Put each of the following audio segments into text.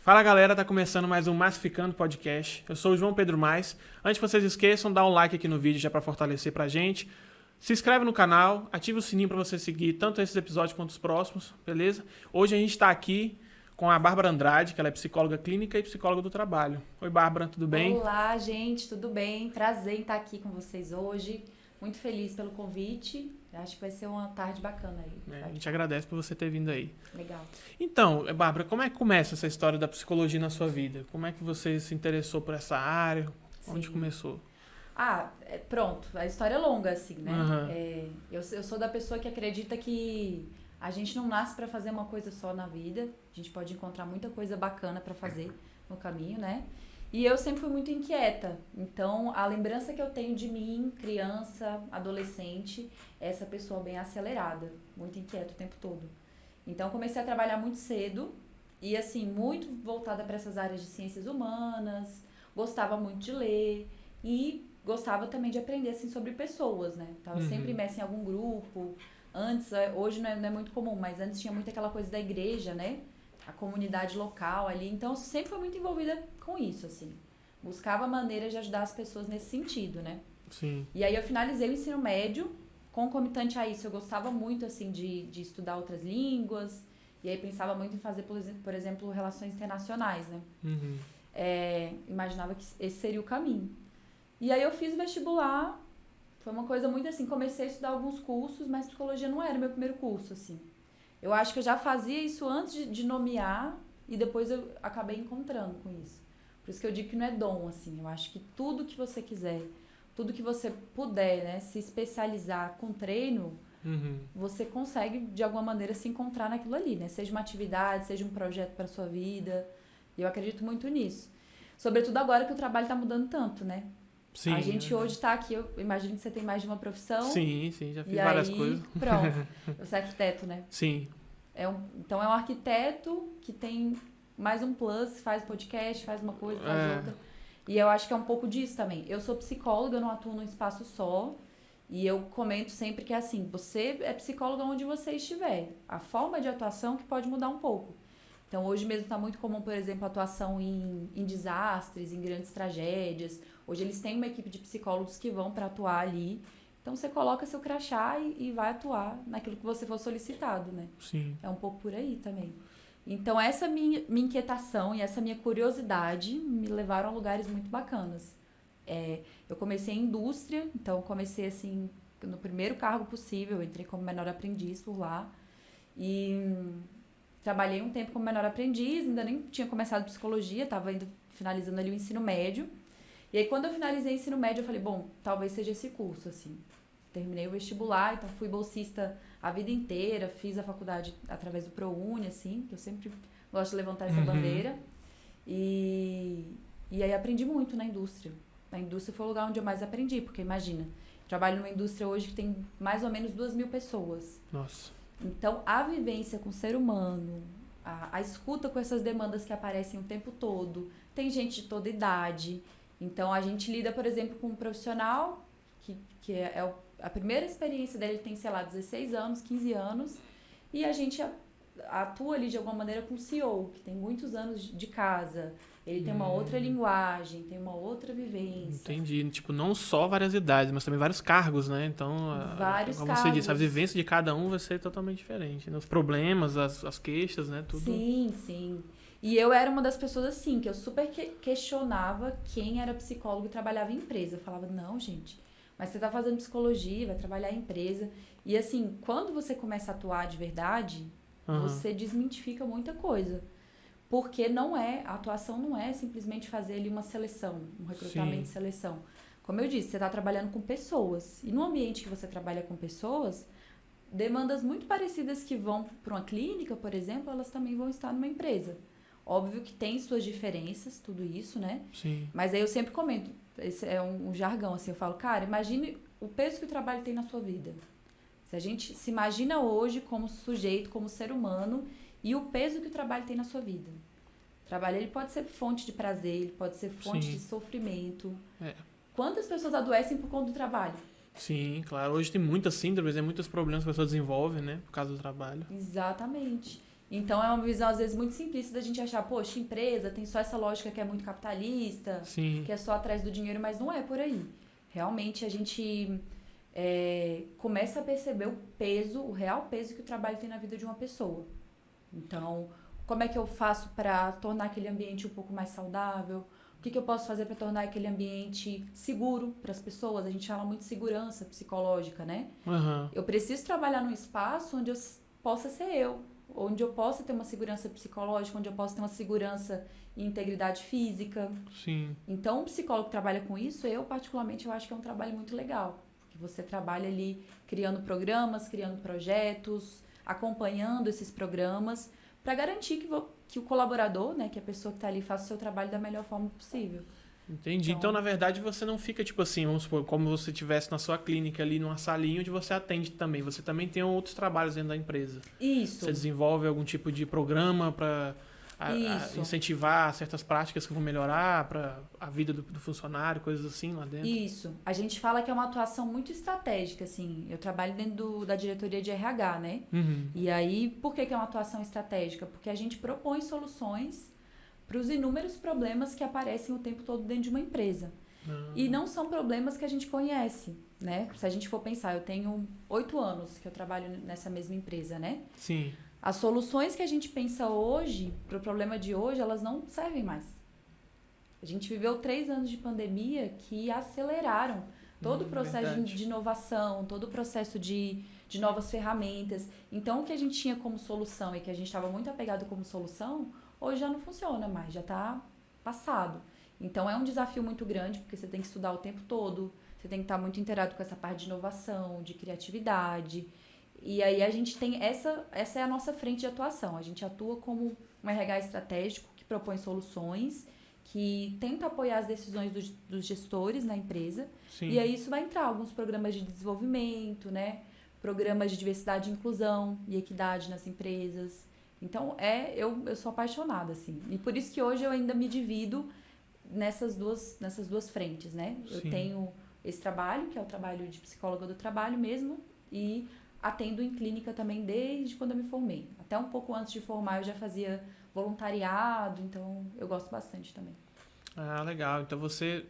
Fala galera, tá começando mais um Massificando Podcast. Eu sou o João Pedro Mais. Antes que vocês esqueçam, dá um like aqui no vídeo já pra fortalecer pra gente. Se inscreve no canal, ativa o sininho pra você seguir tanto esses episódios quanto os próximos, beleza? Hoje a gente tá aqui com a Bárbara Andrade, que ela é psicóloga clínica e psicóloga do trabalho. Oi Bárbara, tudo bem? Olá gente, tudo bem? Prazer em estar aqui com vocês hoje. Muito feliz pelo convite. Acho que vai ser uma tarde bacana aí. A gente agradece por você ter vindo aí. Legal. Então, Bárbara, como é que começa essa história da psicologia na sua vida? Como é que você se interessou por essa área? Onde começou? Pronto. A história é longa, assim, né? Uhum. Eu sou da pessoa que acredita que a gente não nasce para fazer uma coisa só na vida. A gente pode encontrar muita coisa bacana para fazer no caminho, né? E eu sempre fui muito inquieta. Então, a lembrança que eu tenho de mim, criança, adolescente, é essa pessoa bem acelerada, muito inquieta o tempo todo. Então, comecei a trabalhar muito cedo e, assim, muito voltada para essas áreas de ciências humanas, gostava muito de ler e gostava também de aprender, assim, sobre pessoas, né? Tava sempre imersa em algum grupo. Antes, hoje não é muito comum, mas antes tinha muito aquela coisa da igreja, né? A comunidade local ali, então eu sempre fui muito envolvida com isso, assim. Buscava maneiras de ajudar as pessoas nesse sentido, né? Sim. E aí eu finalizei o ensino médio, concomitante a isso, eu gostava muito, assim, de estudar outras línguas, e aí pensava muito em fazer, por exemplo, relações internacionais, né? Uhum. Imaginava que esse seria o caminho. E aí eu fiz o vestibular, foi uma coisa muito assim, comecei a estudar alguns cursos, mas psicologia não era o meu primeiro curso, assim. Eu acho que eu já fazia isso antes de nomear e depois eu acabei encontrando com isso. Por isso que eu digo que não é dom, assim. Eu acho que tudo que você quiser, tudo que você puder, né, se especializar com treino, você consegue, de alguma maneira, se encontrar naquilo ali, né? Seja uma atividade, seja um projeto para sua vida. E eu acredito muito nisso. Sobretudo agora que o trabalho está mudando tanto, né? Sim, a gente hoje está aqui, eu imagino que você tem mais de uma profissão. Sim, já fiz várias coisas. Pronto, você é arquiteto, né? Sim. Então é um arquiteto que tem mais um plus, faz podcast, faz uma coisa, faz outra. E eu acho que é um pouco disso também. Eu sou psicóloga, eu não atuo num espaço só. E eu comento sempre que é assim, você é psicóloga onde você estiver. A forma de atuação que pode mudar um pouco. Então hoje mesmo está muito comum, por exemplo, a atuação em desastres, em grandes tragédias. Hoje eles têm uma equipe de psicólogos que vão para atuar ali. Então você coloca seu crachá e vai atuar naquilo que você for solicitado, né? Sim. É um pouco por aí também. Então essa minha inquietação e essa minha curiosidade me levaram a lugares muito bacanas. Eu comecei em indústria, então comecei assim no primeiro cargo possível, entrei como menor aprendiz por lá. E trabalhei um tempo como menor aprendiz, ainda nem tinha começado psicologia, estava finalizando ali o ensino médio. E aí, quando eu finalizei o ensino médio, eu falei, bom, talvez seja esse curso, assim. Terminei o vestibular, então fui bolsista a vida inteira, fiz a faculdade através do ProUni, assim, que eu sempre gosto de levantar essa bandeira. E aí aprendi muito na indústria. Na indústria foi o lugar onde eu mais aprendi, porque imagina, trabalho numa indústria hoje que tem mais ou menos 2.000 pessoas. Nossa. Então, a vivência com o ser humano, a escuta com essas demandas que aparecem o tempo todo, tem gente de toda idade. Então, a gente lida, por exemplo, com um profissional que a primeira experiência dele tem, sei lá, 16 anos, 15 anos, e a gente atua ali de alguma maneira com o CEO, que tem muitos anos de casa. Ele tem uma outra linguagem, tem uma outra vivência. Entendi. Tipo, não só várias idades, mas também vários cargos, né? Então, como você disse, a vivência de cada um vai ser totalmente diferente, né? Os problemas, as queixas, né? Tudo. Sim. E eu era uma das pessoas assim, que eu super questionava quem era psicólogo e trabalhava em empresa. Eu falava, não, gente, Mas você tá fazendo psicologia, vai trabalhar em empresa. E assim, quando você começa a atuar de verdade, você desmitifica muita coisa. Porque a atuação não é simplesmente fazer ali uma seleção, um recrutamento de seleção. Como eu disse, você está trabalhando com pessoas. E no ambiente que você trabalha com pessoas, demandas muito parecidas que vão para uma clínica, por exemplo, elas também vão estar numa empresa. Óbvio que tem suas diferenças, tudo isso, né? Sim. Mas aí eu sempre comento, esse é um jargão, assim, eu falo, cara, imagine o peso que o trabalho tem na sua vida. Se a gente se imagina hoje como sujeito, como ser humano, e o peso que o trabalho tem na sua vida. O trabalho, ele pode ser fonte de prazer, ele pode ser fonte de sofrimento. Quantas pessoas adoecem por conta do trabalho? Sim, claro. Hoje tem muitas síndromes, muitos problemas que as pessoas desenvolvem, né? Por causa do trabalho. Exatamente. Então, é uma visão, às vezes, muito simplista da gente achar, poxa, empresa tem só essa lógica que é muito capitalista, que é só atrás do dinheiro, mas não é por aí. Realmente, a gente começa a perceber o real peso que o trabalho tem na vida de uma pessoa. Então, como é que eu faço para tornar aquele ambiente um pouco mais saudável? O que eu posso fazer para tornar aquele ambiente seguro para as pessoas? A gente fala muito de segurança psicológica, né? Eu preciso trabalhar num espaço onde eu possa ser eu, onde eu possa ter uma segurança psicológica, onde eu possa ter uma segurança e integridade física. Sim. Então, um psicólogo que trabalha com isso, particularmente, eu acho que é um trabalho muito legal. Porque você trabalha ali criando programas, criando projetos, acompanhando esses programas, para garantir que o colaborador, né, que a pessoa que está ali, faça o seu trabalho da melhor forma possível. Entendi. Então, na verdade, você não fica, tipo assim, vamos supor, como você estivesse na sua clínica ali, numa salinha onde você atende também. Você também tem outros trabalhos dentro da empresa. Isso. Você desenvolve algum tipo de programa para incentivar certas práticas que vão melhorar para a vida do funcionário, coisas assim lá dentro? Isso. A gente fala que é uma atuação muito estratégica, assim. Eu trabalho dentro da diretoria de RH, né? E aí, por que é uma atuação estratégica? Porque a gente propõe soluções para os inúmeros problemas que aparecem o tempo todo dentro de uma empresa. E não são problemas que a gente conhece, né? Se a gente for pensar, eu tenho 8 anos que eu trabalho nessa mesma empresa, né? Sim. As soluções que a gente pensa hoje, para o problema de hoje, elas não servem mais. A gente viveu 3 anos de pandemia que aceleraram todo o processo de inovação, todo o processo de novas ferramentas. Então, o que a gente tinha como solução e que a gente estava muito apegado como solução, hoje já não funciona mais, já está passado. Então, é um desafio muito grande, porque você tem que estudar o tempo todo, você tem que estar muito inteirado com essa parte de inovação, de criatividade. E aí, a gente tem essa é a nossa frente de atuação. A gente atua como um RH estratégico que propõe soluções, que tenta apoiar as decisões dos gestores na empresa. Sim. E aí, isso vai entrar alguns programas de desenvolvimento, né? Programas de diversidade e inclusão e equidade nas empresas. Então, eu sou apaixonada, assim. E por isso que hoje eu ainda me divido nessas duas frentes, né? Sim. Eu tenho esse trabalho, que é o trabalho de psicóloga do trabalho mesmo, e atendo em clínica também desde quando eu me formei. Até um pouco antes de formar eu já fazia voluntariado, então eu gosto bastante também. Ah, legal. Então você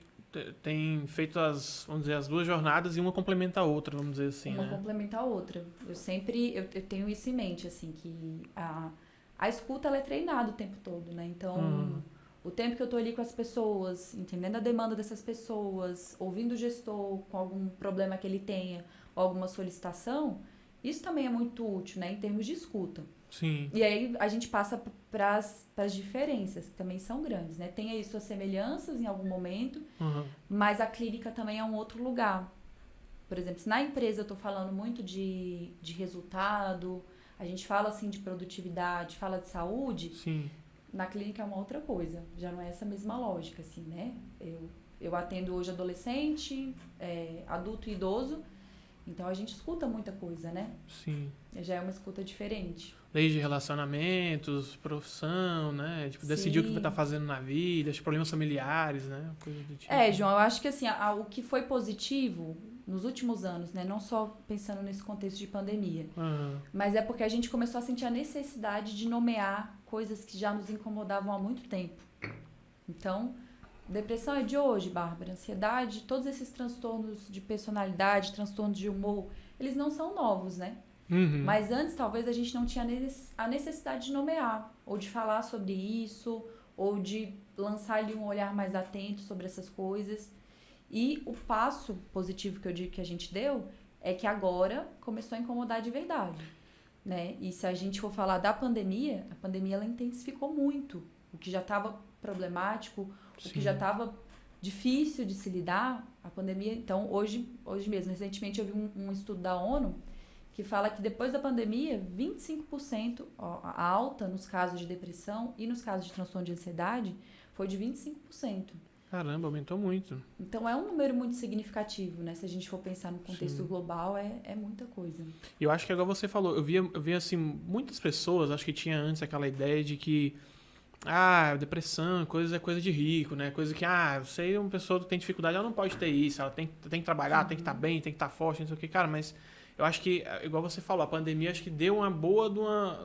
tem feito vamos dizer, as duas jornadas e uma complementa a outra, vamos dizer assim, Uma complementa a outra. Eu tenho isso em mente, assim, que a escuta, ela é treinada o tempo todo, né? Então, o tempo que eu tô ali com as pessoas, entendendo a demanda dessas pessoas, ouvindo o gestor com algum problema que ele tenha, ou alguma solicitação, isso também é muito útil, né? Em termos de escuta. Sim. E aí a gente passa para as diferenças, que também são grandes, né? Tem aí suas semelhanças em algum momento, mas a clínica também é um outro lugar. Por exemplo, se na empresa eu estou falando muito de resultado, a gente fala assim de produtividade, fala de saúde, sim, na clínica é uma outra coisa. Já não é essa mesma lógica, assim, né? Eu atendo hoje adolescente, adulto e idoso, então a gente escuta muita coisa, né? Sim. Já é uma escuta diferente. Desde relacionamentos, profissão, né? Tipo, decidir o que vai estar fazendo na vida, os problemas familiares, né? Coisa do tipo. João, eu acho que assim, o que foi positivo nos últimos anos, né? Não só pensando nesse contexto de pandemia, mas é porque a gente começou a sentir a necessidade de nomear coisas que já nos incomodavam há muito tempo. Então, depressão é de hoje, Bárbara. Ansiedade, todos esses transtornos de personalidade, transtornos de humor, eles não são novos, né? Mas antes, talvez, a gente não tinha a necessidade de nomear, ou de falar sobre isso, ou de lançar ali um olhar mais atento sobre essas coisas. E o passo positivo que eu digo que a gente deu é que agora começou a incomodar de verdade, né? E se a gente for falar da pandemia, a pandemia ela intensificou muito. O que já estava problemático, o que já estava difícil de se lidar, a pandemia... Então, hoje mesmo, recentemente eu vi um estudo da ONU que fala que depois da pandemia, 25%, a alta nos casos de depressão e nos casos de transtorno de ansiedade foi de 25%. Caramba, aumentou muito. Então, é um número muito significativo, né? Se a gente for pensar no contexto global, é muita coisa. E eu acho que, igual você falou, eu via assim, muitas pessoas, acho que tinha antes aquela ideia de que depressão, é coisa de rico, né? Coisa que, você é uma pessoa que tem dificuldade, ela não pode ter isso, ela tem que trabalhar, tem que estar bem, tem que estar forte, não sei o que. Cara, mas eu acho que, igual você falou, a pandemia acho que deu uma boa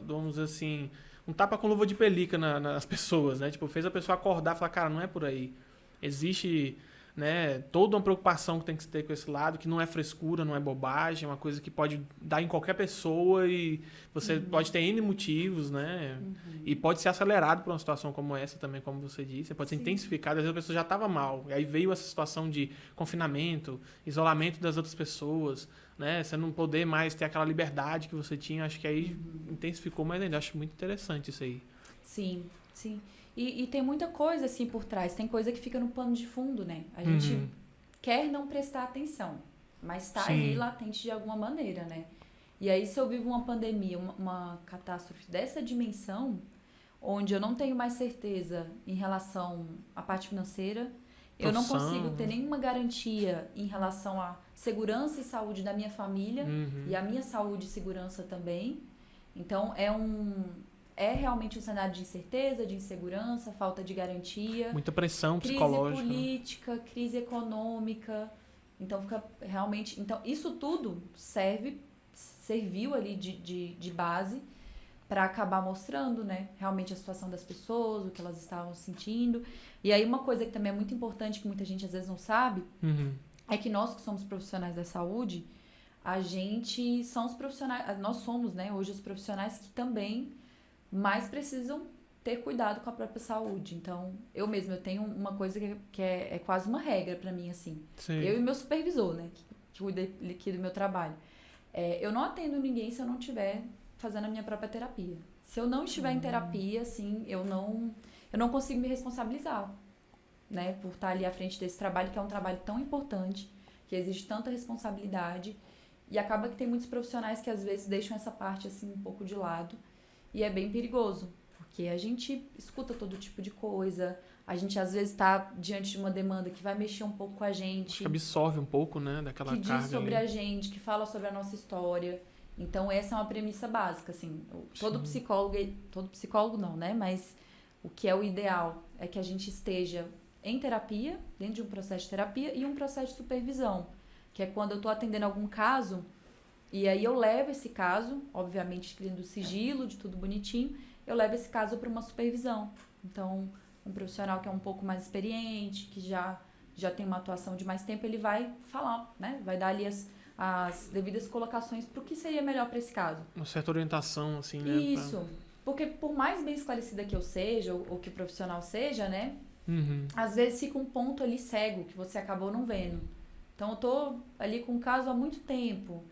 vamos dizer assim, um tapa com luva de pelica nas pessoas, né? Tipo, fez a pessoa acordar e falar, cara, não é por aí. Existe, né, toda uma preocupação que tem que se ter com esse lado, que não é frescura, não é bobagem, é uma coisa que pode dar em qualquer pessoa e você pode ter N motivos, né? E pode ser acelerado por uma situação como essa também, como você disse. Pode ser intensificado, às vezes a pessoa já estava mal. E aí veio essa situação de confinamento, isolamento das outras pessoas, né? Você não poder mais ter aquela liberdade que você tinha, acho que aí intensificou mais ainda. Acho muito interessante isso aí. Sim, sim. E tem muita coisa assim por trás, tem coisa que fica no pano de fundo, né? A gente quer não prestar atenção, mas tá ali latente de alguma maneira, né? E aí se eu vivo uma pandemia, uma catástrofe dessa dimensão, onde eu não tenho mais certeza em relação à parte financeira, eu não consigo ter nenhuma garantia em relação à segurança e saúde da minha família e a minha saúde e segurança também. Então é realmente um cenário de incerteza, de insegurança, falta de garantia. Muita pressão psicológica. Crise política, crise econômica. Então, fica realmente... Então, isso tudo serviu ali de base para acabar mostrando, né, realmente a situação das pessoas, o que elas estavam sentindo. E aí, uma coisa que também é muito importante, que muita gente às vezes não sabe, é que nós que somos profissionais da saúde, nós somos, né, hoje os profissionais que também mais precisam ter cuidado com a própria saúde. Então, eu tenho uma coisa que é quase uma regra pra mim, assim. Sim. Eu e meu supervisor, né, que cuida aqui do meu trabalho. Eu não atendo ninguém se eu não estiver fazendo a minha própria terapia. Se eu não estiver em terapia, assim, eu não consigo me responsabilizar, né, por estar ali à frente desse trabalho, que é um trabalho tão importante, que exige tanta responsabilidade, e acaba que tem muitos profissionais que às vezes deixam essa parte, assim, um pouco de lado. E é bem perigoso, porque a gente escuta todo tipo de coisa, a gente às vezes está diante de uma demanda que vai mexer um pouco com a gente. Acho que absorve um pouco, né, daquela carga. Que diz sobre a gente, que fala sobre a nossa história. Então, essa é uma premissa básica, assim. Todo psicólogo não, né? Mas o que é o ideal é que a gente esteja em terapia, dentro de um processo de terapia e um processo de supervisão, que é quando eu estou atendendo algum caso. E aí eu levo esse caso, obviamente criando sigilo de tudo bonitinho, eu levo esse caso para uma supervisão. Então, um profissional que é um pouco mais experiente, que já tem uma atuação de mais tempo, ele vai falar, né? Vai dar ali as devidas colocações para o que seria melhor para esse caso. Uma certa orientação, assim, né? Isso. Porque por mais bem esclarecida que eu seja, ou que o profissional seja, né? Às vezes fica um ponto ali cego, que você acabou não vendo. Então, eu tô ali com o caso há muito tempo,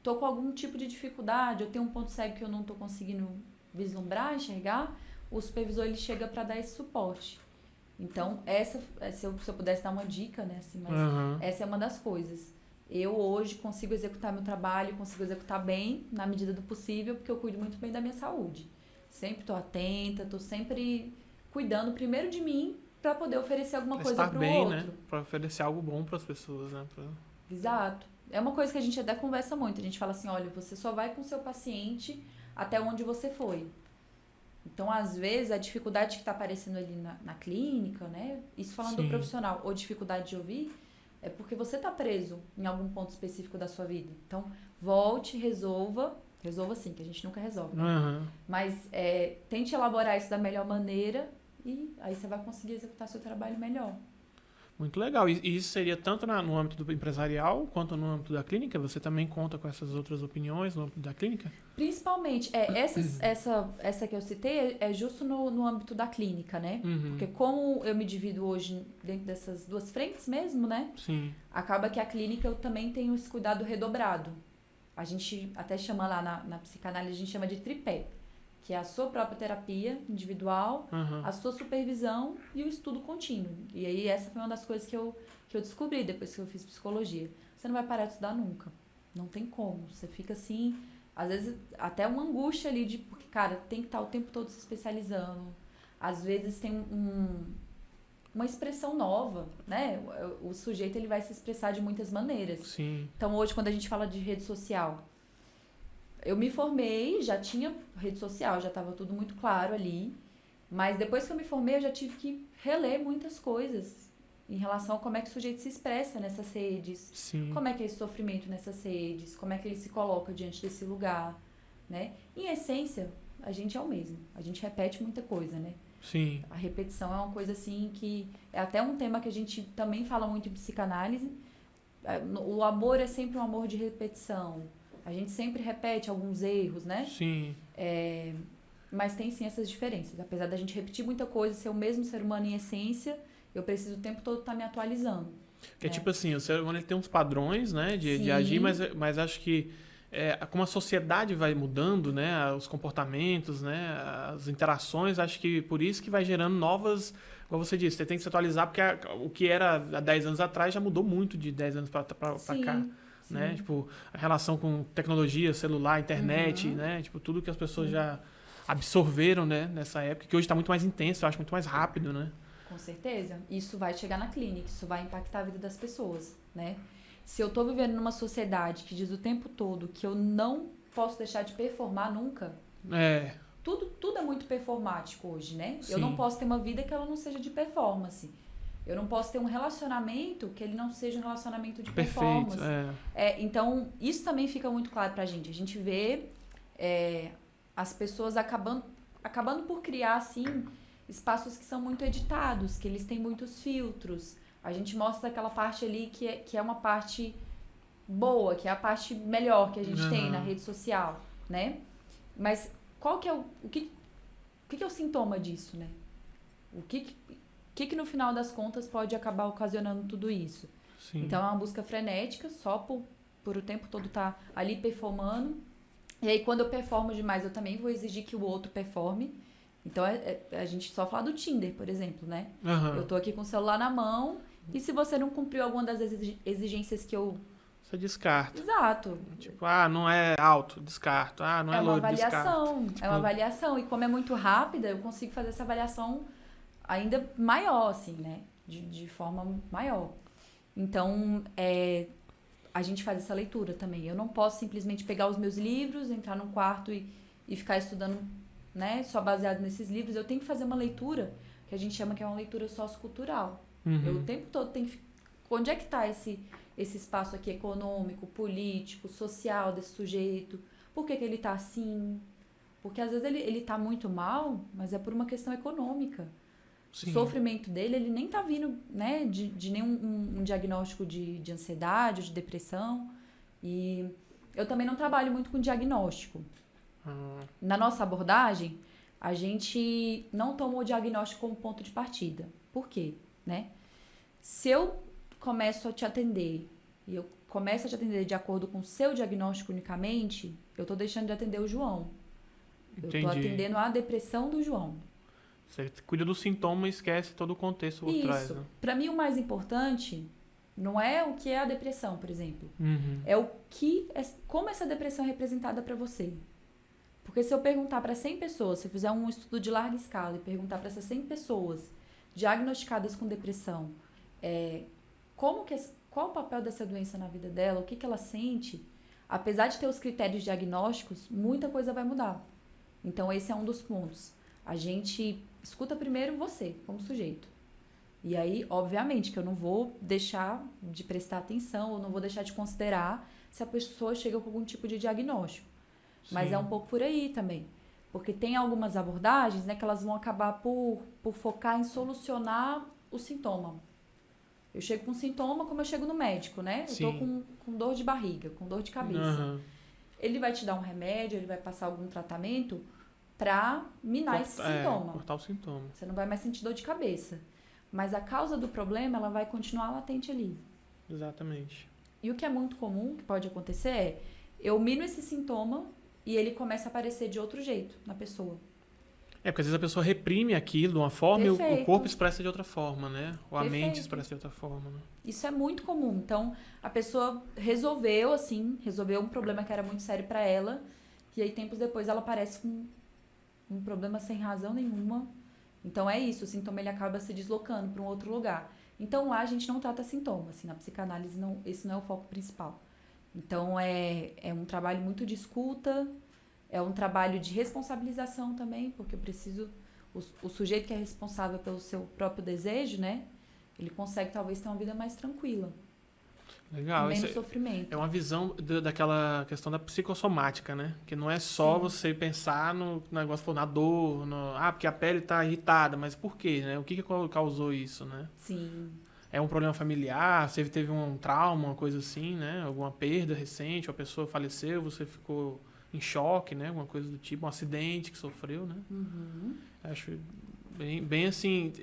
tô com algum tipo de dificuldade, eu tenho um ponto cego que eu não tô conseguindo vislumbrar, enxergar, o supervisor ele chega para dar esse suporte. Então, se eu pudesse dar uma dica, né, assim, mas essa é uma das coisas. Eu hoje consigo executar meu trabalho, consigo executar bem, na medida do possível, porque eu cuido muito bem da minha saúde. Sempre tô atenta, tô sempre cuidando primeiro de mim para poder oferecer alguma coisa pro bem, outro. Né? Para oferecer algo bom para as pessoas, né? Exato. É uma coisa que a gente até conversa muito. A gente fala assim, olha, você só vai com o seu paciente até onde você foi. Então, às vezes, a dificuldade que está aparecendo ali na clínica, né? Isso falando do profissional, ou dificuldade de ouvir, é porque você está preso em algum ponto específico da sua vida. Então, volte, resolva sim, que a gente nunca resolve. Né? Mas tente elaborar isso da melhor maneira e aí você vai conseguir executar seu trabalho melhor. Muito legal. E isso seria tanto no âmbito do empresarial quanto no âmbito da clínica? Você também conta com essas outras opiniões no âmbito da clínica? Principalmente, essa que eu citei é justo no âmbito da clínica, né? Uhum. Porque como eu me divido hoje dentro dessas duas frentes mesmo, né? Sim. Acaba que a clínica eu também tenho esse cuidado redobrado. A gente até chama lá na psicanálise, a gente chama de tripé, que é a sua própria terapia individual, Uhum. a sua supervisão e o estudo contínuo. E aí essa foi uma das coisas que eu descobri depois que eu fiz psicologia. Você não vai parar de estudar nunca. Não tem como. Você fica assim, às vezes até uma angústia ali de, porque, cara, tem que estar o tempo todo se especializando. Às vezes tem uma expressão nova, né? O sujeito ele vai se expressar de muitas maneiras. Sim. Então hoje quando a gente fala de rede social, eu me formei, já tinha rede social, já estava tudo muito claro ali. Mas depois que eu me formei, eu já tive que reler muitas coisas em relação a como é que o sujeito se expressa nessas redes, Sim. como é que é esse sofrimento nessas redes, como é que ele se coloca diante desse lugar, né? Em essência, a gente é o mesmo. A gente repete muita coisa, né? Sim. A repetição é uma coisa assim que é até um tema que a gente também fala muito em psicanálise. O amor é sempre um amor de repetição. A gente sempre repete alguns erros, né? Sim. Mas tem sim essas diferenças. Apesar da gente repetir muita coisa, ser o mesmo ser humano em essência, eu preciso o tempo todo estar me atualizando. Que é tipo assim, o ser humano ele tem uns padrões, né, de Sim. agir, mas acho que como a sociedade vai mudando, né, os comportamentos, né, as interações, acho que por isso que vai gerando novas, como você disse, você tem que se atualizar, porque o que era há 10 anos atrás já mudou muito de 10 anos para cá, Sim. né, tipo, a relação com tecnologia, celular, internet, né, tipo, tudo que as pessoas já absorveram, né, nessa época, que hoje está muito mais intenso, eu acho muito mais rápido, né. Com certeza. Isso vai chegar na clínica, isso vai impactar a vida das pessoas, né? Se eu tô vivendo numa sociedade que diz o tempo todo que eu não posso deixar de performar nunca, tudo é muito performático hoje, né? Sim. Eu não posso ter uma vida que ela não seja de performance. Eu não posso ter um relacionamento que ele não seja um relacionamento de performance. Então, isso também fica muito claro pra gente. A gente vê as pessoas acabando por criar, assim, espaços que são muito editados, que eles têm muitos filtros. A gente mostra aquela parte ali que é uma parte boa, que é a parte melhor que a gente tem na rede social, né? Mas qual que é o que é o sintoma disso, né? O que no final das contas pode acabar ocasionando tudo isso? Sim. Então é uma busca frenética, só por o tempo todo estar ali performando. E aí quando eu performo demais, eu também vou exigir que o outro performe. Então, a gente só fala do Tinder, por exemplo, né? Eu tô aqui com o celular na mão e se você não cumpriu alguma das exigências que eu... Você descarta. Exato. Tipo, não é alto, descarto. Não é loiro, descarto. É uma avaliação. Tipo... É uma avaliação. E como é muito rápida, eu consigo fazer essa avaliação ainda maior, assim, né? De forma maior. Então, a gente faz essa leitura também. Eu não posso simplesmente pegar os meus livros, entrar num quarto e ficar estudando, né, só baseado nesses livros. Eu tenho que fazer uma leitura que a gente chama que é uma leitura sociocultural. Eu o tempo todo tenho que... Onde é que está esse espaço aqui econômico, político, social desse sujeito? Por que ele está assim? Porque às vezes ele está muito mal, mas é por uma questão econômica. Sim. O sofrimento dele, ele nem está vindo, né, de nenhum um diagnóstico de ansiedade ou de depressão. E eu também não trabalho muito com diagnóstico. Na nossa abordagem, a gente não toma o diagnóstico como ponto de partida. Por quê? Né? Se eu começo a te atender e eu começo a te atender de acordo com o seu diagnóstico unicamente, eu estou deixando de atender o João. Entendi. Eu estou atendendo a depressão do João. Você cuida do sintoma e esquece todo o contexto por trás. Isso. Né? Para mim, o mais importante não é o que é a depressão, por exemplo. É como essa depressão é representada para você. Porque se eu perguntar para 100 pessoas, se eu fizer um estudo de larga escala e perguntar para essas 100 pessoas diagnosticadas com depressão, qual o papel dessa doença na vida dela, o que ela sente, apesar de ter os critérios diagnósticos, muita coisa vai mudar. Então, esse é um dos pontos. A gente escuta primeiro você, como sujeito. E aí, obviamente, que eu não vou deixar de prestar atenção, ou não vou deixar de considerar se a pessoa chega com algum tipo de diagnóstico. Mas Sim. é um pouco por aí também. Porque tem algumas abordagens, né, que elas vão acabar por focar em solucionar o sintoma. Eu chego com sintoma como eu chego no médico, né? Eu tô com dor de barriga, com dor de cabeça. Uhum. Ele vai te dar um remédio, ele vai passar algum tratamento pra minar esse sintoma. Cortar o sintoma. Você não vai mais sentir dor de cabeça. Mas a causa do problema, ela vai continuar latente ali. Exatamente. E o que é muito comum, que pode acontecer, é eu mino esse sintoma e ele começa a aparecer de outro jeito na pessoa. Porque às vezes a pessoa reprime aquilo de uma forma e o Perfeito. corpo expressa de outra forma, né? Ou a Perfeito. mente expressa de outra forma, né? Isso é muito comum. Então, a pessoa resolveu um problema que era muito sério pra ela, e aí tempos depois ela aparece com um problema sem razão nenhuma. Então é isso, o sintoma ele acaba se deslocando para um outro lugar. Então lá a gente não trata sintoma, assim, na psicanálise esse não é o foco principal. Então é um trabalho muito de escuta, é um trabalho de responsabilização também, porque eu preciso, o sujeito que é responsável pelo seu próprio desejo, né, ele consegue talvez ter uma vida mais tranquila. Legal. Menos sofrimento. É uma visão daquela questão da psicossomática, né? Que não é só você pensar no negócio, na dor, porque a pele está irritada, mas por quê, né? O que causou isso, né? Sim. É um problema familiar, você teve um trauma, uma coisa assim, né? Alguma perda recente, a pessoa faleceu, você ficou em choque, né? Alguma coisa do tipo, um acidente que sofreu, né? Uhum. Acho bem assim,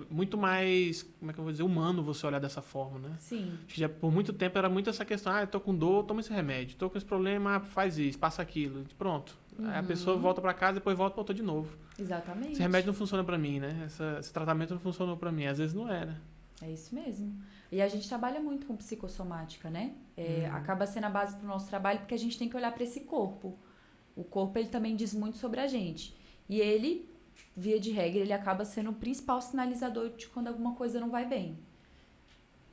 muito mais, como é que eu vou dizer, humano você olhar dessa forma, né? Sim. Acho que já por muito tempo era muito essa questão, eu tô com dor, toma esse remédio, tô com esse problema, faz isso, passa aquilo, pronto. Aí a pessoa volta pra casa, depois volta pra outra de novo. Exatamente. Esse remédio não funciona pra mim, né? Esse tratamento não funcionou pra mim, às vezes não era. É isso mesmo. E a gente trabalha muito com psicossomática, né? Acaba sendo a base pro nosso trabalho, porque a gente tem que olhar para esse corpo. O corpo, ele também diz muito sobre a gente. E ele, via de regra, ele acaba sendo o principal sinalizador de quando alguma coisa não vai bem.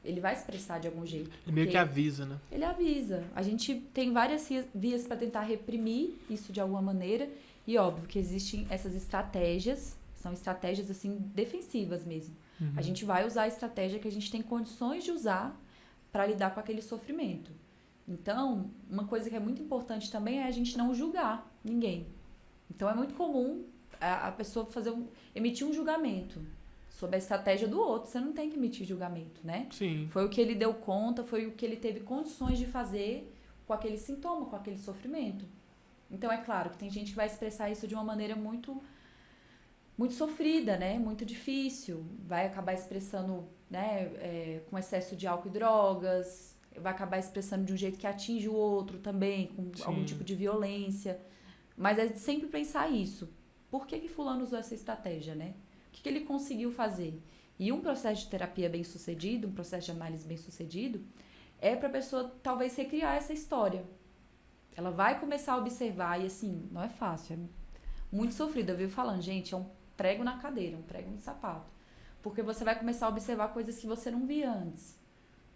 Ele vai expressar de algum jeito. Ele meio que avisa, né? Ele avisa. A gente tem várias vias para tentar reprimir isso de alguma maneira. E óbvio que existem essas estratégias, são estratégias assim defensivas mesmo. Uhum. A gente vai usar a estratégia que a gente tem condições de usar para lidar com aquele sofrimento. Então, uma coisa que é muito importante também é a gente não julgar ninguém. Então, é muito comum a pessoa emitir um julgamento sobre a estratégia do outro. Você não tem que emitir julgamento, né? Sim. Foi o que ele deu conta, foi o que ele teve condições de fazer com aquele sintoma, com aquele sofrimento. Então, é claro que tem gente que vai expressar isso de uma maneira muito sofrida, né? Muito difícil. Vai acabar expressando, né, com excesso de álcool e drogas. Vai acabar expressando de um jeito que atinge o outro também, com algum tipo de violência. Mas é sempre pensar isso. Por que fulano usou essa estratégia, né? O que ele conseguiu fazer? E um processo de terapia bem sucedido, um processo de análise bem sucedido, é para a pessoa talvez recriar essa história. Ela vai começar a observar, e assim, não é fácil, é muito sofrido. Eu vivo falando, gente, é um prego na cadeira, um prego no sapato. Porque você vai começar a observar coisas que você não via antes.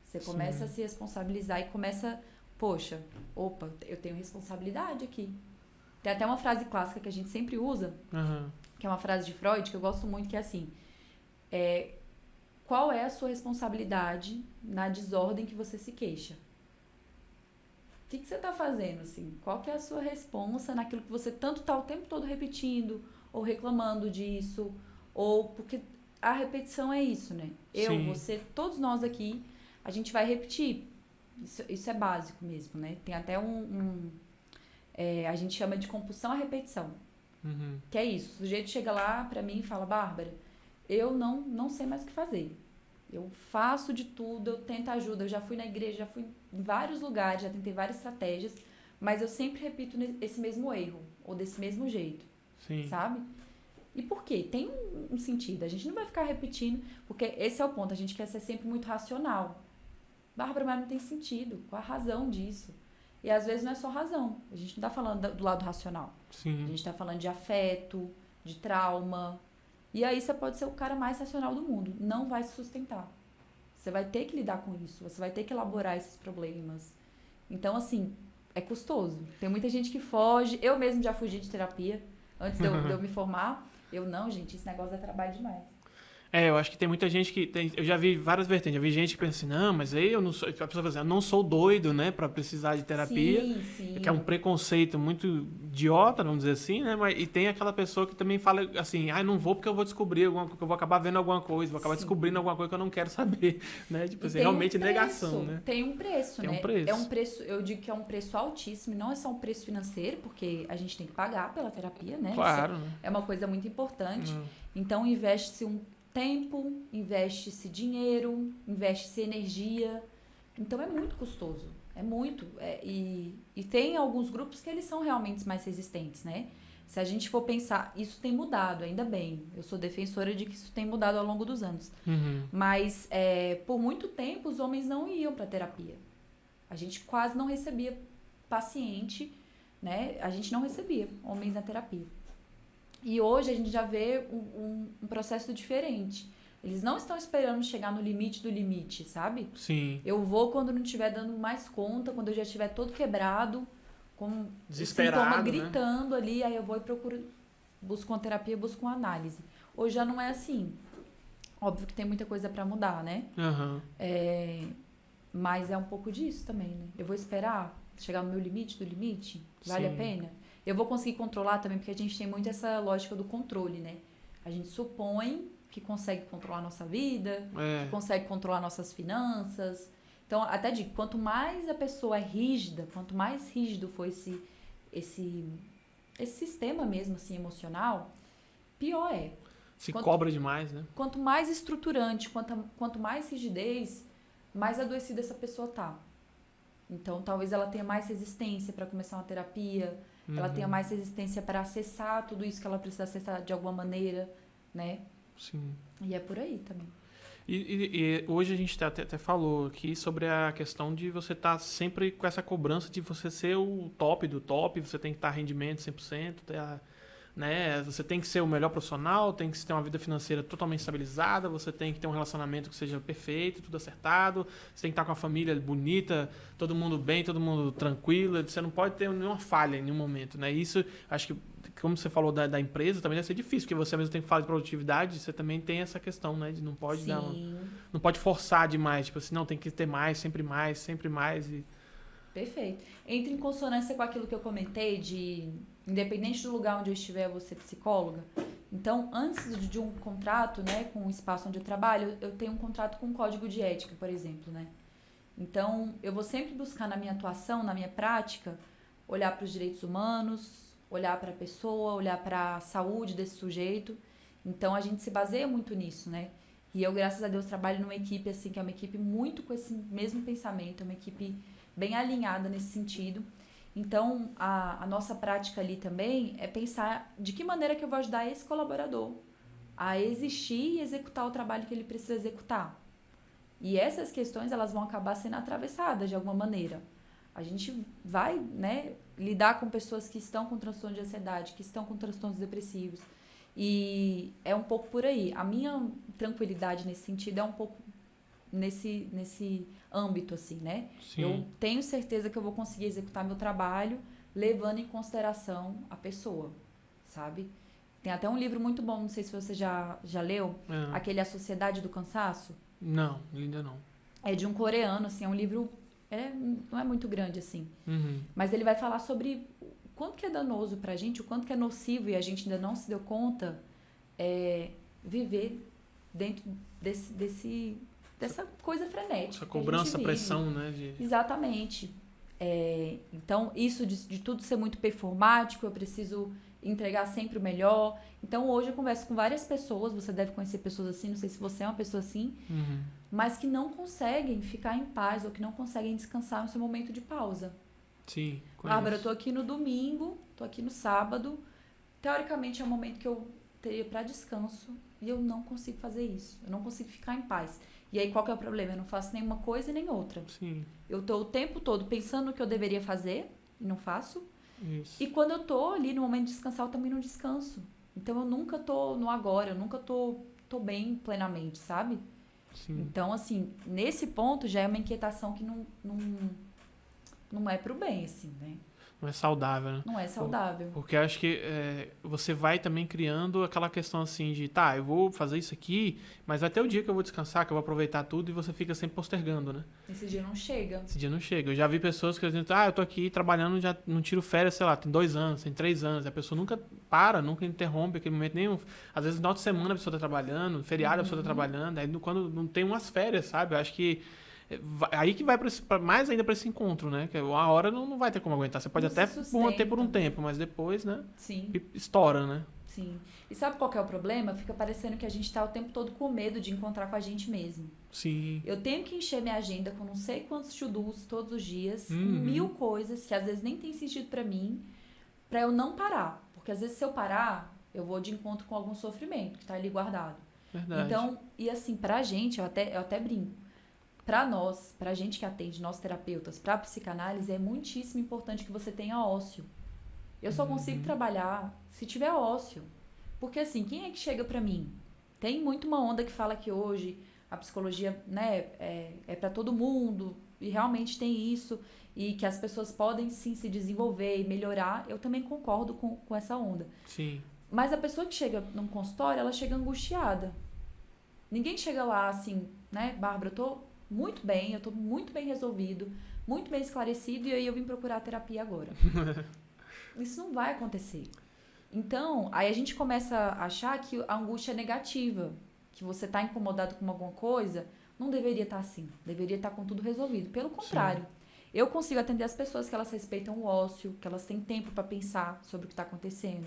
Você começa a se responsabilizar e começa, poxa, opa, eu tenho responsabilidade aqui. Tem até uma frase clássica que a gente sempre usa, que é uma frase de Freud, que eu gosto muito, que é assim, qual é a sua responsabilidade na desordem que você se queixa? O que você está fazendo, assim? Qual que é a sua responsa naquilo que você tanto está o tempo todo repetindo, ou reclamando disso, ou porque a repetição é isso, né? Eu, você, todos nós aqui, a gente vai repetir. Isso é básico mesmo, né? Tem até a gente chama de compulsão à repetição. Uhum. Que é isso. O sujeito chega lá pra mim e fala, Bárbara, eu não sei mais o que fazer. Eu faço de tudo, eu tento ajuda. Eu já fui na igreja, já fui em vários lugares, já tentei várias estratégias, mas eu sempre repito esse mesmo erro, ou desse mesmo jeito. Sim. Sabe? E por quê? Tem um sentido. A gente não vai ficar repetindo, porque esse é o ponto. A gente quer ser sempre muito racional. Bárbara, mas não tem sentido. Qual a razão disso? E às vezes não é só razão. A gente não tá falando do lado racional. Sim. A gente tá falando de afeto, de trauma. E aí você pode ser o cara mais racional do mundo. Não vai se sustentar. Você vai ter que lidar com isso. Você vai ter que elaborar esses problemas. Então, assim, é custoso. Tem muita gente que foge. Eu mesmo já fugi de terapia antes de eu me formar. Não, gente, esse negócio é trabalho demais. Eu acho que tem muita gente que eu já vi várias vertentes. Eu vi gente que pensa assim, não, mas aí eu não sou. A pessoa fala assim, eu não sou doido, né, pra precisar de terapia. Sim, sim. Que é um preconceito muito idiota, vamos dizer assim, né? E tem aquela pessoa que também fala assim, não vou porque eu vou descobrir alguma coisa, eu vou acabar vendo alguma coisa, vou acabar Sim. descobrindo alguma coisa que eu não quero saber, né? Tipo E assim, tem realmente um preço, negação, né? Tem um preço, Tem né? um preço. É um preço, eu digo que é um preço altíssimo, e não é só um preço financeiro, porque a gente tem que pagar pela terapia, né? Claro, Isso né? é uma coisa muito importante. Hum. Então, investe-se um tempo, investe-se dinheiro, investe-se energia. Então, é muito custoso. É muito. E tem alguns grupos que eles são realmente mais resistentes, né? Se a gente for pensar, isso tem mudado, ainda bem. Eu sou defensora de que isso tem mudado ao longo dos anos. Uhum. Mas, por muito tempo, os homens não iam para terapia. A gente quase não recebia paciente, né? A gente não recebia homens na terapia. E hoje a gente já vê um processo diferente. Eles não estão esperando chegar no limite do limite, sabe? Sim. Eu vou quando não estiver dando mais conta, quando eu já estiver todo quebrado, com Desesperado, sintoma né? gritando ali, aí eu vou e procuro, busco uma terapia, busco uma análise. Hoje já não é assim. Óbvio que tem muita coisa pra mudar, né? Uhum. Mas é um pouco disso também, né? Eu vou esperar chegar no meu limite do limite? Vale a Sim. pena? Eu vou conseguir controlar também, porque a gente tem muito essa lógica do controle, né? A gente supõe que consegue controlar a nossa vida, que consegue controlar nossas finanças. Então, até digo, quanto mais a pessoa é rígida, quanto mais rígido for esse sistema mesmo, assim, emocional, pior é. Se cobra demais, né? Quanto mais estruturante, quanto mais rigidez, mais adoecida essa pessoa tá. Então, talvez ela tenha mais resistência para começar uma terapia, ela tenha mais resistência para acessar tudo isso que ela precisa acessar de alguma maneira, né? Sim. E é por aí também. E hoje a gente até falou aqui sobre a questão de você estar sempre com essa cobrança de você ser o top do top, você tem que estar rendimento 100%, né? Você tem que ser o melhor profissional, tem que ter uma vida financeira totalmente estabilizada, você tem que ter um relacionamento que seja perfeito, tudo acertado, você tem que estar com a família bonita, todo mundo bem, todo mundo tranquilo, você não pode ter nenhuma falha em nenhum momento, né? Isso, acho que, como você falou da empresa, também deve ser difícil, porque você mesmo tem que falar de produtividade, você também tem essa questão, né? De não pode não pode forçar demais, tipo assim, não, tem que ter mais, sempre mais, sempre mais. Perfeito. Entra em consonância com aquilo que eu comentei de, independente do lugar onde eu estiver, eu vou ser psicóloga. Então, antes de um contrato, né, com o espaço onde eu trabalho, eu tenho um contrato com um código de ética, por exemplo, né? Então, eu vou sempre buscar na minha atuação, na minha prática, olhar para os direitos humanos, olhar para a pessoa, olhar para a saúde desse sujeito. Então, a gente se baseia muito nisso, né? E eu, graças a Deus, trabalho numa equipe, assim, que é uma equipe muito com esse mesmo pensamento, é uma equipe bem alinhada nesse sentido. Então, a nossa prática ali também é pensar de que maneira que eu vou ajudar esse colaborador a existir e executar o trabalho que ele precisa executar. E essas questões, elas vão acabar sendo atravessadas de alguma maneira. A gente vai, né, lidar com pessoas que estão com transtorno de ansiedade, que estão com transtornos depressivos. E é um pouco por aí. A minha tranquilidade nesse sentido é um pouco nesse âmbito, assim, né? Sim. Eu tenho certeza que eu vou conseguir executar meu trabalho levando em consideração a pessoa, sabe? Tem até um livro muito bom, não sei se você já leu, aquele A Sociedade do Cansaço. Não, ainda não. É de um coreano, assim, é um livro, não é muito grande, assim. Uhum. Mas ele vai falar sobre o quanto que é danoso pra gente, o quanto que é nocivo e a gente ainda não se deu conta, viver dentro dessa coisa frenética. Essa cobrança, pressão, né? Exatamente. Então, isso de tudo ser muito performático, eu preciso entregar sempre o melhor. Então, hoje eu converso com várias pessoas, você deve conhecer pessoas assim, não sei se você é uma pessoa assim, mas que não conseguem ficar em paz ou que não conseguem descansar no seu momento de pausa. Sim, conheço. Bárbara, eu tô aqui no domingo, tô aqui no sábado, teoricamente é um momento que eu teria para descanso e eu não consigo fazer isso, eu não consigo ficar em paz. E aí, qual que é o problema? Eu não faço nenhuma coisa e nem outra. Sim. Eu tô o tempo todo pensando no que eu deveria fazer e não faço. Isso. E quando eu tô ali no momento de descansar, eu também não descanso. Então, eu nunca tô no agora, eu nunca tô bem plenamente, sabe? Sim. Então, assim, nesse ponto já é uma inquietação que não é pro bem, assim, né? Não é saudável, né? Não é saudável. Porque eu acho que você vai também criando aquela questão assim de, tá, eu vou fazer isso aqui, mas vai ter o dia que eu vou descansar, que eu vou aproveitar tudo, e você fica sempre postergando, né? Esse dia não chega. Esse dia não chega. Eu já vi pessoas que dizem, eu tô aqui trabalhando, já não tiro férias, sei lá, tem 2 anos, tem 3 anos. A pessoa nunca para, nunca interrompe aquele momento nenhum. Às vezes, no final de semana a pessoa tá trabalhando, feriado a pessoa tá trabalhando, aí quando não tem umas férias, sabe? Eu acho que aí que vai mais ainda pra esse encontro, né? Que uma hora não vai ter como aguentar. Você pode Não até se sustenta. manter por um tempo, mas depois, né? Sim, Estoura, né? sim. E sabe qual que é o problema? Fica parecendo que a gente tá o tempo todo com medo de encontrar com a gente mesmo. Sim. Eu tenho que encher minha agenda com não sei quantos to-dos todos os dias, com Uhum. 1000 coisas que às vezes nem tem sentido pra mim, pra eu não parar. Porque às vezes se eu parar, eu vou de encontro com algum sofrimento que tá ali guardado. Verdade. Então, e assim, pra gente, eu até brinco, pra nós, pra gente que atende, nós terapeutas, pra psicanálise, é muitíssimo importante que você tenha ócio. Eu só consigo trabalhar se tiver ócio. Porque assim, quem é que chega pra mim? Tem muito uma onda que fala que hoje a psicologia, né, é para todo mundo, e realmente tem isso, e que as pessoas podem sim se desenvolver e melhorar. Eu também concordo com essa onda. Sim. Mas a pessoa que chega num consultório, ela chega angustiada. Ninguém chega lá assim, né, Bárbara, eu tô muito bem, eu tô muito bem resolvido, muito bem esclarecido, e aí eu vim procurar terapia agora. Isso não vai acontecer. Então, aí a gente começa a achar que a angústia é negativa, que você tá incomodado com alguma coisa, não deveria estar assim, deveria estar com tudo resolvido. Pelo contrário, eu consigo atender as pessoas que elas respeitam o ócio, que elas têm tempo para pensar sobre o que está acontecendo,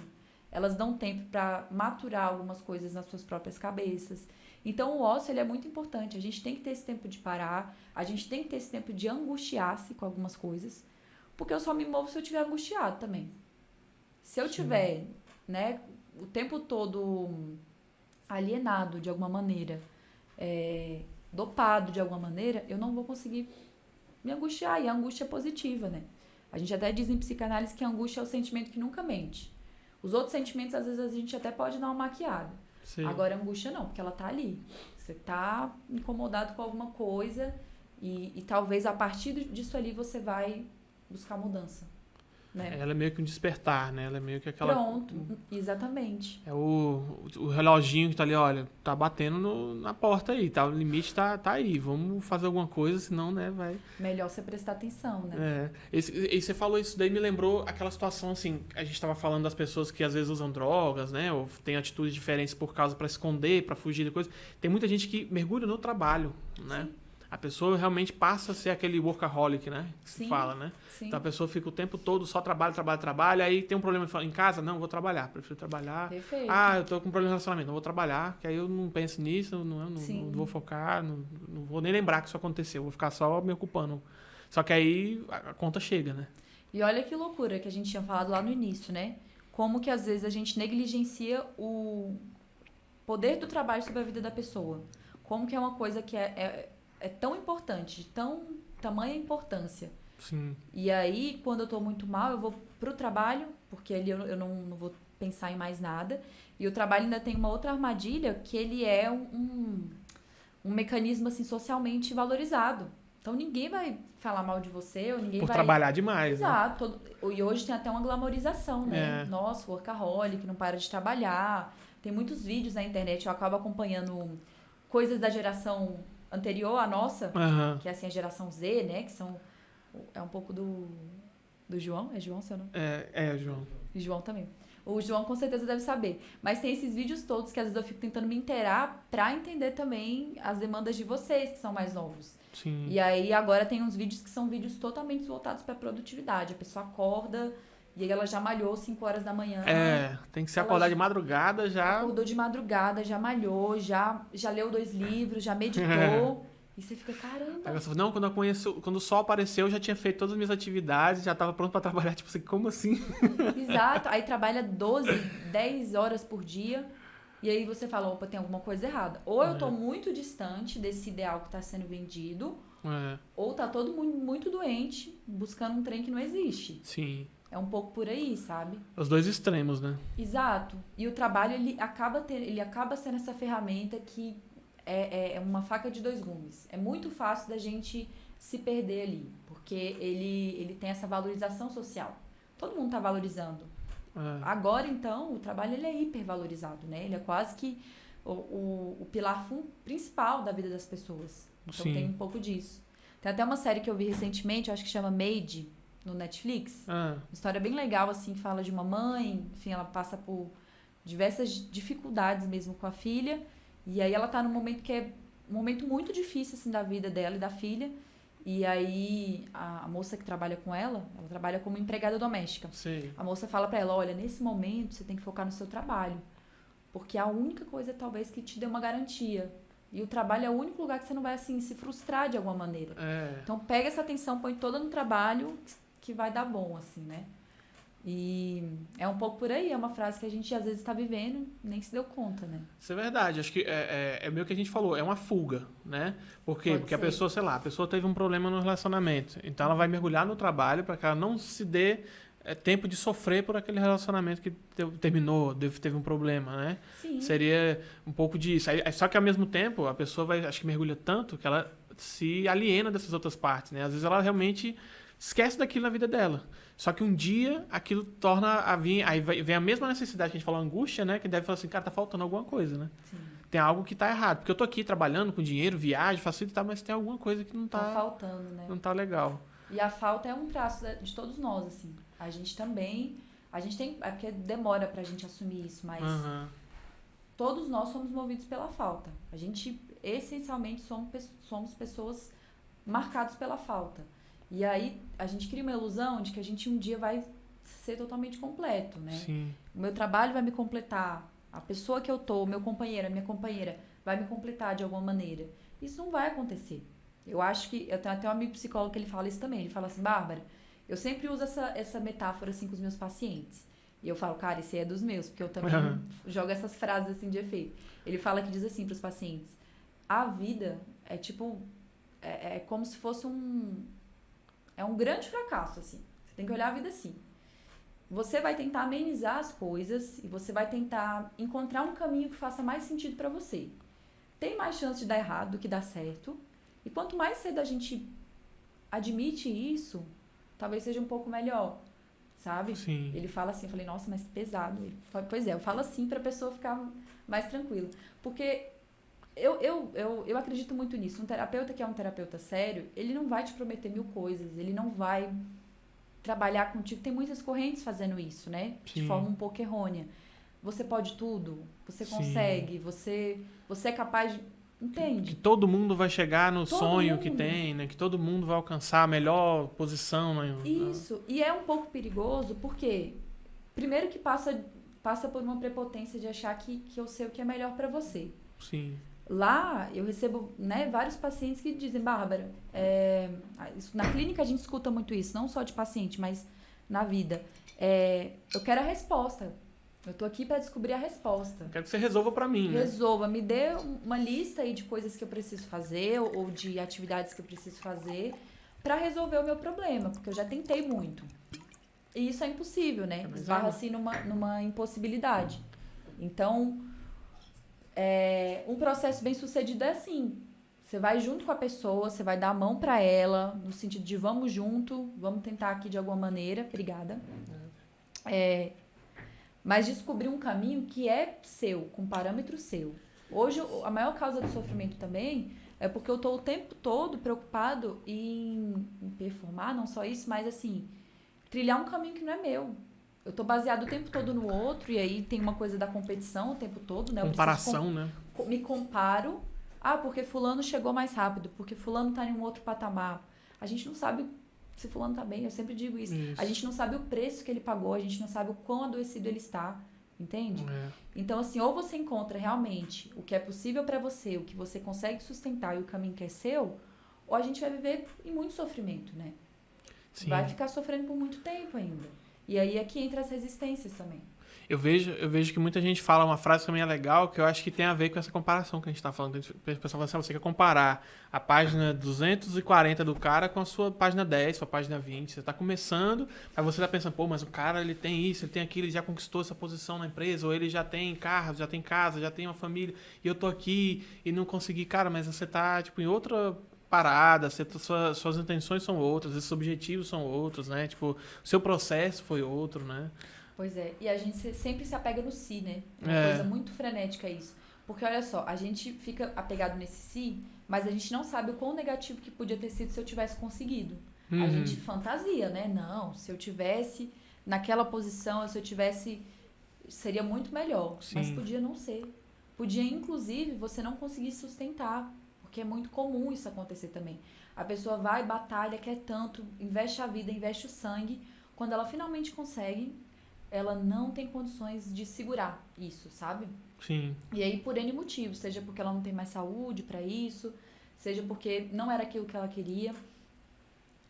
elas dão tempo para maturar algumas coisas nas suas próprias cabeças. Então, o ócio ele é muito importante. A gente tem que ter esse tempo de parar, a gente tem que ter esse tempo de angustiar-se com algumas coisas, porque eu só me movo se eu estiver angustiado também. Se eu tiver, né, o tempo todo alienado de alguma maneira, dopado de alguma maneira, eu não vou conseguir me angustiar. E a angústia é positiva, né? A gente até diz em psicanálise que a angústia é o sentimento que nunca mente. Os outros sentimentos, às vezes, a gente até pode dar uma maquiada. Sim. Agora, a angústia não, porque ela tá ali. Você tá incomodado com alguma coisa e talvez a partir disso ali você vai buscar mudança, né? Ela é meio que um despertar, né? Ela é meio que aquela... Pronto, exatamente. É o reloginho que tá ali, olha, tá batendo na porta aí, tá? O limite tá aí. Vamos fazer alguma coisa, senão, né, vai... Melhor você prestar atenção, né? E você falou isso daí, me lembrou aquela situação, assim, a gente tava falando das pessoas que às vezes usam drogas, né? Ou tem atitudes diferentes por causa, pra esconder, pra fugir de coisas. Tem muita gente que mergulha no trabalho, né? Sim. A pessoa realmente passa a ser aquele workaholic, né? Que se Sim. fala, né? Sim. Então a pessoa fica o tempo todo só trabalha, aí tem um problema em casa, não, vou trabalhar, prefiro trabalhar. Perfeito. Eu tô com um problema de relacionamento, não vou trabalhar, que aí eu não penso nisso, não vou focar, não vou nem lembrar que isso aconteceu, vou ficar só me ocupando. Só que aí a conta chega, né? E olha que loucura que a gente tinha falado lá no início, né? Como que às vezes a gente negligencia o poder do trabalho sobre a vida da pessoa. Como que é uma coisa que é tão importante, de tamanha importância. Sim. E aí, quando eu tô muito mal, eu vou pro trabalho, porque ali eu não vou pensar em mais nada. E o trabalho ainda tem uma outra armadilha, que ele é um mecanismo, assim, socialmente valorizado. Então, ninguém vai falar mal de você, ou ninguém Por vai... trabalhar demais, né? Exato. E hoje tem até uma glamorização, né? É. Nossa, workaholic, não para de trabalhar. Tem muitos vídeos na internet, eu acabo acompanhando coisas da geração anterior à nossa, Aham. que é assim a geração Z, né? Que é um pouco do João. É João seu nome? João. E João também. O João com certeza deve saber. Mas tem esses vídeos todos que às vezes eu fico tentando me inteirar pra entender também as demandas de vocês, que são mais novos. Sim. E aí agora tem uns vídeos que são vídeos totalmente voltados pra produtividade. A pessoa acorda e aí ela já malhou 5 horas da manhã. Tem que se Ela acordar já- de madrugada já. Acordou de madrugada, já malhou, já leu 2 livros, já meditou. E você fica, caramba. Aí você fala, não, quando o sol apareceu, eu já tinha feito todas as minhas atividades, já tava pronto pra trabalhar. Tipo assim, como assim? Exato. Aí trabalha 12, 10 horas por dia. E aí você fala, opa, tem alguma coisa errada. Ou eu tô muito distante desse ideal que tá sendo vendido, ou tá todo mundo muito doente, buscando um trem que não existe. Sim. É um pouco por aí, sabe? Os dois extremos, né? Exato. E o trabalho, ele acaba sendo essa ferramenta que é uma faca de 2 gumes. É muito fácil da gente se perder ali, porque ele tem essa valorização social. todo mundo tá valorizando. Agora, então, o trabalho ele é hipervalorizado, né? Ele é quase que o pilar principal da vida das pessoas. Então tem um pouco disso. Tem até uma série que eu vi recentemente, eu acho que chama Made, no Netflix. Uma história bem legal, assim, que fala de uma mãe, enfim, ela passa por diversas dificuldades mesmo com a filha, e aí ela tá num momento que é um momento muito difícil, assim, da vida dela e da filha, e aí a moça que trabalha com ela trabalha como empregada doméstica. Sim. A moça fala pra ela, olha, nesse momento você tem que focar no seu trabalho, porque é a única coisa, talvez, que te dê uma garantia. E o trabalho é o único lugar que você não vai, assim, se frustrar de alguma maneira. Então, pega essa atenção, põe toda no trabalho, que vai dar bom, assim, né? E é um pouco por aí, é uma frase que a gente, às vezes, está vivendo, nem se deu conta, né? Isso é verdade. Acho que é meio que a gente falou, é uma fuga, né? Por quê? Porque a pessoa, sei lá, a pessoa teve um problema no relacionamento. Então, ela vai mergulhar no trabalho para que ela não se dê tempo de sofrer por aquele relacionamento que terminou, teve um problema, né? Sim. Seria um pouco disso. Só que ao mesmo tempo, a pessoa vai, acho que mergulha tanto que ela se aliena dessas outras partes, né? Às vezes ela realmente esquece daquilo na vida dela. Só que um dia aquilo torna a vir, aí vem a mesma necessidade que a gente falou, angústia, né? Que deve falar assim, cara, tá faltando alguma coisa, né? Sim. Tem algo que tá errado. Porque eu tô aqui trabalhando com dinheiro, viagem, facilitar, mas tem alguma coisa que não tá faltando, né? Não tá legal. E a falta é um traço de todos nós, assim. A gente também, tem, é porque demora pra gente assumir isso, mas todos nós somos movidos pela falta. A gente, essencialmente, somos pessoas marcadas pela falta. E aí, a gente cria uma ilusão de que a gente um dia vai ser totalmente completo, né? Sim. O meu trabalho vai me completar, a pessoa que eu tô, o meu companheiro, a minha companheira, vai me completar de alguma maneira. Isso não vai acontecer. Eu acho que, eu tenho até um amigo psicólogo que ele fala isso também, ele fala assim, Bárbara, eu sempre uso essa metáfora, assim, com os meus pacientes. E eu falo, cara, esse é dos meus, porque eu também jogo essas frases, assim, de efeito. Ele fala que diz assim pros pacientes, a vida é tipo, é como se fosse um grande fracasso, assim. Você tem que olhar a vida assim. Você vai tentar amenizar as coisas e você vai tentar encontrar um caminho que faça mais sentido pra você. Tem mais chance de dar errado do que dar certo. E quanto mais cedo a gente admite isso, talvez seja um pouco melhor, sabe? Sim. Ele fala assim, eu falei, nossa, mas pesado. Ele fala, pois é, eu falo assim pra pessoa ficar mais tranquila. Porque eu acredito muito nisso. Um terapeuta que é um terapeuta sério, ele não vai te prometer 1000 coisas, ele não vai trabalhar contigo. Tem muitas correntes fazendo isso, né? Sim. De forma um pouco errônea. Você pode tudo, você consegue, você é capaz de... Entende? Que todo mundo vai chegar no sonho mundo. que tem, né? Que todo mundo vai alcançar a melhor posição. Né? Isso. E é um pouco perigoso porque, primeiro que passa por uma prepotência de achar que eu sei o que é melhor pra você. Sim. Lá, eu recebo, né, vários pacientes que dizem, Bárbara, na clínica a gente escuta muito isso, não só de paciente, mas na vida. Eu quero a resposta. Eu tô aqui para descobrir a resposta. Quero que você resolva para mim, né? Resolva. Me dê uma lista aí de coisas que eu preciso fazer ou de atividades que eu preciso fazer para resolver o meu problema, porque eu já tentei muito. E isso é impossível, né? Esbarra assim numa impossibilidade. Então, um processo bem sucedido é assim. Você vai junto com a pessoa, você vai dar a mão para ela, no sentido de vamos junto, vamos tentar aqui de alguma maneira. Obrigada. Mas descobrir um caminho que é seu, com parâmetro seu. Hoje, a maior causa do sofrimento também é porque eu tô o tempo todo preocupado em performar, não só isso, mas assim, trilhar um caminho que não é meu. Eu tô baseado o tempo todo no outro, e aí tem uma coisa da competição o tempo todo, né? Comparação, né? Me comparo. Porque fulano chegou mais rápido, porque fulano tá em um outro patamar. A gente não sabe se fulano tá bem, eu sempre digo isso. A gente não sabe o preço que ele pagou, a gente não sabe o quão adoecido ele está, entende? Então, assim, ou você encontra realmente o que é possível pra você, o que você consegue sustentar e o caminho que é seu, ou a gente vai viver em muito sofrimento, né? Sim. Vai ficar sofrendo por muito tempo ainda. E aí é que entra as resistências também. Eu vejo que muita gente fala uma frase que também é legal, que eu acho que tem a ver com essa comparação que a gente está falando. O pessoal fala assim, você quer comparar a página 240 do cara com a sua página 10, sua página 20. Você está começando, aí você está pensando, pô, mas o cara ele tem isso, ele tem aquilo, ele já conquistou essa posição na empresa, ou ele já tem carro, já tem casa, já tem uma família, e eu tô aqui e não consegui. Cara, mas você tá tipo, em outra parada, suas intenções são outras, esses objetivos são outros, né? Tipo, o seu processo foi outro, né? Pois é, e a gente sempre se apega no si, né? É uma coisa muito frenética isso. Porque olha só, a gente fica apegado nesse si, mas a gente não sabe o quão negativo que podia ter sido se eu tivesse conseguido. A gente fantasia, né? Não, se eu tivesse naquela posição, se eu tivesse, seria muito melhor. Sim. Mas podia não ser. Podia, inclusive, você não conseguir sustentar, porque é muito comum isso acontecer também. A pessoa vai, batalha, quer tanto, investe a vida, investe o sangue. Quando ela finalmente consegue, ela não tem condições de segurar isso, sabe? Sim. E aí, por N motivos, seja porque ela não tem mais saúde pra isso, seja porque não era aquilo que ela queria.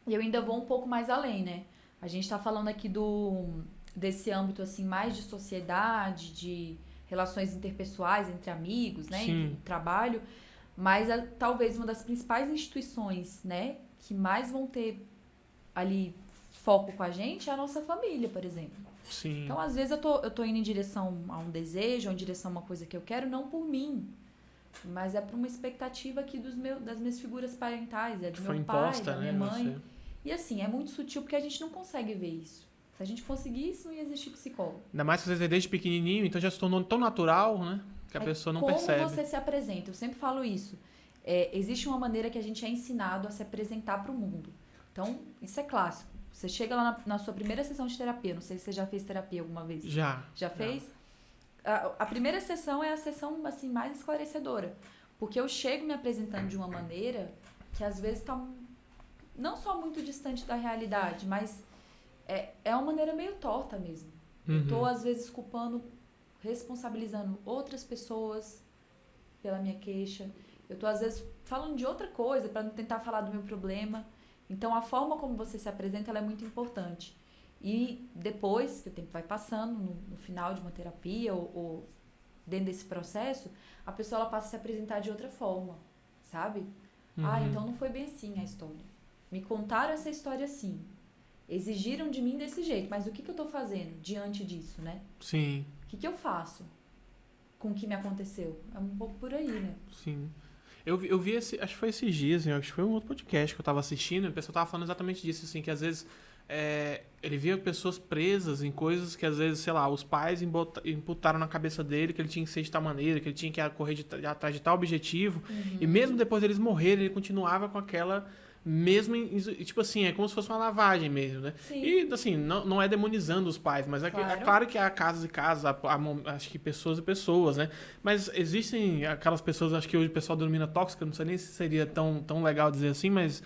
E eu ainda vou um pouco mais além, né? A gente tá falando aqui desse âmbito, assim, mais de sociedade, de relações interpessoais entre amigos, né? Sim. Trabalho. Mas talvez uma das principais instituições, né? Que mais vão ter ali foco com a gente é a nossa família, por exemplo. Sim. Então, às vezes, eu tô indo em direção a um desejo, ou em direção a uma coisa que eu quero, não por mim, mas é por uma expectativa aqui das minhas figuras parentais, é do meu pai, da minha mãe. Você. E assim, é muito sutil porque a gente não consegue ver isso. Se a gente conseguisse, não ia existir psicólogo. Ainda mais que você é desde pequenininho, então já se tornou tão natural, né? Que a pessoa não percebe. Como você se apresenta? Eu sempre falo isso. Existe uma maneira que a gente é ensinado a se apresentar para o mundo. Então, isso é clássico. Você chega lá na sua primeira sessão de terapia. Não sei se você já fez terapia alguma vez. Já. Já fez? A primeira sessão é a sessão assim, mais esclarecedora. Porque eu chego me apresentando de uma maneira que às vezes está não só muito distante da realidade, mas é uma maneira meio torta mesmo. Eu tô, às vezes, responsabilizando outras pessoas pela minha queixa. Eu tô, às vezes, falando de outra coisa para não tentar falar do meu problema. Então, a forma como você se apresenta ela é muito importante. E depois que o tempo vai passando, no final de uma terapia ou dentro desse processo, a pessoa ela passa a se apresentar de outra forma, sabe? Então não foi bem assim a história. Me contaram essa história assim. Exigiram de mim desse jeito, mas o que eu tô fazendo diante disso, né? Sim. O que eu faço com o que me aconteceu? É um pouco por aí, né? Sim. Eu vi acho que foi esses dias, acho que foi um outro podcast que eu tava assistindo, e a pessoa tava falando exatamente disso, assim, que às vezes ele via pessoas presas em coisas que às vezes, sei lá, os pais imputaram na cabeça dele que ele tinha que ser de tal maneira, que ele tinha que correr atrás de tal objetivo, e mesmo depois deles morrerem, ele continuava com aquela mesma, tipo assim, é como se fosse uma lavagem mesmo, né? Sim. E, assim, não é demonizando os pais, mas é claro que há casos e casos, acho que pessoas e pessoas, né? Mas existem aquelas pessoas, acho que hoje o pessoal denomina tóxica, não sei nem se seria tão legal dizer assim, mas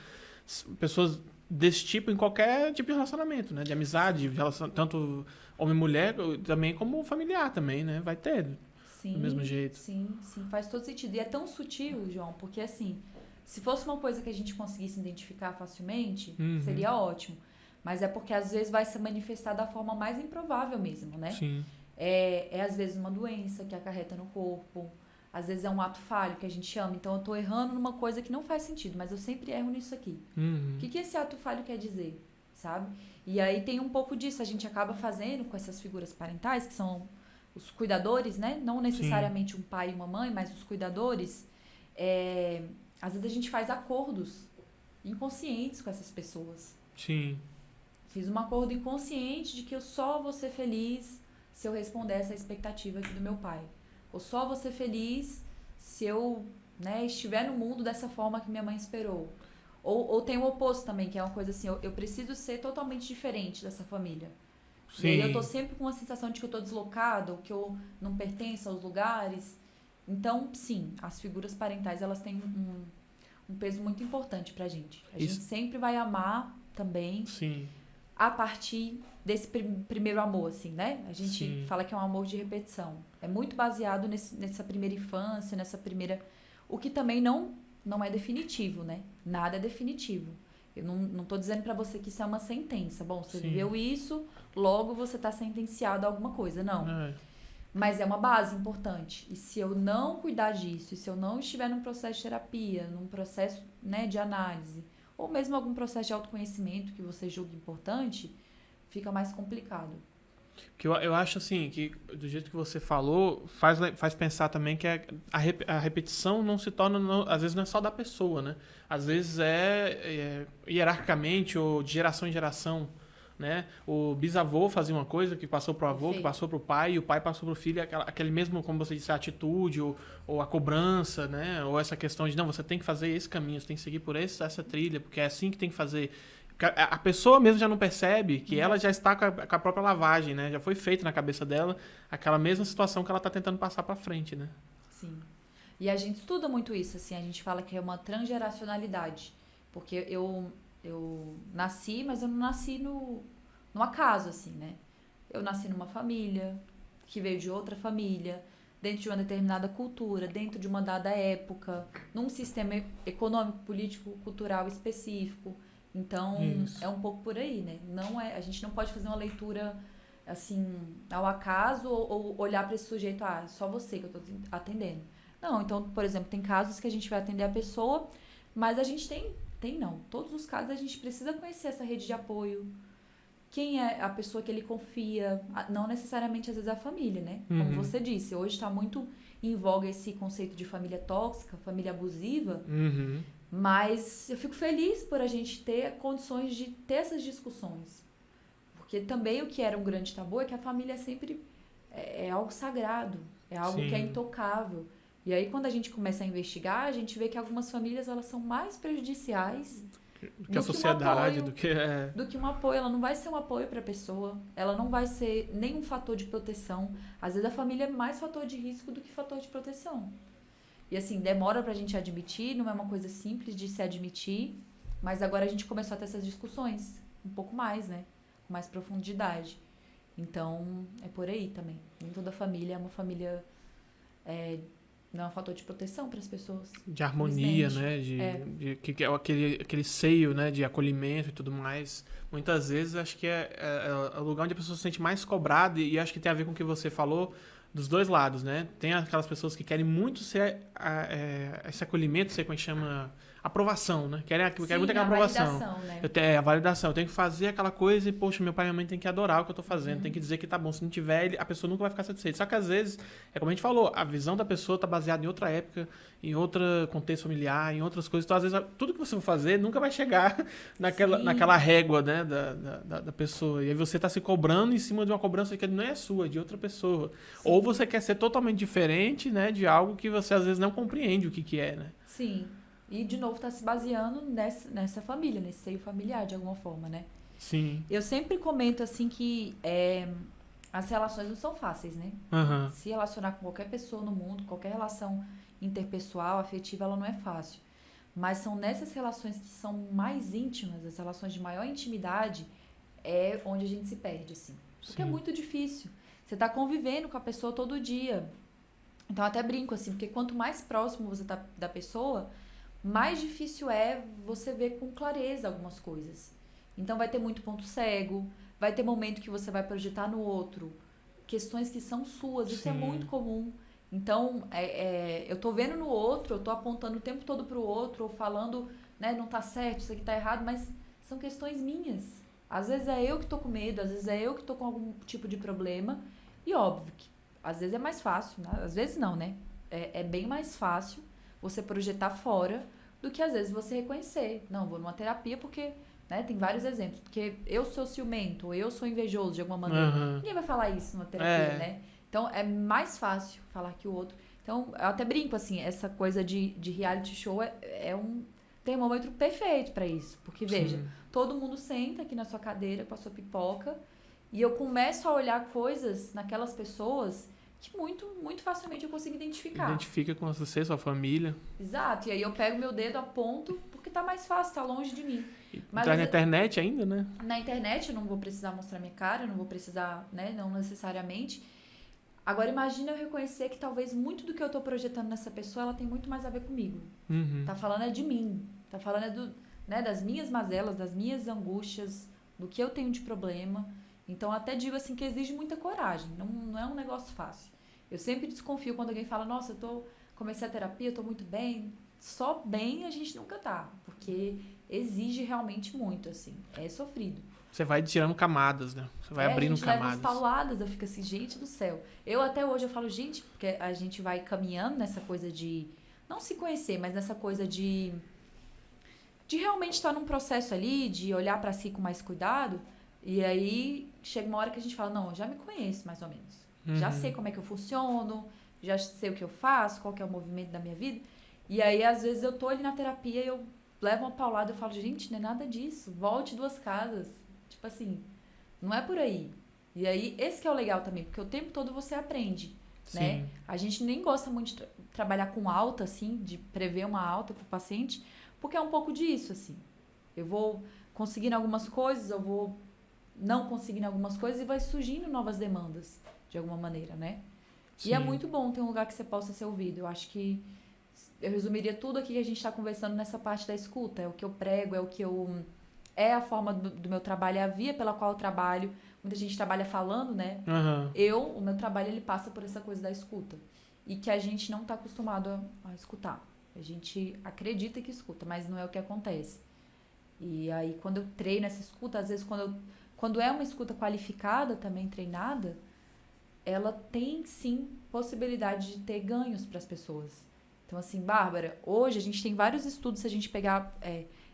pessoas desse tipo em qualquer tipo de relacionamento, né? De amizade, tanto homem e mulher, também como familiar também, né? Vai ter do mesmo jeito. Sim, faz todo sentido. E é tão sutil, João, porque assim, se fosse uma coisa que a gente conseguisse identificar facilmente, seria ótimo. Mas é porque às vezes vai se manifestar da forma mais improvável mesmo, né? Sim. Às vezes uma doença que acarreta no corpo, às vezes é um ato falho que a gente chama. Então eu tô errando numa coisa que não faz sentido, mas eu sempre erro nisso aqui. O que esse ato falho quer dizer, sabe? E aí tem um pouco disso, a gente acaba fazendo com essas figuras parentais, que são os cuidadores, né? Não necessariamente um pai e uma mãe, mas os cuidadores. Às vezes a gente faz acordos inconscientes com essas pessoas. Sim. Fiz um acordo inconsciente de que eu só vou ser feliz se eu responder essa expectativa aqui do meu pai. Ou só vou ser feliz se eu, né, estiver no mundo dessa forma que minha mãe esperou. Ou tem o oposto também, que é uma coisa assim, eu preciso ser totalmente diferente dessa família. Sim. E aí eu tô sempre com a sensação de que eu tô deslocado, que eu não pertenço aos lugares. Então, sim, as figuras parentais, elas têm um peso muito importante pra gente. A gente sempre vai amar também. Sim. A partir desse primeiro amor, assim, né? A gente fala que é um amor de repetição. É muito baseado nessa primeira infância, nessa primeira... O que também não é definitivo, né? Nada é definitivo. Eu não tô dizendo pra você que isso é uma sentença. Bom, você viveu isso, logo você tá sentenciado a alguma coisa. Não. Mas é uma base importante. E se eu não cuidar disso, e se eu não estiver num processo de terapia, num processo, né, de análise, ou mesmo algum processo de autoconhecimento que você julgue importante, fica mais complicado. Que eu acho assim, que do jeito que você falou, faz pensar também que a repetição não se torna, às vezes não é só da pessoa, né? Às vezes é hierarquicamente ou de geração em geração, né? O bisavô fazia uma coisa que passou pro avô, que passou pro pai, e o pai passou pro filho, aquele mesmo, como você disse, a atitude ou a cobrança, né? Ou essa questão de, não, você tem que fazer esse caminho, você tem que seguir por essa trilha, porque é assim que tem que fazer. A pessoa mesmo já não percebe que ela já está com a própria lavagem, né? Já foi feita na cabeça dela aquela mesma situação que ela está tentando passar para frente, né? Sim. E a gente estuda muito isso, assim, a gente fala que é uma transgeracionalidade. Porque eu nasci, mas eu não nasci no acaso, assim, né? Eu nasci numa família que veio de outra família, dentro de uma determinada cultura, dentro de uma dada época, num sistema econômico, político, cultural específico. Então, é um pouco por aí, né? A gente não pode fazer uma leitura, assim, ao acaso ou olhar para esse sujeito, só você que eu estou atendendo. Não, então, por exemplo, tem casos que a gente vai atender a pessoa, mas a gente todos os casos a gente precisa conhecer essa rede de apoio. Quem é a pessoa que ele confia, não necessariamente às vezes a família, né? Como você disse, hoje está muito em voga esse conceito de família tóxica, família abusiva. Mas eu fico feliz por a gente ter condições de ter essas discussões. Porque também o que era um grande tabu é que a família sempre é algo sagrado, é algo que é intocável. E aí quando a gente começa a investigar, a gente vê que algumas famílias elas são mais prejudiciais que a sociedade, do que um apoio. Ela não vai ser um apoio para a pessoa, ela não vai ser nem um fator de proteção. Às vezes a família é mais fator de risco do que fator de proteção. E assim, demora pra gente admitir, não é uma coisa simples de se admitir, mas agora a gente começou a ter essas discussões um pouco mais, né? Com mais profundidade. Então, é por aí também. Nem toda família é uma família... não é um fator de proteção para as pessoas. De harmonia, né? Que é aquele seio, né? De acolhimento e tudo mais. Muitas vezes, acho que é o lugar onde a pessoa se sente mais cobrada e acho que tem a ver com o que você falou dos dois lados, né? Tem aquelas pessoas que querem muito ser esse acolhimento, ser como é que chama... Aprovação, né? Querem muito aquela aprovação. Né? A validação. Eu tenho que fazer aquela coisa e, poxa, meu pai e minha mãe tem que adorar o que eu tô fazendo, tem que dizer que tá bom. Se não tiver, a pessoa nunca vai ficar satisfeita. Só que às vezes, é como a gente falou, a visão da pessoa tá baseada em outra época, em outro contexto familiar, em outras coisas. Então, às vezes, tudo que você for fazer nunca vai chegar naquela régua, né, da pessoa. E aí você tá se cobrando em cima de uma cobrança que não é sua, é de outra pessoa. Sim. Ou você quer ser totalmente diferente, né, de algo que você às vezes não compreende o que é, né? Sim. E, de novo, tá se baseando nessa família, nesse seio familiar, de alguma forma, né? Sim. Eu sempre comento, assim, que as relações não são fáceis, né? Se relacionar com qualquer pessoa no mundo, qualquer relação interpessoal, afetiva, ela não é fácil. Mas são nessas relações que são mais íntimas, as relações de maior intimidade, é onde a gente se perde, assim. Porque é muito difícil. Você tá convivendo com a pessoa todo dia. Então, eu até brinco, assim, porque quanto mais próximo você tá da pessoa... mais difícil é você ver com clareza algumas coisas. Então, vai ter muito ponto cego, vai ter momento que você vai projetar no outro questões que são suas, isso é muito comum. Então, eu tô vendo no outro, eu tô apontando o tempo todo pro outro, ou falando, né, não tá certo, isso aqui tá errado, mas são questões minhas. Às vezes é eu que tô com medo, às vezes é eu que tô com algum tipo de problema, e óbvio que às vezes é mais fácil, né? Às vezes não, né? É bem mais fácil você projetar fora do que às vezes você reconhecer. Não, vou numa terapia porque, né, tem vários exemplos. Porque eu sou ciumento, ou eu sou invejoso de alguma maneira. Ninguém vai falar isso numa terapia, né? Então, é mais fácil falar que o outro... Então, eu até brinco, assim, essa coisa de reality show é um termômetro perfeito pra isso. Porque, veja, todo mundo senta aqui na sua cadeira com a sua pipoca e eu começo a olhar coisas naquelas pessoas... que muito, muito facilmente eu consigo identificar. Identifica com você, sua família. Exato. E aí eu pego meu dedo, aponto, porque tá mais fácil, tá longe de mim. Mas tá na internet ainda, né? Na internet eu não vou precisar mostrar minha cara, eu não vou precisar, né, não necessariamente. Agora imagina eu reconhecer que talvez muito do que eu tô projetando nessa pessoa, ela tem muito mais a ver comigo. Tá falando de mim. Tá falando das minhas mazelas, das minhas angústias, do que eu tenho de problema. Então, até digo assim que exige muita coragem, não é um negócio fácil. Eu sempre desconfio quando alguém fala, nossa, comecei a terapia, tô muito bem. Só bem a gente nunca tá, porque exige realmente muito, assim, é sofrido. Você vai tirando camadas, né? Você vai abrindo a gente camadas. leva umas pauladas, eu fico assim, gente do céu. Eu até hoje eu falo, gente, porque a gente vai caminhando nessa coisa de não se conhecer, mas nessa coisa de realmente estar num processo ali, de olhar pra si com mais cuidado, e aí chega uma hora que a gente fala, não, eu já me conheço mais ou menos. Já sei como é que eu funciono, já sei o que eu faço, qual que é o movimento da minha vida. E aí, às vezes, eu tô ali na terapia e eu levo uma paulada e eu falo, gente, não é nada disso, volte 2 casas. Tipo assim, não é por aí. E aí, esse que é o legal também, porque o tempo todo você aprende, né? Sim. A gente nem gosta muito de trabalhar com alta, assim, de prever uma alta pro paciente, porque é um pouco disso, assim. Eu vou conseguindo algumas coisas, eu vou não conseguindo algumas coisas e vai surgindo novas demandas, de alguma maneira, né? Sim. E é muito bom ter um lugar que você possa ser ouvido. Eu acho que eu resumiria tudo aqui que a gente está conversando nessa parte da escuta. É o que eu prego, é o que eu... É a forma do meu trabalho, é a via pela qual eu trabalho. Muita gente trabalha falando, né? O meu trabalho, ele passa por essa coisa da escuta. E que a gente não está acostumado a escutar. A gente acredita que escuta, mas não é o que acontece. E aí, quando eu treino essa escuta, às vezes, quando é uma escuta qualificada, também treinada, ela tem, sim, possibilidade de ter ganhos para as pessoas. Então, assim, Bárbara, hoje a gente tem vários estudos, se a gente pegar...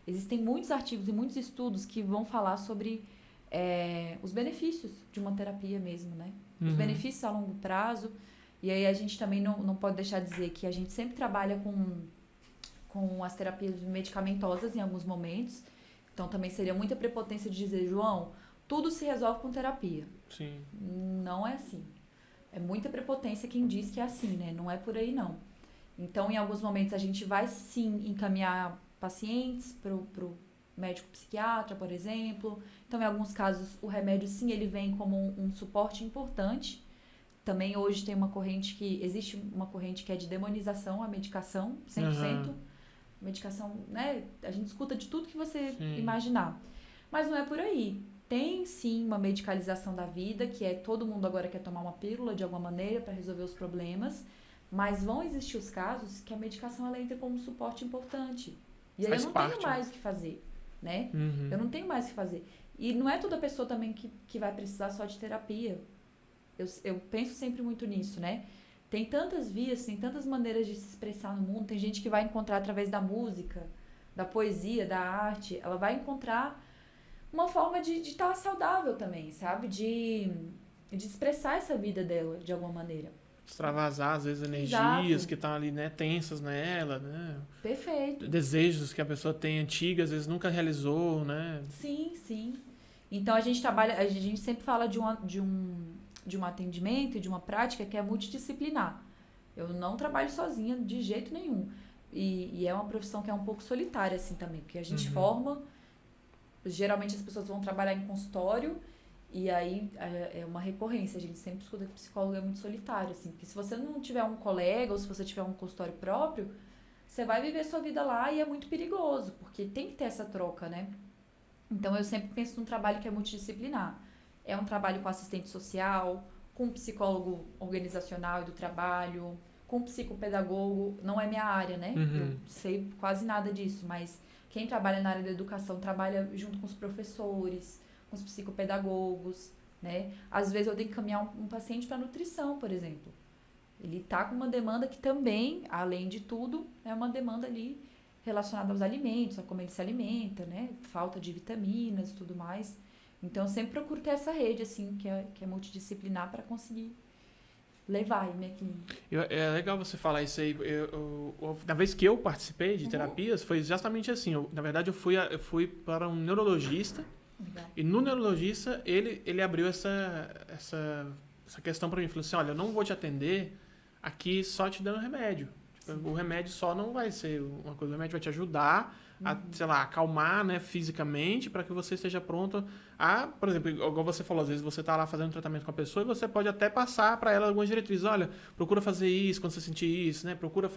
existem muitos artigos e muitos estudos que vão falar sobre os benefícios de uma terapia mesmo, né? Os benefícios a longo prazo. E aí a gente também não pode deixar de dizer que a gente sempre trabalha com as terapias medicamentosas em alguns momentos. Então, também seria muita prepotência de dizer, João, tudo se resolve com terapia. Sim. Não é assim. É muita prepotência quem diz que é assim, né? Não é por aí, não. Então, em alguns momentos, a gente vai, sim, encaminhar pacientes pro médico psiquiatra, por exemplo. Então, em alguns casos, o remédio, sim, ele vem como um suporte importante. Também, hoje, existe uma corrente que é de demonização à medicação, 100%. Medicação, né? A gente escuta de tudo que você imaginar. Mas não é por aí. Tem, sim, uma medicalização da vida, que é todo mundo agora quer tomar uma pílula de alguma maneira para resolver os problemas, mas vão existir os casos que a medicação ela entra como um suporte importante. E aí eu não tenho mais o que fazer, né? Eu não tenho mais o que fazer. E não é toda pessoa também que vai precisar só de terapia. Eu penso sempre muito nisso, né? Tem tantas vias, tem tantas maneiras de se expressar no mundo. Tem gente que vai encontrar através da música, da poesia, da arte. Ela vai encontrar uma forma de estar saudável também, sabe? De expressar essa vida dela de alguma maneira. Extravasar, às vezes, energias Exato. que estão ali, né, tensas nela, né? Perfeito. Desejos que a pessoa tem antigos, às vezes nunca realizou, né? Sim, sim. Então, a gente sempre fala de um atendimento e de uma prática que é multidisciplinar. Eu não trabalho sozinha de jeito nenhum. E é uma profissão que é um pouco solitária, assim, também. Porque a gente forma... Geralmente, as pessoas vão trabalhar em consultório e aí é uma recorrência. A gente sempre escuta que psicólogo é muito solitário, assim. Porque se você não tiver um colega ou se você tiver um consultório próprio, você vai viver sua vida lá e é muito perigoso. Porque tem que ter essa troca, né? Então, eu sempre penso num trabalho que é multidisciplinar. É um trabalho com assistente social, com psicólogo organizacional e do trabalho, com psicopedagogo. Não é minha área, né? Eu sei quase nada disso, mas quem trabalha na área da educação trabalha junto com os professores, com os psicopedagogos, né? Às vezes eu tenho que caminhar um paciente para nutrição, por exemplo. Ele está com uma demanda que também, além de tudo, é uma demanda ali relacionada aos alimentos, a como ele se alimenta, né? Falta de vitaminas e tudo mais. Então, eu sempre procuro ter essa rede, assim, que é multidisciplinar para conseguir levar aí minha clínica. É legal você falar isso aí. Na vez que eu participei de terapias, foi exatamente assim. Na verdade, eu fui para um neurologista. Legal. E no neurologista, ele abriu essa questão para mim. Falou assim, olha, eu não vou te atender aqui só te dando remédio. Tipo, o remédio só não vai ser uma coisa. O remédio vai te ajudar a, sei lá, acalmar, né, fisicamente, para que você esteja pronto a, por exemplo, igual você falou, às vezes você está lá fazendo um tratamento com a pessoa e você pode até passar para ela algumas diretrizes. Olha, procura fazer isso quando você sentir isso, né? Procura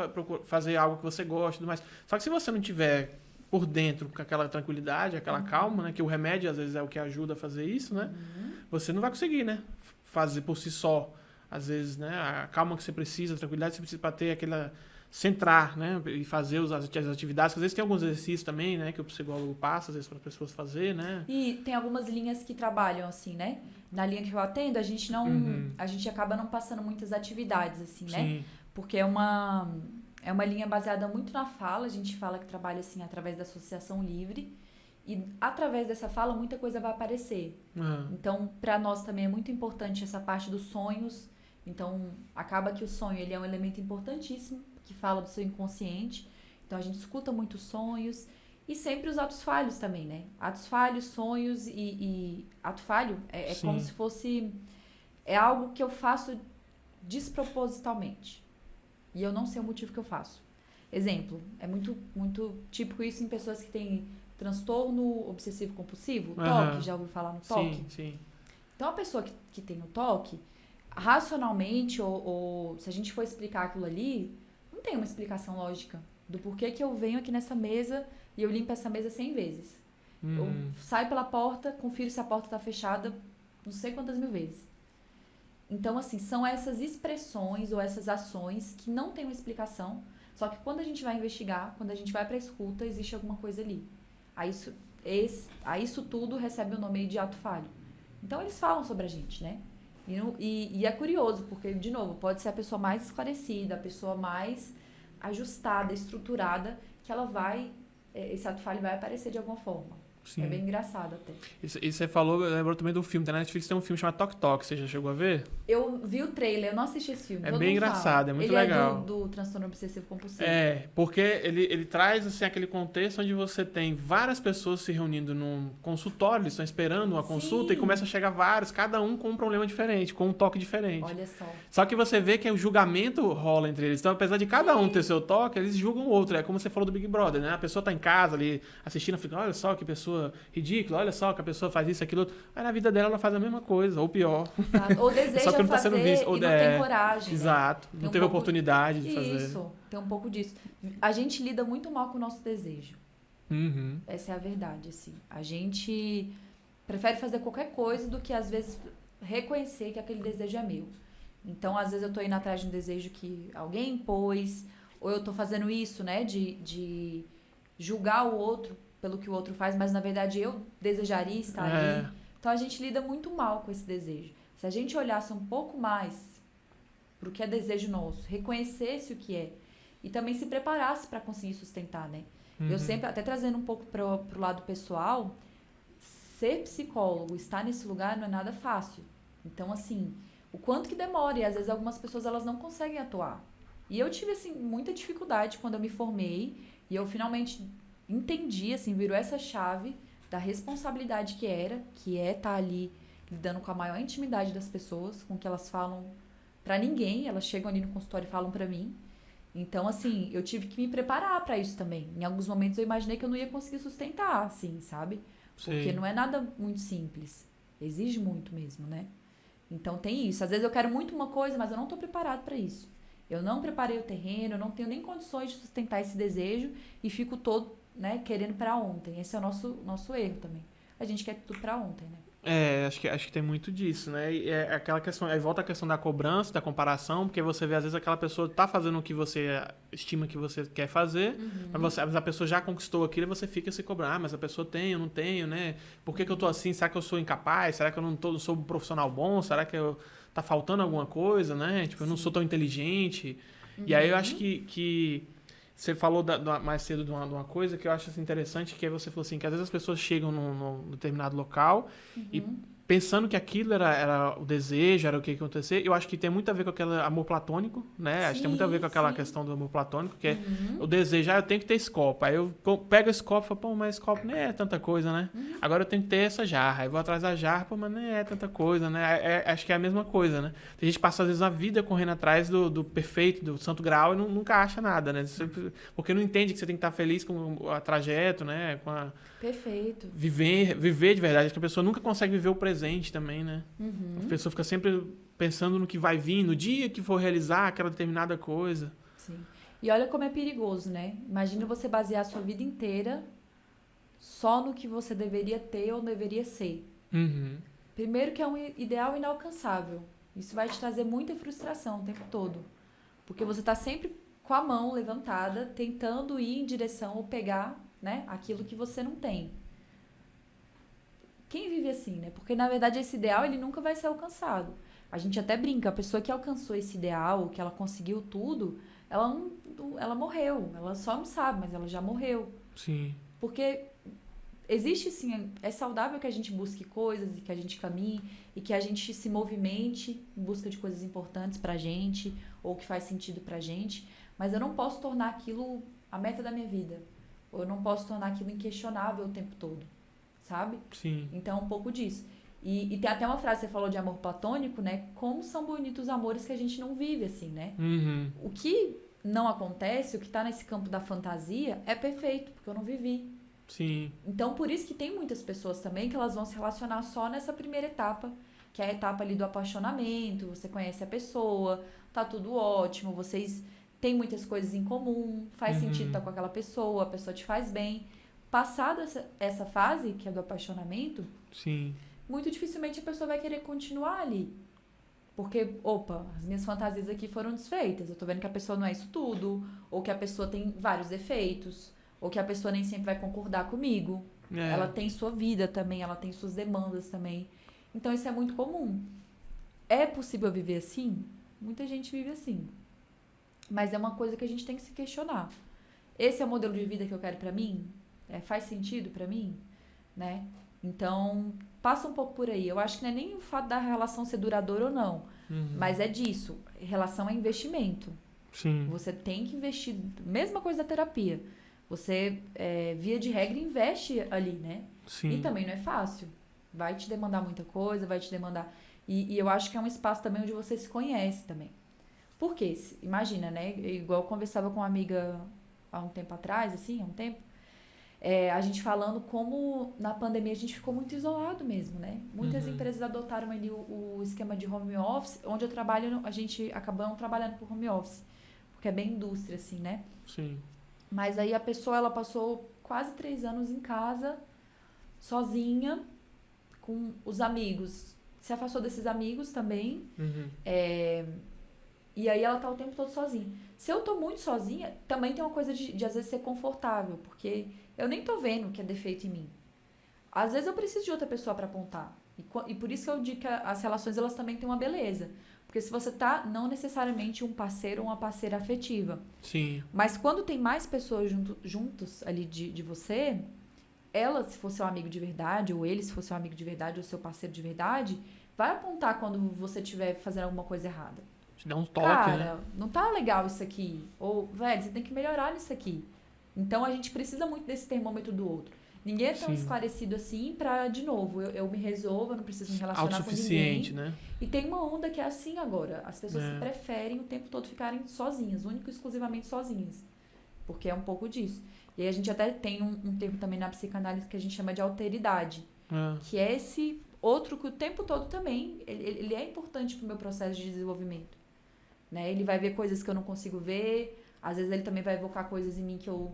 fazer algo que você gosta e tudo mais. Só que se você não tiver por dentro com aquela tranquilidade, aquela calma, né? Que o remédio, às vezes, é o que ajuda a fazer isso, né? Você não vai conseguir, né? Fazer por si só. Às vezes, né? A calma que você precisa, a tranquilidade que você precisa para ter centrar, né? E fazer as atividades. Às vezes tem alguns exercícios também, né? Que o psicólogo passa, às vezes, para as pessoas fazer, né? E tem algumas linhas que trabalham assim, né? Na linha que eu atendo, a gente não... A gente acaba não passando muitas atividades, assim, né? Sim. Porque é uma linha baseada muito na fala. A gente fala que trabalha, assim, através da associação livre. E através dessa fala, muita coisa vai aparecer. Então, para nós também é muito importante essa parte dos sonhos. Então, acaba que o sonho ele é um elemento importantíssimo, que fala do seu inconsciente. Então, a gente escuta muito sonhos. E sempre os atos falhos também, né? Atos falhos, sonhos e ato falho é como se fosse... É algo que eu faço despropositalmente. E eu não sei o motivo que eu faço. Exemplo, é muito, muito típico isso em pessoas que têm transtorno obsessivo compulsivo, TOC, já ouviu falar no TOC? Sim, sim. Então, a pessoa que tem o TOC, racionalmente, ou se a gente for explicar aquilo ali, não tem uma explicação lógica do porquê que eu venho aqui nessa mesa e eu limpo essa mesa 100 vezes. Eu saio pela porta, confiro se a porta está fechada não sei quantas mil vezes. Então, assim, são essas expressões ou essas ações que não tem uma explicação, só que quando a gente vai investigar, quando a gente vai para a escuta, existe alguma coisa ali. Aí isso tudo recebe o nome de ato falho. Então, eles falam sobre a gente, né? E é curioso, porque, de novo, pode ser a pessoa mais esclarecida, a pessoa mais ajustada, estruturada, que ela vai... Esse ato falho vai aparecer de alguma forma. Sim. É bem engraçado até. E você falou, lembrou também do filme, da Netflix tem um filme chamado Tok Tok, você já chegou a ver? Eu vi o trailer, eu não assisti esse filme. É bem engraçado, é muito legal. Ele é do transtorno obsessivo compulsivo. É, porque ele traz assim, aquele contexto onde você tem várias pessoas se reunindo num consultório, eles estão esperando uma consulta e começa a chegar vários, cada um com um problema diferente, com um toque diferente. Olha só. Só que você vê que o julgamento rola entre eles. Então, apesar de cada um ter seu toque, eles julgam o outro. É como você falou do Big Brother, né? A pessoa tá em casa ali assistindo, fica, olha só que pessoa ridícula, olha só que a pessoa faz isso, aquilo. Aí na vida dela ela faz a mesma coisa, ou pior. Exato. Ou deseja só que não tá fazer sendo visto. Ou e não tem coragem. Exato. Né? Não teve oportunidade de fazer. fazer. Isso, tem um pouco disso. A gente lida muito mal com o nosso desejo. Uhum. Essa é a verdade, assim. A gente prefere fazer qualquer coisa do que, às vezes, reconhecer que aquele desejo é meu. Então, às vezes, eu tô indo atrás de um desejo que alguém impôs, ou eu tô fazendo isso, né, de julgar o outro pelo que o outro faz, mas, na verdade, eu desejaria estar ali. Então, a gente lida muito mal com esse desejo. Se a gente olhasse um pouco mais pro que é desejo nosso, reconhecesse o que é, e também se preparasse para conseguir sustentar, né? Uhum. Eu sempre, até trazendo um pouco pro lado pessoal, ser psicólogo, estar nesse lugar não é nada fácil. Então, assim, o quanto que demora, e às vezes algumas pessoas elas não conseguem atuar. E eu tive, assim, muita dificuldade quando eu me formei, e eu finalmente entendi, assim, virou essa chave da responsabilidade que é estar ali lidando com a maior intimidade das pessoas, com o que elas falam pra ninguém, elas chegam ali no consultório e falam pra mim. Então, assim, eu tive que me preparar pra isso também. Em alguns momentos eu imaginei que eu não ia conseguir sustentar, assim, sabe? Porque não é nada muito simples. Exige muito mesmo, né? Então tem isso. Às vezes eu quero muito uma coisa, mas eu não tô preparado pra isso. Eu não preparei o terreno, eu não tenho nem condições de sustentar esse desejo e fico todo, né, querendo pra ontem. Esse é o nosso erro também. A gente quer tudo pra ontem, né? Acho que tem muito disso, né? E é aquela questão, aí volta a questão da cobrança, da comparação, porque você vê, às vezes, aquela pessoa tá fazendo o que você estima que você quer fazer, mas a pessoa já conquistou aquilo e você fica se cobrando. Mas a pessoa tem, eu não tenho, né? Por que eu tô assim? Será que eu sou incapaz? Será que eu não sou um profissional bom? Será que tá faltando alguma coisa, né? Tipo, eu não sou tão inteligente. E aí eu acho que você falou mais cedo de uma coisa que eu acho assim, interessante, que é você falou assim, que às vezes as pessoas chegam num determinado local e pensando que aquilo era o desejo, era o que ia acontecer. Eu acho que tem muito a ver com aquele amor platônico, né? Acho que tem muito a ver com aquela questão do amor platônico, que é o desejo, eu tenho que ter esse copo. Aí eu pego esse copo e falo, pô, mas esse copo nem é tanta coisa, né? Agora eu tenho que ter essa jarra. Aí vou atrás da jarra, pô, mas nem é tanta coisa, né? Acho que é a mesma coisa, né? A gente passa, às vezes, a vida correndo atrás do perfeito, do santo grau e nunca acha nada, né? Porque não entende que você tem que estar feliz com o trajeto, né? Perfeito. Viver de verdade. Acho que a pessoa nunca consegue viver o presente também, né? A pessoa fica sempre pensando no que vai vir, no dia que for realizar aquela determinada coisa. Sim. E olha como é perigoso, né? Imagina você basear a sua vida inteira só no que você deveria ter ou deveria ser. Primeiro que é um ideal inalcançável. Isso vai te trazer muita frustração o tempo todo. Porque você está sempre com a mão levantada, tentando ir em direção ou pegar, né, aquilo que você não tem. Quem vive assim, né? Porque, na verdade, esse ideal, ele nunca vai ser alcançado. A gente até brinca, a pessoa que alcançou esse ideal, que ela conseguiu tudo, ela morreu. Ela só não sabe, mas ela já morreu. Sim. Porque existe, sim, é saudável que a gente busque coisas, e que a gente caminhe, e que a gente se movimente em busca de coisas importantes pra gente, ou que faz sentido pra gente, mas eu não posso tornar aquilo a meta da minha vida. Ou eu não posso tornar aquilo inquestionável o tempo todo, sabe? Sim. Então, um pouco disso. E tem até uma frase, você falou de amor platônico, né? Como são bonitos os amores que a gente não vive, assim, né? Uhum. O que não acontece, o que tá nesse campo da fantasia, é perfeito, porque eu não vivi. Sim. Então, por isso que tem muitas pessoas também que elas vão se relacionar só nessa primeira etapa, que é a etapa ali do apaixonamento, você conhece a pessoa, tá tudo ótimo, vocês têm muitas coisas em comum, faz sentido estar com aquela pessoa, a pessoa te faz bem. Passada essa fase, que é do apaixonamento, Sim. muito dificilmente a pessoa vai querer continuar ali. Porque, opa, as minhas fantasias aqui foram desfeitas. Eu tô vendo que a pessoa não é isso tudo, ou que a pessoa tem vários defeitos, ou que a pessoa nem sempre vai concordar comigo. É. Ela tem sua vida também, ela tem suas demandas também. Então isso é muito comum. É possível viver assim? Muita gente vive assim. Mas é uma coisa que a gente tem que se questionar. Esse é o modelo de vida que eu quero pra mim? Faz sentido pra mim? Né? Então, passa um pouco por aí. Eu acho que não é nem o fato da relação ser duradoura ou não. Mas é disso. Relação é investimento. Sim. Você tem que investir. Mesma coisa da terapia. Você, via de regra, investe ali, né? Sim. E também não é fácil. Vai te demandar muita coisa, vai te demandar... E eu acho que é um espaço também onde você se conhece também. Por quê? Imagina, né? Igual eu conversava com uma amiga há um tempo atrás, assim, há um tempo. A gente falando como na pandemia a gente ficou muito isolado mesmo, né? Muitas empresas adotaram ali o esquema de home office, onde eu trabalho, a gente acabamos trabalhando por home office, porque é bem indústria, assim, né? Sim. Mas aí a pessoa, ela passou quase 3 anos em casa, sozinha, com os amigos. Se afastou desses amigos também. E aí ela tá o tempo todo sozinha. Se eu tô muito sozinha, também tem uma coisa de às vezes ser confortável, porque eu nem tô vendo o que é defeito em mim. Às vezes eu preciso de outra pessoa pra apontar. E por isso que eu digo que as relações, elas também têm uma beleza. Porque se você tá, não necessariamente um parceiro ou uma parceira afetiva. Sim. Mas quando tem mais pessoas juntos ali de você, ela, se for seu amigo de verdade, ou ele, se for seu amigo de verdade, ou seu parceiro de verdade, vai apontar quando você estiver fazendo alguma coisa errada. Te dá um toque, Cara, né? não tá legal isso aqui. Ou, velho, você tem que melhorar nisso aqui. Então a gente precisa muito desse termômetro do outro. Ninguém é tão esclarecido assim pra, de novo, eu me resolvo, eu não preciso me relacionar com ninguém. Autossuficiente, né? E tem uma onda que é assim agora. As pessoas preferem o tempo todo ficarem sozinhas, único e exclusivamente sozinhas. Porque é um pouco disso. E aí a gente até tem um termo também na psicanálise que a gente chama de alteridade. Que é esse outro que o tempo todo também, ele é importante pro meu processo de desenvolvimento. Né? Ele vai ver coisas que eu não consigo ver. Às vezes ele também vai evocar coisas em mim que eu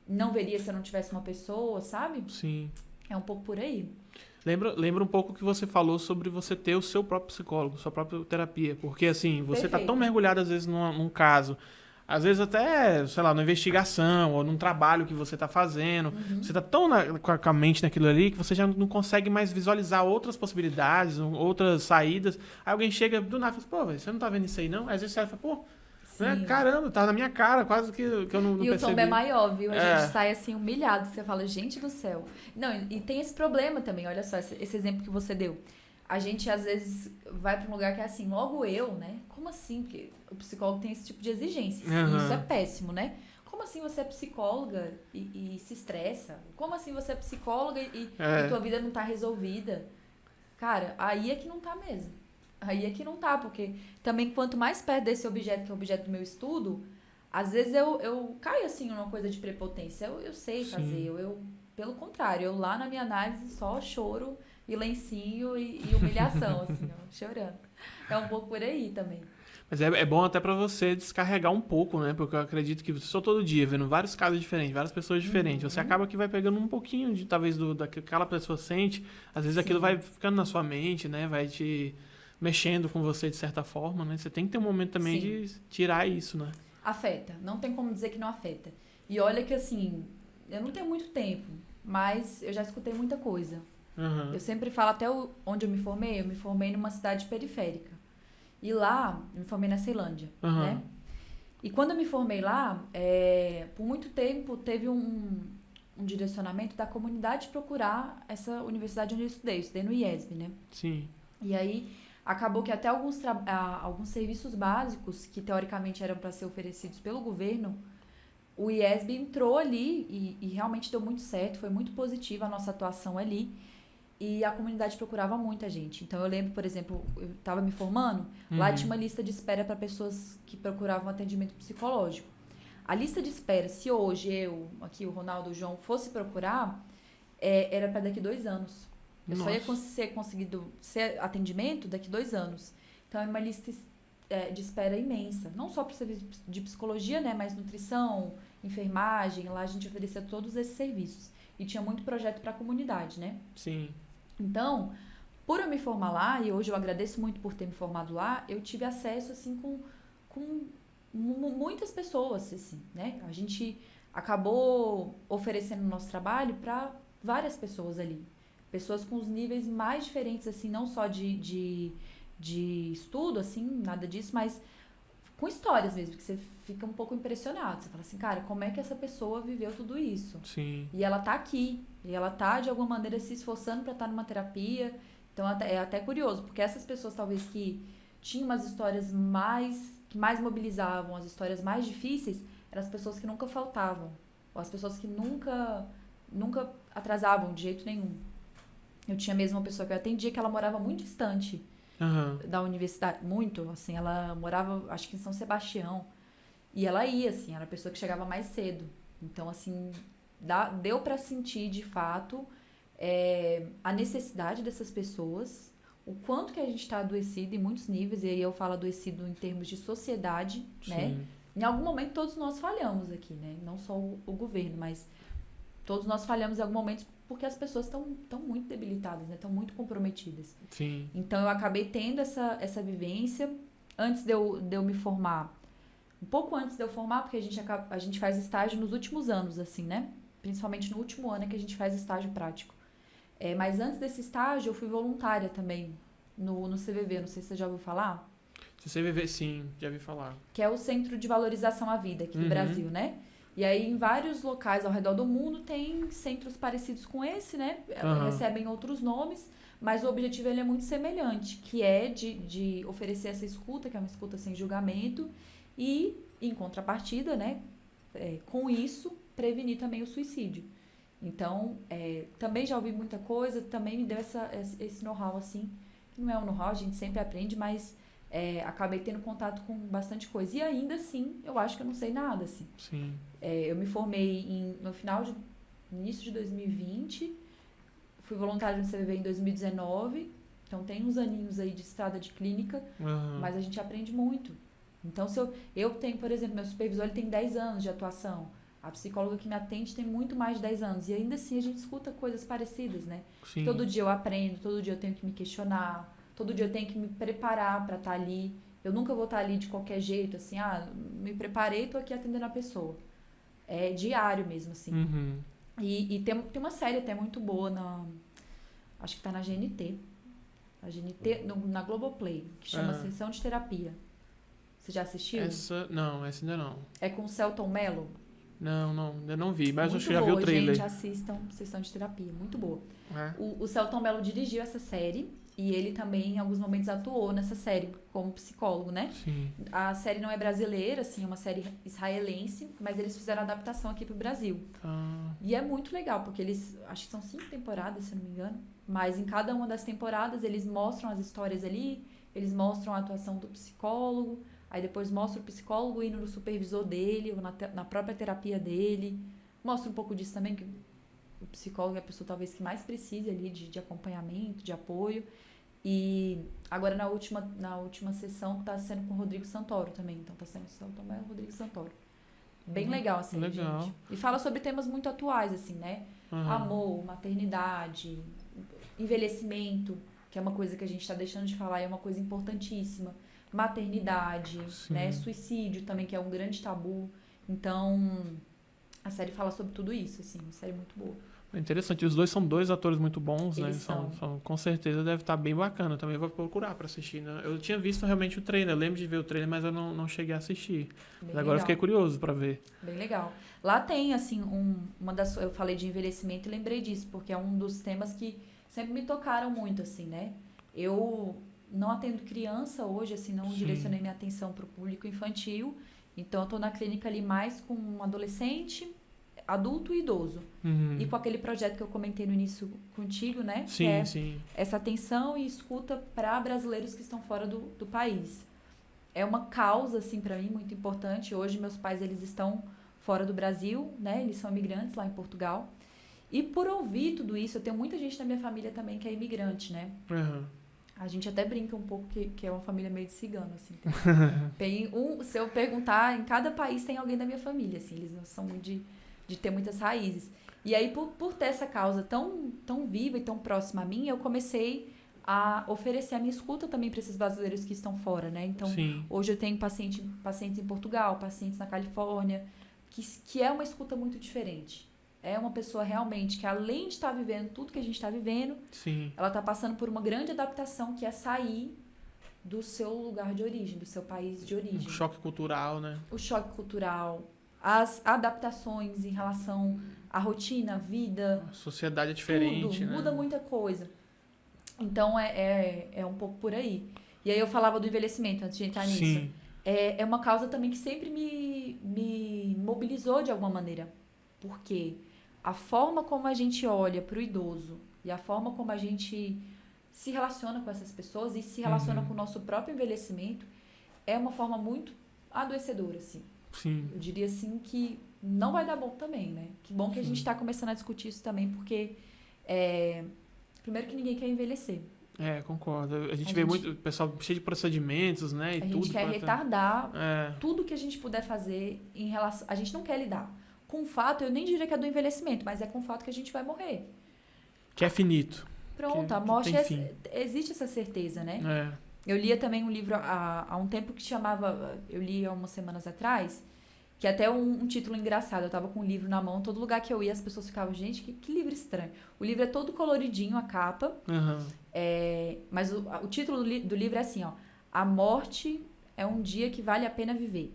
não veria se eu não tivesse uma pessoa, sabe? Sim. É um pouco por aí. Lembra um pouco o que você falou sobre você ter o seu próprio psicólogo, sua própria terapia. Porque, assim, você tá tão mergulhado, às vezes, num caso, às vezes até, sei lá, numa investigação ou num trabalho que você tá fazendo. Você tá tão com a mente naquilo ali que você já não consegue mais visualizar outras possibilidades, outras saídas. Aí alguém chega do nada e fala, pô, véio, você não tá vendo isso aí, não? Aí às vezes você fala, pô, né? Caramba, tá na minha cara, quase que eu não percebi. E o tom é maior, viu? A gente sai assim humilhado, você fala, gente do céu. Não, e tem esse problema também, olha só, esse exemplo que você deu. A gente às vezes vai pra um lugar que é assim, logo eu, né? Como assim? Porque o psicólogo tem esse tipo de exigência. Isso é péssimo, né? Como assim você é psicóloga e se estressa? Como assim você é psicóloga e tua vida não tá resolvida? Cara, aí é que não tá mesmo. Aí é que não tá, porque também quanto mais perto desse objeto, que é o objeto do meu estudo, às vezes eu caio assim numa coisa de prepotência. Eu sei fazer, pelo contrário, eu lá na minha análise só choro e lencinho e humilhação, assim, ó, chorando. É um pouco por aí também. Mas é bom até pra você descarregar um pouco, né? Porque eu acredito que você só todo dia vendo vários casos diferentes, várias pessoas diferentes, você acaba que vai pegando um pouquinho de, talvez, daquela pessoa sente. Às vezes aquilo vai ficando na sua mente, né? Vai te mexendo com você de certa forma, né? Você tem que ter um momento também de tirar isso, né? Afeta. Não tem como dizer que não afeta. E olha que, assim, eu não tenho muito tempo, mas eu já escutei muita coisa. Eu sempre falo, até onde eu me formei numa cidade periférica. E lá, eu me formei na Ceilândia, né? E quando eu me formei lá, por muito tempo teve um direcionamento da comunidade procurar essa universidade onde eu estudei no IESB, né? Sim. E aí, acabou que até alguns serviços básicos, que teoricamente eram para ser oferecidos pelo governo, o IESB entrou ali e realmente deu muito certo, foi muito positiva a nossa atuação ali. E a comunidade procurava muita gente. Então, eu lembro, por exemplo, eu estava me formando, lá tinha uma lista de espera para pessoas que procuravam atendimento psicológico. A lista de espera, se hoje eu, aqui o Ronaldo, o João, fosse procurar, era para daqui 2 anos. Eu só ia ser conseguido ser atendimento daqui 2 anos. Então, é uma lista de espera imensa. Não só para o serviço de psicologia, né, mas nutrição, enfermagem, lá a gente oferecia todos esses serviços. E tinha muito projeto para a comunidade, né? Sim. Então, por eu me formar lá, e hoje eu agradeço muito por ter me formado lá, eu tive acesso, assim, com muitas pessoas, assim, né? A gente acabou oferecendo o nosso trabalho para várias pessoas ali. Pessoas com os níveis mais diferentes, assim, não só de estudo, assim, nada disso, mas com histórias mesmo, que você fica um pouco impressionado. Você fala assim, cara, como é que essa pessoa viveu tudo isso? Sim. E ela tá aqui, e ela tá, de alguma maneira, se esforçando para estar numa terapia. Então, é até curioso, porque essas pessoas, talvez, que tinham umas histórias que mais mobilizavam, as histórias mais difíceis, eram as pessoas que nunca faltavam. Ou as pessoas que nunca atrasavam de jeito nenhum. Eu tinha mesmo uma pessoa que eu atendia que ela morava muito distante da universidade, muito, assim, ela morava, acho que em São Sebastião, e ela ia, assim, era a pessoa que chegava mais cedo. Então, assim, deu para sentir, de fato, a necessidade dessas pessoas, o quanto que a gente está adoecido em muitos níveis, e aí eu falo adoecido em termos de sociedade, né? Em algum momento todos nós falhamos aqui, né? Não só o governo, mas todos nós falhamos em algum momento porque as pessoas estão muito debilitadas, né? Estão muito comprometidas. Sim. Então, eu acabei tendo essa vivência antes de eu me formar. Um pouco antes de eu formar, porque a gente faz estágio nos últimos anos, assim, né? Principalmente no último ano é que a gente faz estágio prático. Mas antes desse estágio, eu fui voluntária também no CVV, não sei se você já ouviu falar. CVV, sim, já ouvi falar. Que é o Centro de Valorização à Vida aqui no Brasil, né? E aí, em vários locais ao redor do mundo, tem centros parecidos com esse, né? Recebem outros nomes, mas o objetivo ele é muito semelhante, que é de oferecer essa escuta, que é uma escuta sem julgamento, e, em contrapartida, né? Com isso, prevenir também o suicídio. Então, também já ouvi muita coisa, também me deu esse know-how, assim. Não é um know-how, a gente sempre aprende, mas acabei tendo contato com bastante coisa. E ainda assim, eu acho que eu não sei nada, assim. Sim. Eu me formei no início de 2020, fui voluntária no CVV em 2019, então tem uns aninhos aí de estrada de clínica, mas a gente aprende muito. Então, se eu tenho, por exemplo, meu supervisor ele tem 10 anos de atuação, a psicóloga que me atende tem muito mais de 10 anos, e ainda assim a gente escuta coisas parecidas, né? Sim. Todo dia eu aprendo, todo dia eu tenho que me questionar, todo dia eu tenho que me preparar para estar ali. Eu nunca vou estar ali de qualquer jeito, assim, me preparei, tô aqui atendendo a pessoa. É diário mesmo, assim. E tem uma série até muito boa, acho que tá na GNT. Na Globoplay, que chama Sessão de Terapia. Você já assistiu? Essa ainda não. É com o Selton Mello. Não, ainda não vi, mas muito acho que já boa, vi o trailer. Gente, assistam Sessão de Terapia, muito boa. É. O Selton Mello dirigiu essa série e ele também, em alguns momentos, atuou nessa série como psicólogo, né? Sim. A série não é brasileira, assim, é uma série israelense, mas eles fizeram a adaptação aqui pro Brasil. E é muito legal, porque eles, acho que são 5 temporadas, se não me engano, mas em cada uma das temporadas eles mostram as histórias ali, eles mostram a atuação do psicólogo, aí depois mostra o psicólogo indo no supervisor dele, ou na própria terapia dele. Mostra um pouco disso também, que o psicólogo é a pessoa talvez que mais precise ali de acompanhamento, de apoio. E agora na última sessão está sendo com o Rodrigo Santoro também. Então está sendo também o Rodrigo Santoro. Bem legal, assim, legal. Gente. E fala sobre temas muito atuais, assim, né? Amor, maternidade, envelhecimento, que é uma coisa que a gente está deixando de falar, é uma coisa importantíssima. Maternidade, né? Suicídio também, que é um grande tabu. Então, a série fala sobre tudo isso, assim, uma série muito boa. É interessante, os dois são dois atores muito bons, né? Eles são. Com certeza deve estar bem bacana. Também vou procurar pra assistir, né? Eu tinha visto realmente o trailer, eu lembro de ver o trailer, mas eu não cheguei a assistir. Bem Mas agora eu fiquei curioso pra ver. Bem legal. Lá tem, assim, eu falei de envelhecimento e lembrei disso, porque é um dos temas que sempre me tocaram muito, assim, né? Eu não atendo criança hoje, assim, não direcionei minha atenção pro público infantil, então eu tô na clínica ali mais com um adolescente, adulto e idoso. E com aquele projeto que eu comentei no início contigo, né? Sim, que é sim. essa atenção e escuta para brasileiros que estão fora do país. É uma causa, assim, para mim, muito importante. Hoje, meus pais, eles estão fora do Brasil, né? Eles são imigrantes lá em Portugal. E por ouvir tudo isso, eu tenho muita gente na minha família também que é imigrante, né? A gente até brinca um pouco que é uma família meio de cigano, assim. Se eu perguntar, em cada país tem alguém da minha família, assim. Eles não são muito de ter muitas raízes. E aí, por ter essa causa tão viva e tão próxima a mim, eu comecei a oferecer a minha escuta também para esses brasileiros que estão fora, né? Então, hoje eu tenho pacientes em Portugal, pacientes na Califórnia, que é uma escuta muito diferente. É uma pessoa realmente que, além de estar vivendo tudo que a gente está vivendo, ela está passando por uma grande adaptação, que é sair do seu lugar de origem, do seu país de origem. O choque cultural, né? O choque cultural, as adaptações em relação à rotina, à vida. A sociedade é diferente, tudo, né? Muda muita coisa. Então, é um pouco por aí. E aí eu falava do envelhecimento, antes de entrar nisso. É uma causa também que sempre me mobilizou de alguma maneira. Porque a forma como a gente olha para o idoso e a forma como a gente se relaciona com essas pessoas e se relaciona com o nosso próprio envelhecimento é uma forma muito adoecedora, assim. Eu diria, assim, que não vai dar bom também, né? Que bom que a gente está começando a discutir isso também, porque primeiro que ninguém quer envelhecer. Concordo. A gente vê muito pessoal cheio de procedimentos, né? A gente quer retardar tudo que a gente puder fazer em relação... A gente não quer lidar com o fato, eu nem diria que é do envelhecimento, mas é com o fato que a gente vai morrer. Que é finito. Pronto, a morte existe essa certeza, né? Eu lia também um livro há um tempo que chamava... Eu li há umas semanas atrás, que até um título engraçado. Eu tava com um livro na mão, todo lugar que eu ia as pessoas ficavam, gente, que livro estranho. O livro é todo coloridinho, a capa. Mas o título do livro é assim, ó. A morte é um dia que vale a pena viver.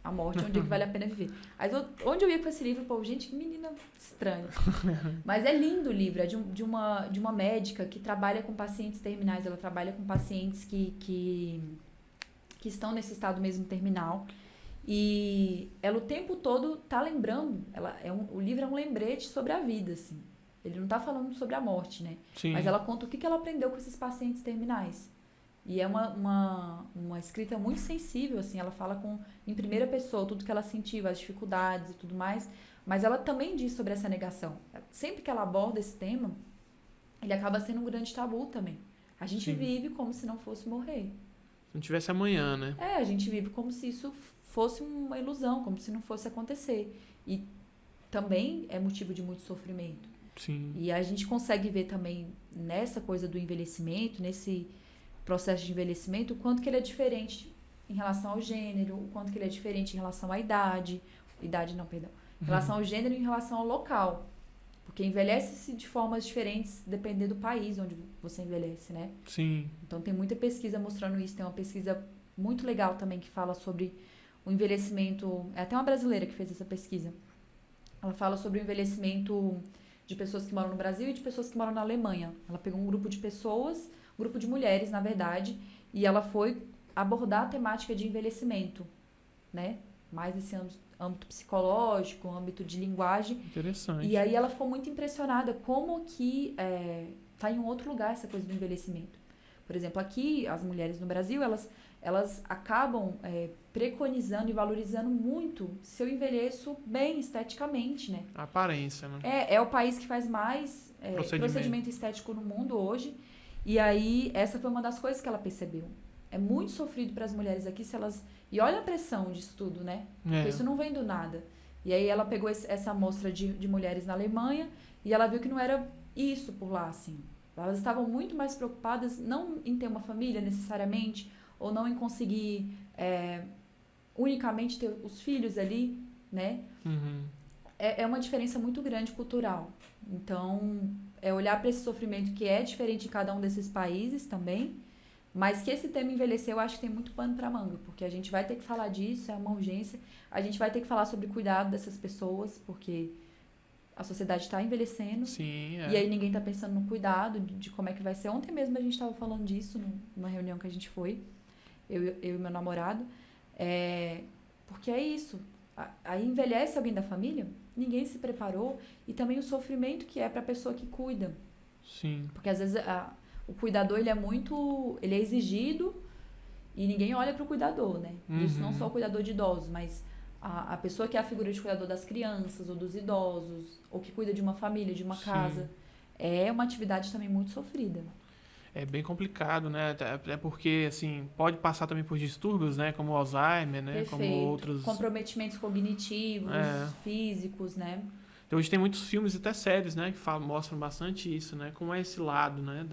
A morte é um dia que vale a pena viver. Aí, onde eu ia com esse livro, pô, gente, que menina estranha. Mas é lindo o livro, é de uma médica que trabalha com pacientes terminais, ela trabalha com pacientes que estão nesse estado mesmo terminal. E ela o tempo todo tá lembrando, o livro é um lembrete sobre a vida, assim. Ele não tá falando sobre a morte, né? Mas ela conta o que ela aprendeu com esses pacientes terminais. E é uma escrita muito sensível, assim, ela fala em primeira pessoa, tudo que ela sentiu, as dificuldades e tudo mais, mas ela também diz sobre essa negação. Sempre que ela aborda esse tema, ele acaba sendo um grande tabu também. A gente vive como se não fosse morrer. Se não tivesse amanhã, né? A gente vive como se isso fosse uma ilusão, como se não fosse acontecer. E também é motivo de muito sofrimento. E a gente consegue ver também nessa coisa do envelhecimento, nesse processo de envelhecimento, o quanto que ele é diferente em relação ao gênero, o quanto que ele é diferente em relação à idade, em relação ao gênero e em relação ao local, porque envelhece-se de formas diferentes dependendo do país onde você envelhece, né? Então tem muita pesquisa mostrando isso, tem uma pesquisa muito legal também que fala sobre o envelhecimento, é até uma brasileira que fez essa pesquisa, ela fala sobre o envelhecimento de pessoas que moram no Brasil e de pessoas que moram na Alemanha. Ela pegou um grupo de pessoas, um grupo de mulheres, na verdade, e ela foi abordar a temática de envelhecimento, né? Mais nesse âmbito psicológico, âmbito de linguagem. Interessante. E aí ela ficou muito impressionada como que tá em um outro lugar essa coisa do envelhecimento. Por exemplo, aqui, as mulheres no Brasil, elas acabam preconizando e valorizando muito se eu envelheço bem esteticamente, né? A aparência, né? É o país que faz mais procedimento estético no mundo hoje. E aí, essa foi uma das coisas que ela percebeu. É muito sofrido para as mulheres aqui se elas... E olha a pressão disso tudo, né? Porque isso não vem do nada. E aí ela pegou essa amostra de mulheres na Alemanha e ela viu que não era isso por lá, assim. Elas estavam muito mais preocupadas não em ter uma família necessariamente, ou não em conseguir unicamente ter os filhos ali, né? Uhum. É uma diferença muito grande cultural. Então, é olhar para esse sofrimento que é diferente em cada um desses países também, mas que esse tema envelhecer, eu acho que tem muito pano para manga, porque a gente vai ter que falar disso, é uma urgência. A gente vai ter que falar sobre cuidado dessas pessoas, porque a sociedade está envelhecendo. Sim, E aí ninguém está pensando no cuidado, de como é que vai ser. Ontem mesmo a gente estava falando disso, numa reunião que a gente foi, eu e meu namorado. Porque é isso. Aí envelhece alguém da família, ninguém se preparou, e também o sofrimento que é para a pessoa que cuida. Sim. Porque às vezes o cuidador ele é exigido e ninguém olha para o cuidador, né? Isso não só o cuidador de idosos, mas a pessoa que é a figura de cuidador das crianças ou dos idosos, ou que cuida de uma família, de uma casa, é uma atividade também muito sofrida. É bem complicado, né? Até porque, assim, pode passar também por distúrbios, né? Como o Alzheimer, né? Perfeito. Como outros... Comprometimentos cognitivos, físicos, né? Então, hoje tem muitos filmes e até séries, né? Que mostram bastante isso, né? Como é esse lado, né?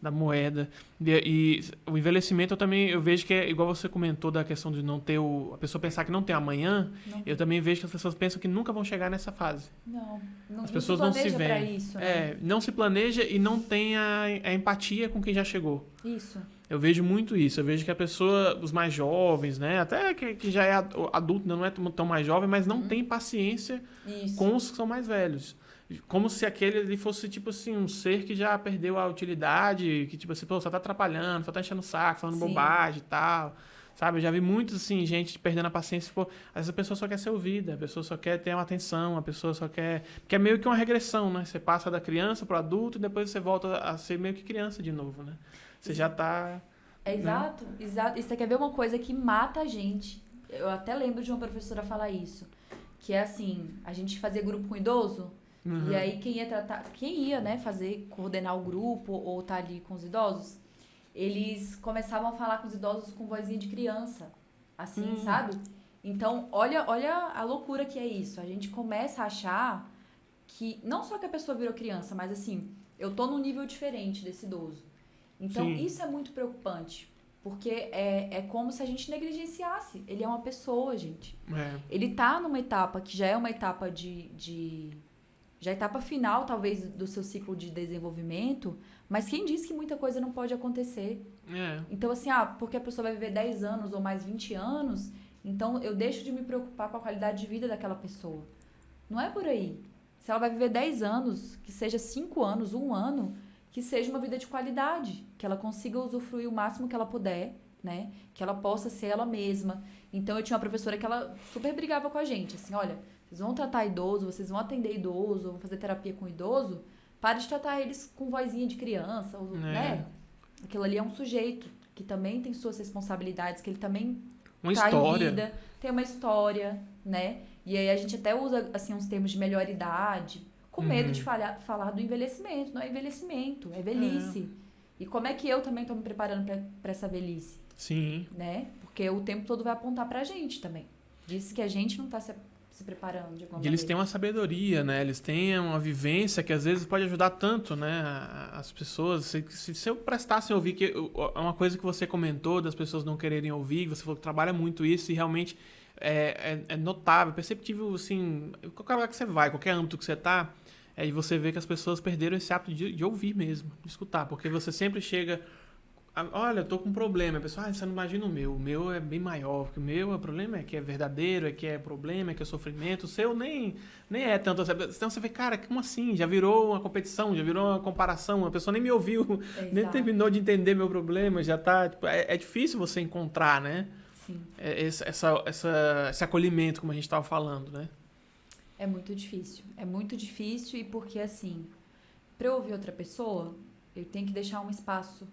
Da moeda. E o envelhecimento eu vejo que é igual você comentou da questão de não ter a pessoa pensar que não tem amanhã. Eu também vejo que as pessoas pensam que nunca vão chegar nessa fase. Não As pessoas não se veem. pra isso, né? Não se planeja e não tem a empatia com quem já chegou. Isso. Eu vejo muito isso. Eu vejo que a pessoa, os mais jovens, né? Até que já é adulto, não é tão mais jovem, mas não tem paciência com os que são mais velhos. Como se aquele ali fosse, tipo assim, um ser que já perdeu a utilidade, que, tipo assim, pô, só tá atrapalhando, só tá enchendo o saco, falando bobagem e tal. Sabe? Eu já vi muito, assim, gente perdendo a paciência. Pô, às vezes a pessoa só quer ser ouvida, a pessoa só quer ter uma atenção, a pessoa só quer... Porque é meio que uma regressão, né? Você passa da criança pro adulto e depois você volta a ser meio que criança de novo, né? Você já tá... Exato. E você quer ver uma coisa que mata a gente? Eu até lembro de uma professora falar isso. Que é assim, a gente fazia grupo com idoso, e aí quem ia, né, coordenar o grupo ou estar ali com os idosos, eles começavam a falar com os idosos com vozinha de criança. Assim, sabe? Então, olha a loucura que é isso. A gente começa a achar que, não só que a pessoa virou criança, mas assim, eu tô num nível diferente desse idoso. Então, isso é muito preocupante, porque é como se a gente negligenciasse. Ele é uma pessoa, gente. Ele tá numa etapa que já é uma etapa já é a etapa final, talvez, do seu ciclo de desenvolvimento, mas quem diz que muita coisa não pode acontecer? Então, assim, porque a pessoa vai viver 10 anos ou mais 20 anos, então eu deixo de me preocupar com a qualidade de vida daquela pessoa. Não é por aí. Se ela vai viver 10 anos, que seja 5 anos, 1 ano... que seja uma vida de qualidade, que ela consiga usufruir o máximo que ela puder, né? Que ela possa ser ela mesma. Então, eu tinha uma professora que ela super brigava com a gente, assim, olha, vocês vão tratar idoso, vocês vão atender idoso, vão fazer terapia com idoso, para de tratar eles com vozinha de criança, né? Aquilo ali é um sujeito que também tem suas responsabilidades, que ele também em vida, tem uma história, né? E aí a gente até usa, assim, uns termos de melhor idade, com medo de falar do envelhecimento. Não é envelhecimento, é velhice. E como é que eu também estou me preparando para essa velhice? Sim. Né? Porque o tempo todo vai apontar pra gente também. Diz que a gente não tá se preparando de alguma maneira. E eles têm uma sabedoria, né? Eles têm uma vivência que às vezes pode ajudar tanto, né? As pessoas. Se eu prestasse a ouvir, que é uma coisa que você comentou das pessoas não quererem ouvir, você falou que trabalha muito isso e realmente é notável, perceptível, assim, qualquer lugar que você vai, qualquer âmbito que você tá, e você vê que as pessoas perderam esse hábito de ouvir mesmo, de escutar, porque você sempre chega, olha, eu tô com um problema, a pessoa, você não imagina o meu é bem maior, porque o problema é que é verdadeiro, é que é problema, é que é sofrimento, o seu nem é tanto, então você vê, cara, como assim, já virou uma competição, já virou uma comparação, a pessoa nem me ouviu, nem terminou de entender meu problema, já tá, tipo, é difícil você encontrar, né? Sim. Esse acolhimento, como a gente estava falando, né? É muito difícil e porque, assim, para eu ouvir outra pessoa, eu tenho que deixar um espaço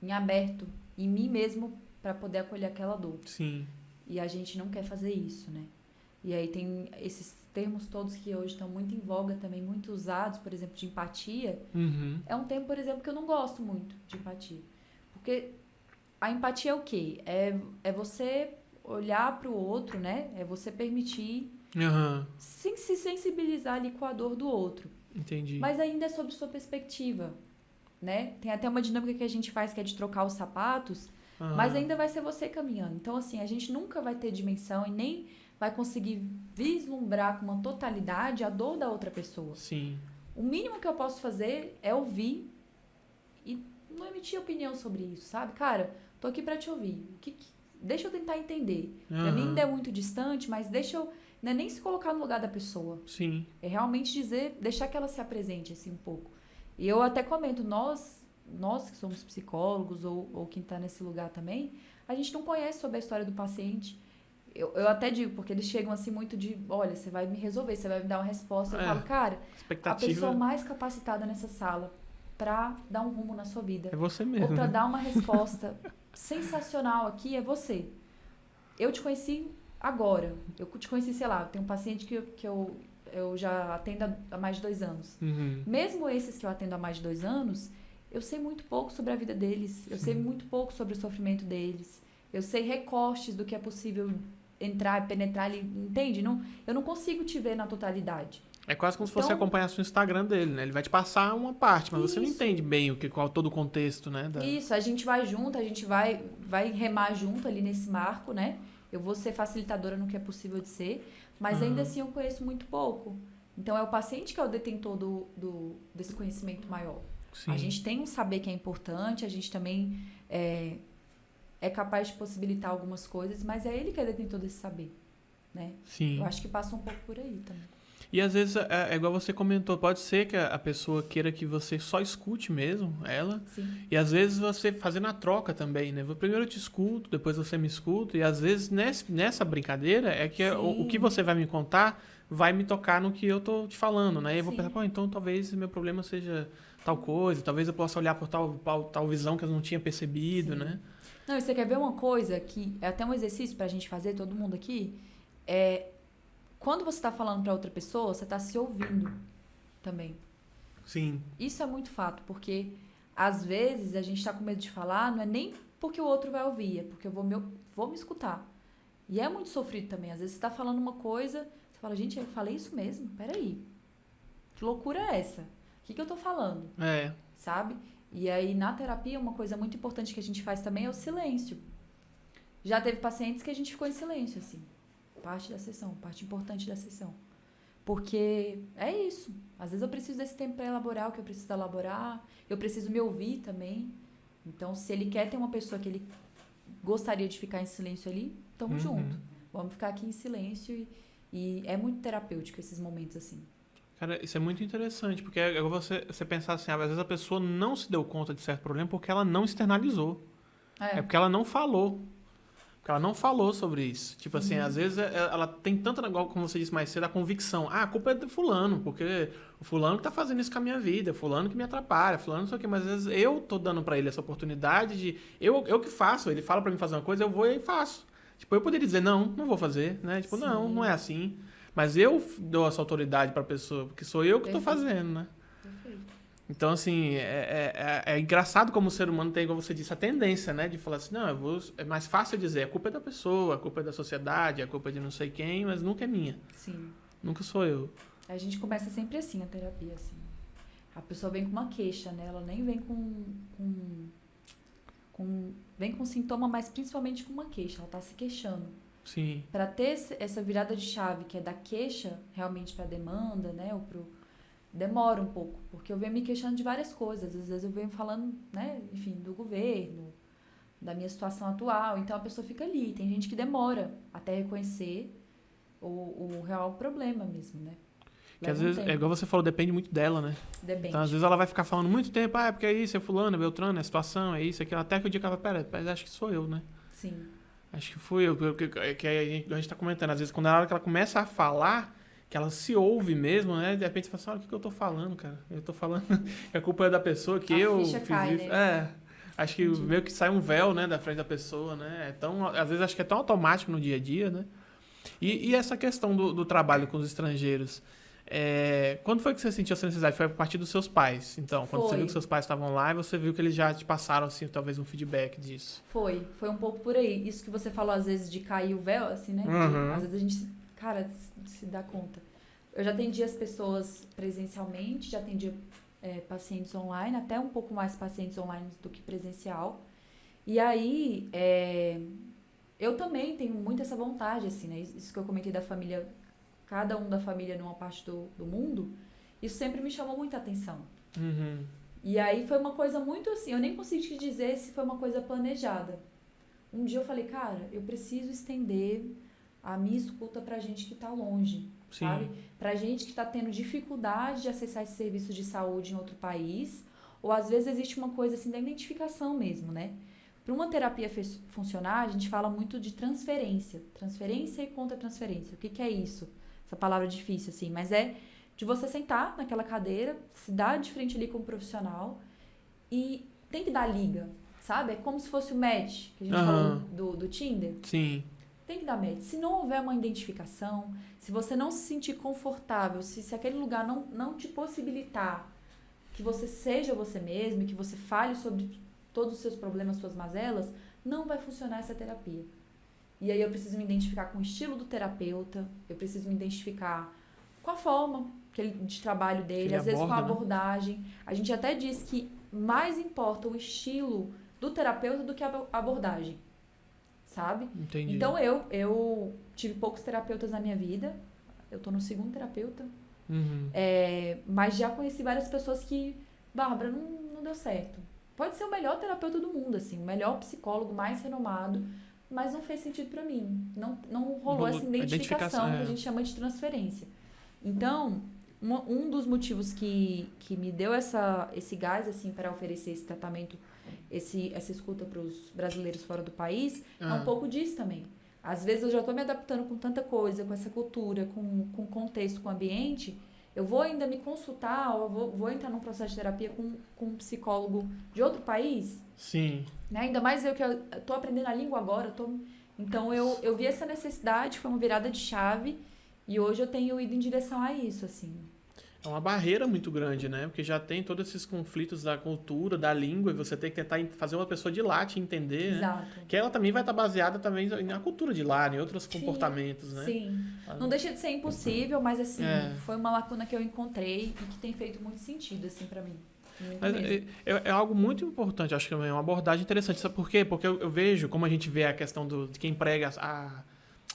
em aberto em mim mesmo para poder acolher aquela dor. Sim. E a gente não quer fazer isso, né? E aí tem esses termos todos que hoje estão muito em voga também, muito usados, por exemplo, de empatia. É um termo, por exemplo, que eu não gosto muito de empatia. Porque a empatia é o quê? É você olhar para o outro, né? É você permitir se sensibilizar ali com a dor do outro. Entendi. Mas ainda é sob sua perspectiva. né? Tem até uma dinâmica que a gente faz que é de trocar os sapatos, mas ainda vai ser você caminhando. Então, assim, a gente nunca vai ter dimensão e nem vai conseguir vislumbrar com uma totalidade a dor da outra pessoa. Sim. O mínimo que eu posso fazer é ouvir e não emitir opinião sobre isso, sabe? Cara, tô aqui pra te ouvir. Deixa eu tentar entender. Pra mim ainda é muito distante, mas deixa eu... Não é nem se colocar no lugar da pessoa. Sim. É realmente deixar que ela se apresente, assim, um pouco. E eu até comento, nós que somos psicólogos ou quem tá nesse lugar também, a gente não conhece sobre a história do paciente. Eu até digo, porque eles chegam assim muito de, olha, você vai me resolver, você vai me dar uma resposta. Eu falo, cara, a pessoa mais capacitada nessa sala pra dar um rumo na sua vida. É você mesmo. Ou pra dar uma resposta sensacional aqui, é você. Eu te conheci agora. Eu te conheci, sei lá, tem um paciente que eu já atendo há mais de 2 anos. Mesmo esses que eu atendo há mais de 2 anos, eu sei muito pouco sobre a vida deles. Eu sei muito pouco sobre o sofrimento deles. Eu sei recortes do que é possível entrar e penetrar ali, entende? Eu não consigo te ver na totalidade. É quase como se você acompanhasse o Instagram dele, né? Ele vai te passar uma parte, mas isso. você não entende bem qual todo o contexto, né? Isso, a gente vai junto, a gente vai remar junto ali nesse marco, né? Eu vou ser facilitadora no que é possível de ser, mas ainda assim eu conheço muito pouco. Então é o paciente que é o detentor desse conhecimento maior. Sim. A gente tem um saber que é importante, a gente também é capaz de possibilitar algumas coisas, mas é ele que é detentor desse saber, né? Sim. Eu acho que passa um pouco por aí também. E às vezes, é igual você comentou, pode ser que a pessoa queira que você só escute mesmo ela. Sim. E às vezes você fazendo a troca também, né? Primeiro eu te escuto, depois você me escuta. E às vezes nessa brincadeira é que o que você vai me contar vai me tocar no que eu tô te falando, né? E eu vou pensar, então talvez meu problema seja tal coisa, talvez eu possa olhar por tal visão que eu não tinha percebido, né? Não, e você quer ver uma coisa que é até um exercício pra gente fazer, todo mundo aqui? Quando você está falando para outra pessoa, você está se ouvindo também. Sim. Isso é muito fato, porque às vezes a gente está com medo de falar, não é nem porque o outro vai ouvir, é porque eu vou me escutar. E é muito sofrido também. Às vezes você está falando uma coisa, você fala, gente, eu falei isso mesmo? Peraí. Que loucura é essa? O que eu estou falando? Sabe? E aí, na terapia, uma coisa muito importante que a gente faz também é o silêncio. Já teve pacientes que a gente ficou em silêncio, assim. Parte da sessão, parte importante da sessão. Porque é isso. Às vezes eu preciso desse tempo para elaborar o que eu preciso elaborar. Eu preciso me ouvir também. Então, se ele quer ter uma pessoa que ele gostaria de ficar em silêncio ali, tamo junto. Vamos ficar aqui em silêncio. E é muito terapêutico esses momentos assim. Cara, isso é muito interessante, porque é você pensar assim, às vezes a pessoa não se deu conta de certo problema porque ela não externalizou. É porque ela não falou. Porque ela não falou sobre isso. Tipo assim, às vezes ela tem tanto negócio, como você disse mais cedo, a convicção. A culpa é do fulano, porque o fulano que tá fazendo isso com a minha vida, fulano que me atrapalha, fulano não sei o quê. Mas às vezes eu tô dando pra ele essa oportunidade de... Eu que faço, ele fala pra mim fazer uma coisa, eu vou e faço. Tipo, eu poderia dizer, não vou fazer, né? Tipo, não é assim. Mas eu dou essa autoridade pra pessoa, porque sou eu que tô fazendo, né? Então, assim, é engraçado como o ser humano tem, como você disse, a tendência, né? De falar assim, é mais fácil dizer, a culpa é da pessoa, a culpa é da sociedade, a culpa é de não sei quem, mas nunca é minha. Sim. Nunca sou eu. A gente começa sempre assim, a terapia, assim. A pessoa vem com uma queixa, né? Ela nem vem vem com sintoma, mas principalmente com uma queixa. Ela tá se queixando. Sim. Para ter essa virada de chave, que é da queixa realmente pra demanda, né? Ou demora um pouco, porque eu venho me queixando de várias coisas. Às vezes eu venho falando, né, enfim, do governo, da minha situação atual. Então a pessoa fica ali. Tem gente que demora até reconhecer o real problema mesmo, né? Que às vezes, é igual você falou, depende muito dela, né? Depende. Então às vezes ela vai ficar falando muito tempo, é porque é isso, é fulano, é Beltrano, é situação, é isso, aquilo. Até que o dia que ela fala, mas acho que sou eu, né? Sim. Acho que fui eu. Que a gente tá comentando, às vezes quando ela começa a falar, que ela se ouve mesmo, né? De repente você fala assim, olha, o que eu tô falando, cara? Eu tô falando que a culpa é da pessoa, que eu fiz isso. Né? Acho que meio que sai um véu, né, da frente da pessoa, né? Às vezes acho que é tão automático no dia a dia, né? E essa questão do trabalho com os estrangeiros, quando foi que você sentiu essa necessidade? Foi a partir dos seus pais, então? Quando você viu que seus pais estavam lá e você viu que eles já te passaram, assim, talvez um feedback disso? Foi um pouco por aí. Isso que você falou, às vezes, de cair o véu, assim, né? Às vezes a gente, cara, se dá conta. Eu já atendi as pessoas presencialmente, já atendia pacientes online, até um pouco mais pacientes online do que presencial. E aí, eu também tenho muito essa vontade, assim, né? Isso que eu comentei da família, cada um da família numa parte do mundo, isso sempre me chamou muita atenção. Uhum. E aí foi uma coisa muito assim, eu nem consigo te dizer se foi uma coisa planejada. Um dia eu falei, cara, eu preciso estender a minha escuta pra gente que tá longe, Sim. sabe? Pra gente que tá tendo dificuldade de acessar esse serviço de saúde em outro país, ou às vezes existe uma coisa assim da identificação mesmo, né? Para uma terapia funcionar, a gente fala muito de transferência e contra-transferência. O que é isso? Essa palavra é difícil, assim, mas é de você sentar naquela cadeira, se dar de frente ali com um profissional e tem que dar liga, sabe? É como se fosse o match, que a gente falou do Tinder. Sim. Tem que dar match. Se não houver uma identificação, se você não se sentir confortável, se aquele lugar não te possibilitar que você seja você mesmo, que você fale sobre todos os seus problemas, suas mazelas, não vai funcionar essa terapia. E aí eu preciso me identificar com o estilo do terapeuta, eu preciso me identificar com a forma de trabalho dele, às vezes com a abordagem. Né? A gente até diz que mais importa o estilo do terapeuta do que a abordagem, sabe? Entendi. Então eu tive poucos terapeutas na minha vida, eu tô no 2º terapeuta, mas já conheci várias pessoas que, Bárbara, não deu certo. Pode ser o melhor terapeuta do mundo, assim, o melhor psicólogo, mais renomado, mas não fez sentido pra mim. Não rolou essa identificação que a gente chama de transferência. Então, um dos motivos que me deu esse gás, assim, para oferecer esse tratamento, essa escuta para os brasileiros fora do país, é um pouco disso também. Às vezes eu já estou me adaptando com tanta coisa, com essa cultura, com contexto, com ambiente, eu vou ainda me consultar ou vou entrar num processo de terapia com um psicólogo de outro país. Sim. Né? Ainda mais eu que estou aprendendo a língua agora. Então eu vi essa necessidade, foi uma virada de chave e hoje eu tenho ido em direção a isso, assim. É uma barreira muito grande, né? Porque já tem todos esses conflitos da cultura, da língua, e você tem que tentar fazer uma pessoa de lá te entender, Exato. né? Que ela também vai estar baseada também na cultura de lá, em outros comportamentos, né? Sim. Não deixa de ser impossível, mas assim, foi uma lacuna que eu encontrei e que tem feito muito sentido, assim, pra mim. Mas é algo muito importante, acho que é uma abordagem interessante. Sabe por quê? Porque eu vejo, como a gente vê a questão de quem prega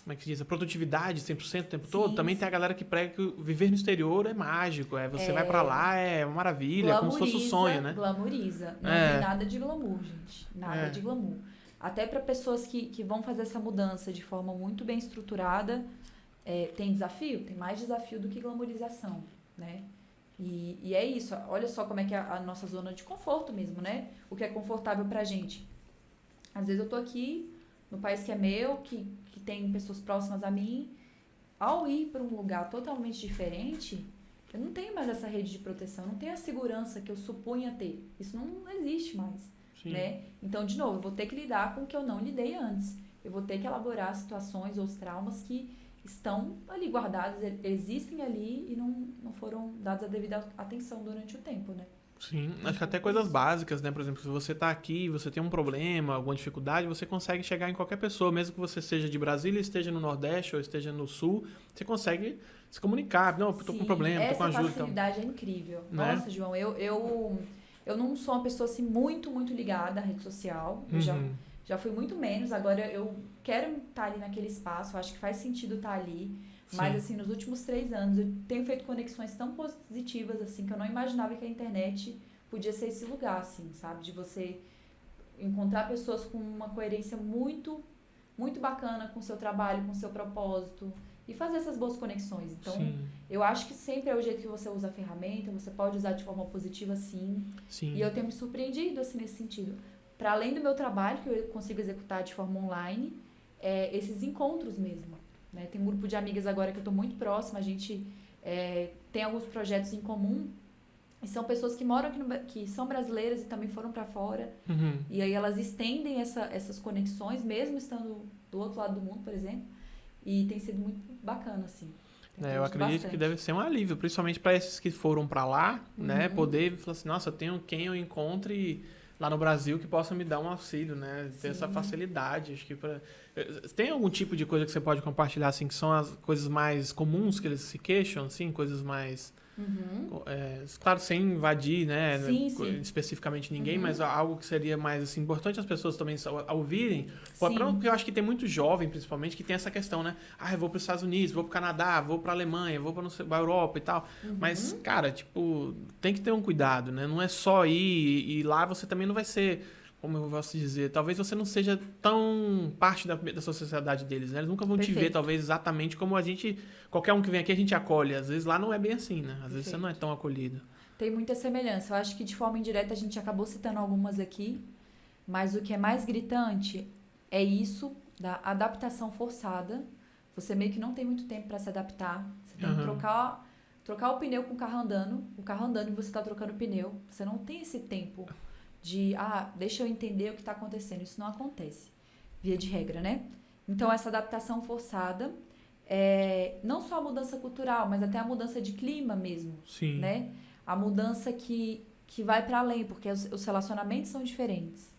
como é que se diz? A produtividade 100% o tempo todo. Também tem a galera que prega que viver no exterior é mágico. Você vai pra lá, é uma maravilha, é como se fosse um sonho, né? Glamoriza. Não tem nada de glamour, gente. Nada de glamour. Até para pessoas que vão fazer essa mudança de forma muito bem estruturada, tem desafio? Tem mais desafio do que glamorização, né? E é isso. Olha só como é que é a nossa zona de conforto mesmo, né? O que é confortável pra gente. Às vezes eu tô aqui no país que é meu, que tem pessoas próximas a mim, ao ir para um lugar totalmente diferente, eu não tenho mais essa rede de proteção, não tenho a segurança que eu supunha ter. Isso não existe mais, né? Então, de novo, eu vou ter que lidar com o que eu não lidei antes. Eu vou ter que elaborar situações ou os traumas que estão ali guardados, existem ali e não foram dados a devida atenção durante o tempo, né? Sim, acho que até coisas básicas, né? Por exemplo, se você está aqui, você tem um problema, alguma dificuldade, você consegue chegar em qualquer pessoa, mesmo que você seja de Brasília, esteja no Nordeste ou esteja no Sul, você consegue se comunicar. Não, estou com um problema, estou com ajuda. Essa facilidade é incrível. Né? Nossa, João, eu não sou uma pessoa assim muito, muito ligada à rede social. Eu já fui muito menos, agora eu quero estar ali naquele espaço, eu acho que faz sentido estar ali. Mas, assim, nos últimos 3 anos, eu tenho feito conexões tão positivas, assim, que eu não imaginava que a internet podia ser esse lugar, assim, sabe? De você encontrar pessoas com uma coerência muito, muito bacana com o seu trabalho, com o seu propósito e fazer essas boas conexões. Então, eu acho que sempre é o jeito que você usa a ferramenta, você pode usar de forma positiva, sim. E eu tenho me surpreendido, assim, nesse sentido. Para além do meu trabalho, que eu consigo executar de forma online, esses encontros mesmo. Né? Tem um grupo de amigas agora que eu estou muito próxima, a gente tem alguns projetos em comum, e são pessoas que moram aqui, que são brasileiras e também foram para fora, e aí elas estendem essas conexões, mesmo estando do outro lado do mundo, por exemplo, e tem sido muito bacana, assim. Eu acredito que deve ser um alívio, principalmente para esses que foram para lá, né? Poder falar assim, nossa, eu tenho quem eu encontre lá no Brasil que possa me dar um auxílio, né? Ter essa facilidade. Acho que tem algum tipo de coisa que você pode compartilhar, assim, que são as coisas mais comuns que eles se queixam, assim, coisas mais Claro, sem invadir, né, Sim, sim. especificamente ninguém, mas algo que seria mais assim, importante as pessoas também ouvirem. Sim. Porque eu acho que tem muito jovem, principalmente, que tem essa questão, né? Ah, eu vou para os Estados Unidos, vou para o Canadá, vou para a Alemanha, vou para a Europa e tal. Mas, cara, tipo, tem que ter um cuidado, né? Não é só ir e lá você também não vai ser, como eu posso dizer, talvez você não seja tão parte da sociedade deles, né? Eles nunca vão te ver, Perfeito. talvez, exatamente como a gente... Qualquer um que vem aqui, a gente acolhe. Às vezes lá não é bem assim, né? Às vezes você não é tão acolhido. Tem muita semelhança. Eu acho que de forma indireta a gente acabou citando algumas aqui, mas o que é mais gritante é isso da adaptação forçada. Você meio que não tem muito tempo para se adaptar. Você tem que trocar o pneu com o carro andando e você está trocando o pneu. Você não tem esse tempo de, deixa eu entender o que está acontecendo. Isso não acontece, via de regra, né? Então, essa adaptação forçada, não só a mudança cultural, mas até a mudança de clima mesmo. Sim. Né? A mudança que vai para além, porque os relacionamentos são diferentes,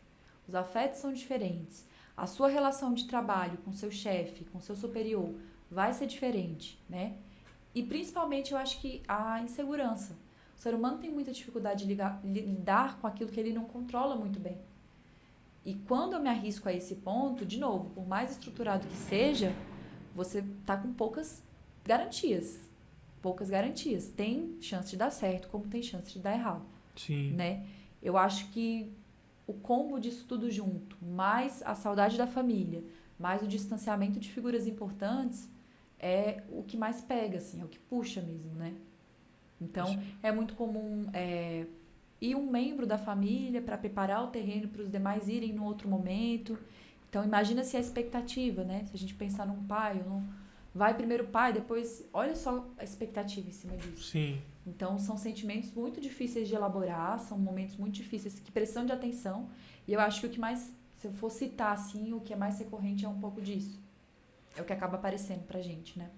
os afetos são diferentes, a sua relação de trabalho com seu chefe, com seu superior, vai ser diferente, né? E principalmente eu acho que a insegurança. O ser humano tem muita dificuldade de lidar com aquilo que ele não controla muito bem. E quando eu me arrisco a esse ponto, de novo, por mais estruturado que seja, você tá com poucas garantias. Tem chance de dar certo, como tem chance de dar errado. Sim. Né? Eu acho que o combo disso tudo junto, mais a saudade da família, mais o distanciamento de figuras importantes, é o que mais pega, assim, é o que puxa mesmo, né? Então, é muito comum ir um membro da família para preparar o terreno para os demais irem no outro momento. Então, imagina se a expectativa, né? Se a gente pensar num pai, vai primeiro o pai, depois... Olha só a expectativa em cima disso. Sim. Então, são sentimentos muito difíceis de elaborar, são momentos muito difíceis que precisam de atenção. E eu acho que o que mais, se eu for citar assim, o que é mais recorrente é um pouco disso. É o que acaba aparecendo pra gente, né?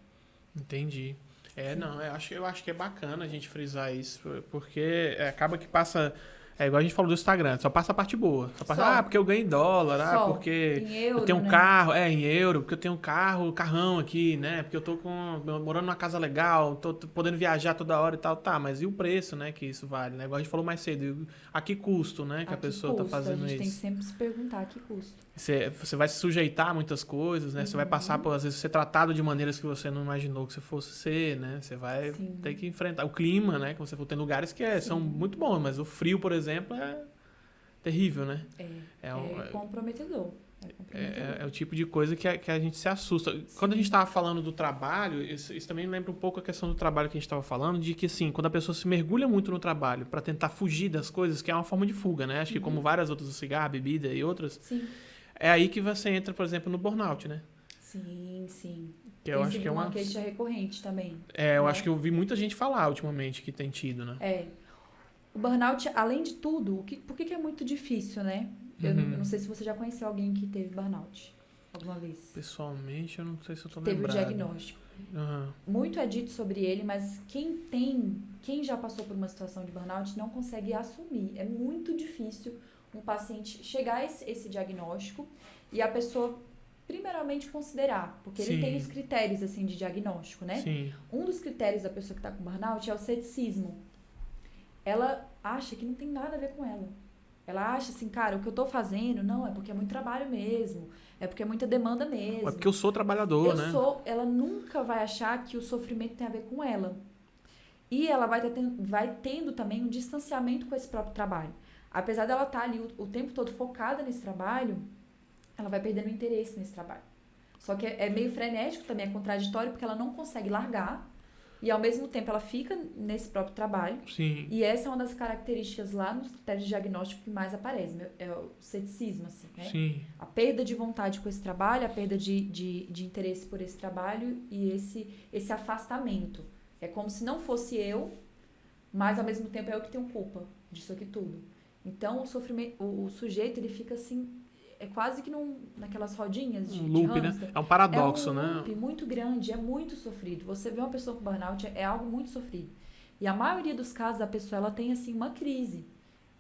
Entendi. Eu acho que é bacana a gente frisar isso, porque acaba que passa... É igual a gente falou do Instagram, só passa a parte boa. Só passa, porque eu ganho em dólar, porque em euro, eu tenho um né? carro, em euro, porque eu tenho um carrão aqui, né? Porque eu tô morando numa casa legal, tô podendo viajar toda hora e tal, tá, mas e o preço, né, que isso vale, né? Igual a gente falou mais cedo, a que custo, né, que a pessoa tá fazendo isso? A gente tem que sempre se perguntar a que custo. Você vai se sujeitar a muitas coisas, né? Você vai passar por, às vezes, ser tratado de maneiras que você não imaginou que você fosse ser, né? Você vai ter que enfrentar o clima, né? Que você for, tem lugares que são muito bons, mas o frio, por exemplo, é terrível, né? É comprometedor. É o tipo de coisa que a gente se assusta. Quando a gente estava falando do trabalho, isso também lembra um pouco a questão do trabalho que a gente estava falando, de que, assim, quando a pessoa se mergulha muito no trabalho para tentar fugir das coisas, que é uma forma de fuga, né? Acho que como várias outras, o cigarro, a bebida e outras... Sim. É aí que você entra, por exemplo, no burnout, né? Sim. Que eu acho que é uma queixa recorrente também. Eu acho que eu vi muita gente falar ultimamente que tem tido, né? O burnout, além de tudo, por que é muito difícil, né? Eu não sei se você já conheceu alguém que teve burnout alguma vez. Pessoalmente, eu não sei se eu tô lembrado. lembrado. Teve o diagnóstico. Muito é dito sobre ele, mas quem já passou por uma situação de burnout não consegue assumir. É muito difícil um paciente chegar a esse diagnóstico e a pessoa primeiramente considerar, porque ele tem os critérios assim de diagnóstico, né? Sim. Um dos critérios da pessoa que está com burnout é o ceticismo. Ela acha que não tem nada a ver com ela. Ela acha assim, cara, o que eu tô fazendo, não, é porque é muito trabalho mesmo, é porque é muita demanda mesmo. É porque eu sou trabalhador, né? Ela nunca vai achar que o sofrimento tem a ver com ela. E ela vai tendo também um distanciamento com esse próprio trabalho. Apesar dela estar ali o tempo todo focada nesse trabalho, ela vai perdendo interesse nesse trabalho. Só que é meio frenético também, é contraditório, porque ela não consegue largar e, ao mesmo tempo, ela fica nesse próprio trabalho. Sim. E essa é uma das características lá nos critérios de diagnóstico que mais aparece, é o ceticismo, assim, né? Sim. A perda de vontade com esse trabalho, a perda de interesse por esse trabalho e esse afastamento. É como se não fosse eu, mas, ao mesmo tempo, é eu que tenho culpa disso aqui tudo. Então, o sujeito, ele fica assim, é quase que naquelas rodinhas de loop, hamster. Né? É um paradoxo, né? É um loop muito grande, é muito sofrido. Você vê uma pessoa com burnout, é algo muito sofrido. E a maioria dos casos, a pessoa, ela tem, assim, uma crise.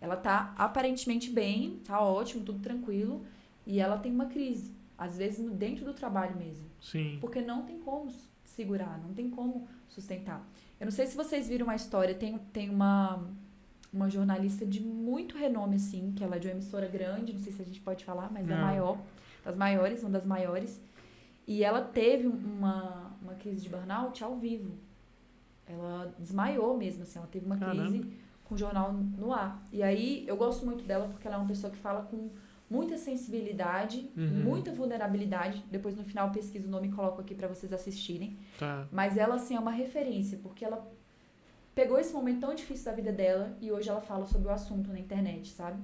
Ela tá aparentemente bem, tá ótimo, tudo tranquilo, e ela tem uma crise. Às vezes, dentro do trabalho mesmo. Sim. Porque não tem como segurar, não tem como sustentar. Eu não sei se vocês viram uma história, tem uma jornalista de muito renome, assim, que ela é de uma emissora grande, não sei se a gente pode falar, mas é a maior, uma das maiores. E ela teve uma crise de burnout ao vivo. Ela desmaiou mesmo, assim, ela teve uma crise com o jornal no ar. E aí, eu gosto muito dela porque ela é uma pessoa que fala com muita sensibilidade, muita vulnerabilidade. Depois, no final, eu pesquiso o nome e coloco aqui pra vocês assistirem. Tá. Mas ela, assim, é uma referência, porque ela pegou esse momento tão difícil da vida dela e hoje ela fala sobre o assunto na internet, sabe?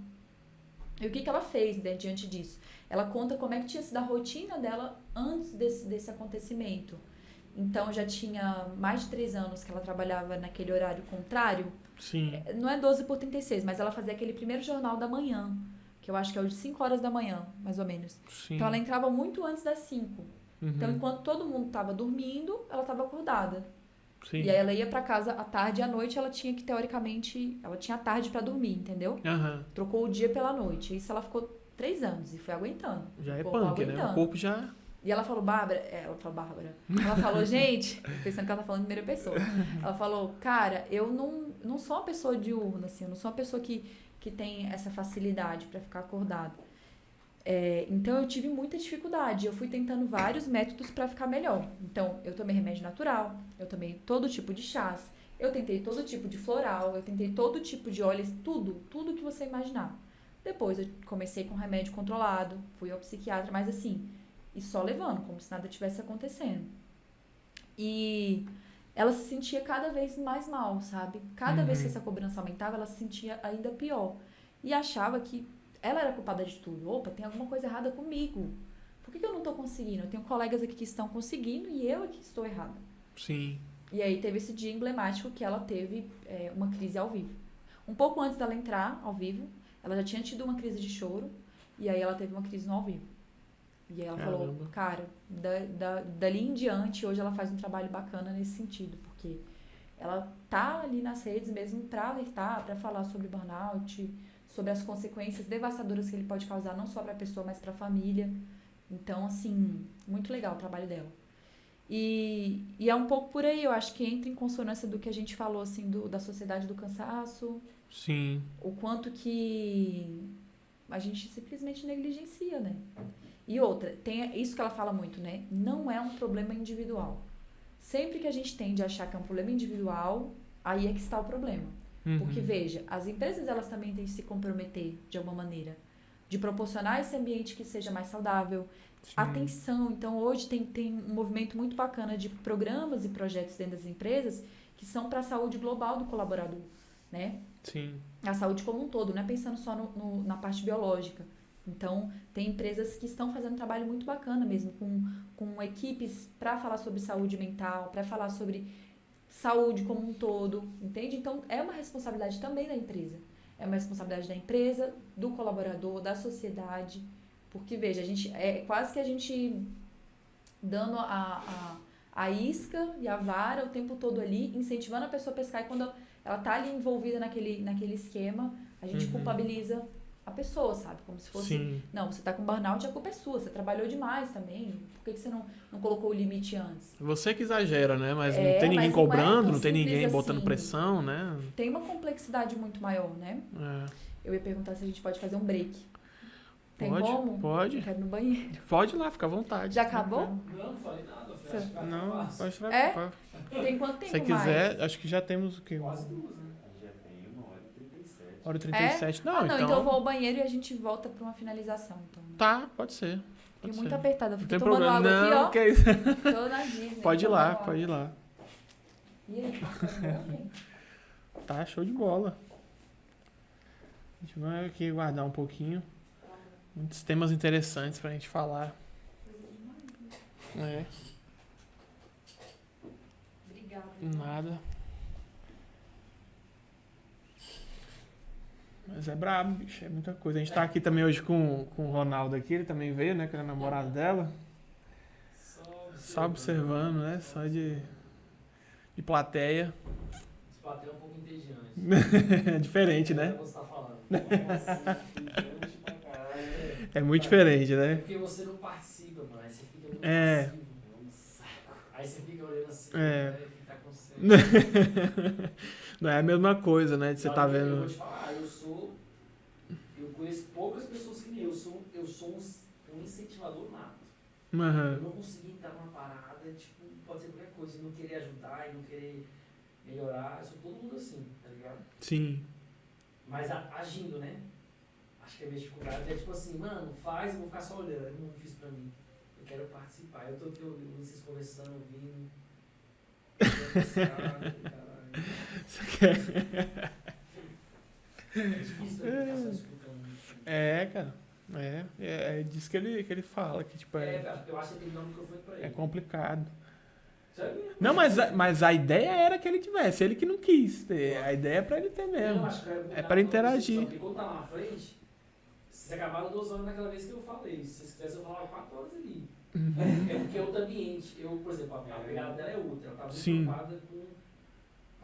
E o que ela fez, né, diante disso? Ela conta como é que tinha sido a rotina dela antes desse acontecimento. Então, já tinha mais de 3 anos que ela trabalhava naquele horário contrário. Sim. Não é 12h36, mas ela fazia aquele primeiro jornal da manhã, que eu acho que é o de 5 horas da manhã, mais ou menos. Sim. Então, ela entrava muito antes das 5. Então, enquanto todo mundo estava dormindo, ela estava acordada. Sim. E aí ela ia pra casa à tarde e à noite ela tinha que, teoricamente, ela tinha a tarde pra dormir, entendeu? Trocou o dia pela noite. Isso ela ficou 3 anos e foi aguentando. Já é punk, né? O corpo já... E ela falou, Bárbara, ela falou, gente, pensando que ela tá falando em primeira pessoa. Ela falou, cara, eu não sou uma pessoa diurna, assim, eu não sou uma pessoa que tem essa facilidade pra ficar acordada. Então eu tive muita dificuldade. Eu fui tentando vários métodos pra ficar melhor. Então, eu tomei remédio natural, eu tomei todo tipo de chás, eu tentei todo tipo de floral, eu tentei todo tipo de óleos, tudo que você imaginar. Depois eu comecei com remédio controlado, fui ao psiquiatra, mas assim, e só levando, como se nada tivesse acontecendo. E ela se sentia cada vez mais mal, sabe? Cada vez que essa cobrança aumentava, ela se sentia ainda pior. E achava que ela era culpada de tudo. Opa, tem alguma coisa errada comigo. Por que eu não tô conseguindo? Eu tenho colegas aqui que estão conseguindo e eu aqui estou errada. Sim. E aí teve esse dia emblemático que ela teve uma crise ao vivo. Um pouco antes dela entrar ao vivo, ela já tinha tido uma crise de choro e aí ela teve uma crise no ao vivo. E aí ela falou, cara, dali em diante, hoje ela faz um trabalho bacana nesse sentido, porque ela tá ali nas redes mesmo pra alertar, pra falar sobre burnout, sobre as consequências devastadoras que ele pode causar, não só pra pessoa, mas pra família. Então, assim, muito legal o trabalho dela. E é um pouco por aí, eu acho que entra em consonância do que a gente falou, assim, da sociedade do cansaço. Sim. O quanto que a gente simplesmente negligencia, né? E outra, tem isso que ela fala muito, né? Não é um problema individual. Sempre que a gente tende a achar que é um problema individual, aí é que está o problema. Porque, veja, as empresas, elas também têm que se comprometer, de alguma maneira, de proporcionar esse ambiente que seja mais saudável. Sim. Atenção, então hoje tem um movimento muito bacana de programas e projetos dentro das empresas que são para a saúde global do colaborador, né? Sim. A saúde como um todo, não é pensando só na parte biológica. Então, tem empresas que estão fazendo um trabalho muito bacana mesmo, com equipes para falar sobre saúde mental, para falar sobre saúde como um todo, entende? Então, é uma responsabilidade também da empresa. É uma responsabilidade da empresa, do colaborador, da sociedade. Porque, veja, é quase que a gente dando a isca e a vara o tempo todo ali, incentivando a pessoa a pescar. E quando ela tá ali envolvida naquele esquema, a gente culpabiliza a pessoa, sabe? Como se fosse, sim, não, você tá com burnout, a culpa é sua, você trabalhou demais também, por que você não colocou o limite antes? Você que exagera, né? Mas não tem ninguém cobrando, não tem ninguém botando pressão, né? Tem uma complexidade muito maior, né? Eu ia perguntar se a gente pode fazer um break. Tem como? Pode. Eu quero ir no banheiro. Pode ir lá, fica à vontade. Já acabou? Não falei nada. Não, pode falar. É? Tem quanto tempo mais? Se quiser, acho que já temos o quê? Quase 2, né? Já tem 1h37. 1h37. Não, então eu vou ao banheiro e a gente volta pra uma finalização. Então. Tá, pode ser. Fiquei muito apertada. Fiquei não tomando água aqui, ó. Que é isso. Tô na Disney. Pode ir lá, pode ir lá. E aí, tá bom, gente? Tá, show de bola. A gente vai aqui guardar um pouquinho. Muitos temas interessantes pra gente falar. Obrigada. Nada. Mas é brabo, bicho, é muita coisa. A gente tá aqui também hoje com o Ronaldo aqui, ele também veio, né, que é o namorado dela. Só observando, né, só de plateia. Esse plateia é um pouco entediante. É diferente, né? Você tá falando. É muito diferente, né? Porque você não participa mais, você fica muito passivo. Aí você fica olhando assim, É. o que tá acontecendo? Não é a mesma coisa, né? De você tá Eu vou vendo. te falar, eu conheço poucas pessoas que nem eu sou um incentivador nato. Aham. Eu não consegui entrar numa parada, tipo, pode ser qualquer coisa, e não querer ajudar, e não querer melhorar, eu sou todo mundo assim, tá ligado? Sim. Mas agindo, né? Acho que a minha dificuldade é tipo assim, mano, faz, eu vou ficar só olhando, eu não fiz pra mim. Eu quero participar, eu tô aqui ouvindo vocês conversando, ouvindo. É difícil pra mim ficar só escutando. É, cara. É disso que ele fala, que tipo, Eu acho que tem que dar um microfone pra ele. é complicado. Sério mesmo? Não, mas a ideia era que ele tivesse, ele que não quis ter. A ideia é pra ele ter Eu mesmo. acho que É pra interagir. Porque quando tá lá na frente, vocês acabaram 2 horas naquela vez que eu falei. Se vocês quisessem, eu falava 4 horas ali. Uhum. É porque é outro ambiente. Eu, por exemplo, a pegada dela é outra. Ela tá muito Sim. preocupada com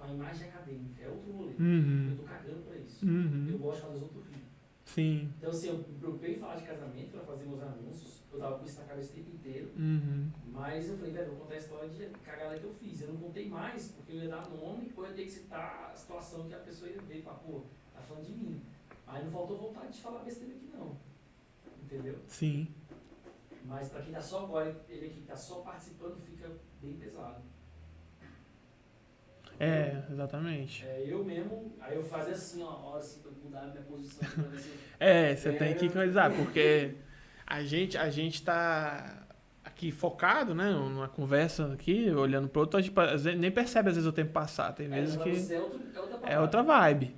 a imagem acadêmica. É outro rolê. Uhum. Eu tô cagando pra isso. Uhum. Eu gosto de fazer os outros vídeos. Sim. Então, assim, eu me preocupei em falar de casamento pra fazer meus anúncios. Eu tava com isso na cabeça o tempo inteiro. Uhum. Mas eu falei, velho, eu vou contar a história de cagada que eu fiz. Eu não contei mais, porque eu ia dar nome, ou eu ia ter que citar a situação que a pessoa ia ver e falar, pô, tá falando de mim. Aí não faltou vontade de falar besteira aqui, não. Entendeu? Sim. Mas pra quem tá só agora, ele aqui tá só participando, fica bem pesado. É, exatamente. É, eu mesmo, aí eu fazia assim, ó, a hora assim, pra mudar a minha posição. Pra ver se Você tem que coisar, porque a gente tá aqui focado, né, numa conversa aqui, olhando pro outro, a gente nem percebe às vezes o tempo passar. Tem vezes pra que você é outra vibe. É outra vibe.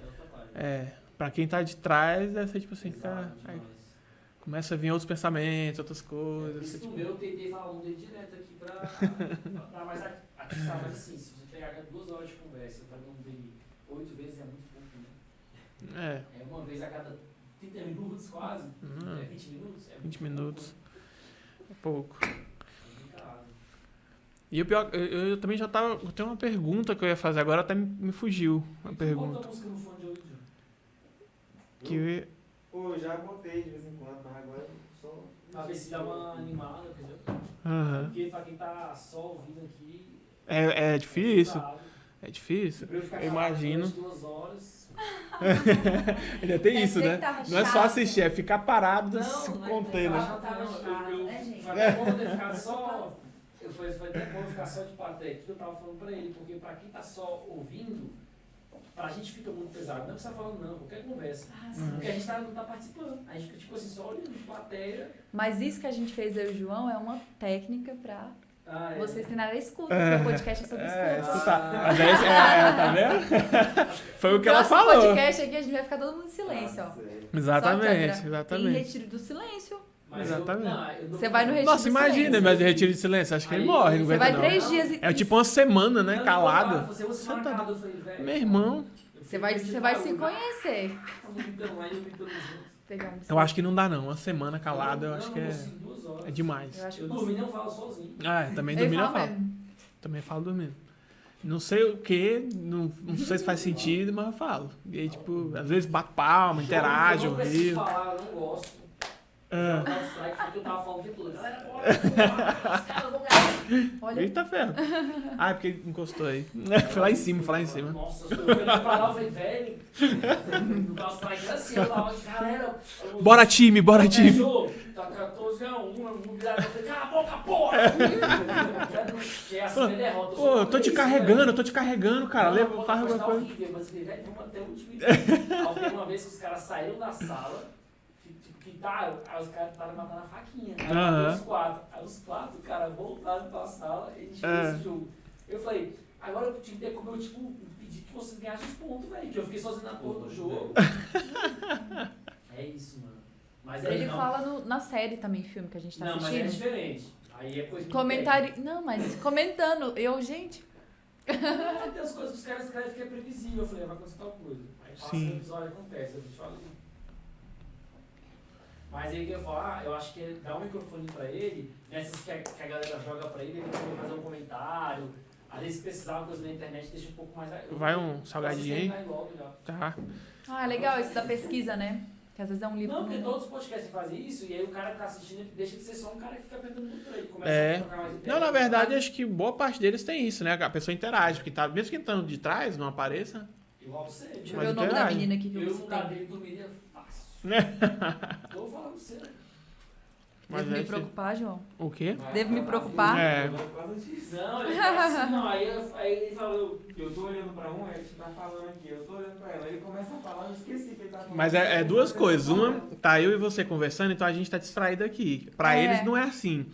É, pra quem tá de trás, deve ser tipo assim, Exato, cara, aí demais. começa a vir outros pensamentos, outras coisas. Isso tipo, no meu, eu tentei falar um dele direto aqui pra dar mais atiçar, mas assim, se você pegar 2 horas de conversa, eu falei um dele 8 vezes é muito pouco, né? é, É uma vez a cada 30 minutos quase, Não. 20 minutos. É 20 muito minutos. É pouco. pouco, né? Complicado. E o pior, eu também já tava. Eu tenho uma pergunta que eu ia fazer agora, até me fugiu a E tu pergunta. bota a música no fone de ouvido? Que eu ia- Pô, eu já botei de vez em quando, mas agora só. Pra ver se dá uma animada, entendeu? Aham. Porque pra quem tá só ouvindo aqui. É difícil. pesado. É difícil. Pra eu ficar Eu calado imagino. durante 2 horas. Ainda tem É isso, dizer né? que tava Não é só chato. assistir, é ficar parado se não é conter, que né? Já tava chato, né, gente? Foi até bom eu ter ficado só. Foi até bom eu ficar só de plateia aqui que eu tava falando pra ele, porque pra quem tá só ouvindo, pra gente fica muito pesado. Não é que você tá falando, não, qualquer conversa. Ah, sim. Porque a gente não tá participando. A gente fica tipo assim, só olhando de plateia. Mas isso que a gente fez, eu e o João, é uma técnica pra Ah, é. vocês treinarem a escuta, porque o podcast é sobre escuta. Escutar. Mas aí, tá vendo? Foi o que ela Próximo falou. podcast aqui, a gente vai ficar todo mundo em silêncio, ó. Nossa, é. Exatamente, Só câmera. Tem exatamente. retiro do silêncio. Mas Exatamente. eu dou Você vai no conta. retiro Nossa, do imagina, silêncio. mas de retiro de silêncio, acho que ele Aí, morre, não Você aguenta vai não. 3 dias e... É tipo uma semana, né? Não, Calado. Você uma semana Você tá- calado, eu falei, velho. Meu irmão. Você vai se conhecer. Então, aí eu me dou junto. Pegar um Eu acho que não dá não. Uma semana calada, eu acho Não, que não consigo, 2 horas. é demais. Eu acho que Eu você... dormi não falo sozinho. Também Ele dormindo eu fala falo. mesmo. Também falo dormindo. Não sei o que, não sei se faz sentido, mas eu falo. E aí, tipo, às vezes bato palma, interajo, Eu não preciso rio. falar, eu não gosto. Ah. Eu strike porque eu tava falando o tempo todo. Galera, bora, bora, os caras vão ganhar. Olha, Eita ferro. Ah, é porque encostou aí. Foi lá em cima, foi lá em cima. Nossa, eu olhei pra lá e falei, velho. O Gal Strike tá assim, eu tava, galera. Bora time, bora time. Fechou? Tá 14-1, não virado. Eu falei, cala a boca, porra! Que é assim, derrota. Pô, eu tô te carregando, cara. Leva, faz alguma coisa. Horrível, mas eu falei, velho, vamos manter o último. Aí uma vez que os caras saíram da sala, tipo, quitaram, aí os caras estavam matando a faquinha. Aí Aham. os 4. Aí os 4, cara, voltaram pra sala e a gente fez esse jogo. Eu falei, agora eu tinha que ter como eu, tipo, pedir que vocês ganhassem os pontos, velho. Que eu fiquei sozinho na porra do jogo. É isso, mano. Mas ele não. fala na série também, filme que a gente tá Não, mas é assistindo. diferente. Aí é coisa muito Comentário... Não, mas comentando. Gente... técnica. Tem as coisas que os caras escrevem que é previsível. Eu falei, vai acontecer tal coisa. Aí passa Sim. o episódio e acontece. Eu te falo. Mas aí o que eu ia falar, eu acho que é dar um microfone pra ele, nessas que a galera joga pra ele poder fazer um comentário. Às vezes se precisar uma coisa na internet, deixa um pouco mais. Vai um salgadinho aí? Vai logo já. Tá. Ah, legal isso da pesquisa, né? Que às vezes é um livro... Não, porque todos os podcasts fazem isso, e aí o cara que tá assistindo, ele deixa de ser só um cara que fica perguntando no play. começa a trocar mais ideia. Não, na verdade, acho que boa parte deles tem isso, né? A pessoa interage, porque tá, mesmo que estando de trás, não apareça. Igual pra você. Deixa eu Mas ver o nome da interage. menina aqui que eu Eu no lugar citei. dele dormiria fácil. Tô falando pra você. Mas Devo me é preocupar, João? o quê? Devo me preocupar? É. Não, ele tá assim, não. Aí ele falou. Eu tô olhando pra um, a gente tá falando aqui, eu tô olhando pra ela, ele começa a falar, eu esqueci que ele tá falando. Mas é duas coisas. Uma, tá eu e você conversando, então a gente tá distraído aqui. Pra É. eles não é assim.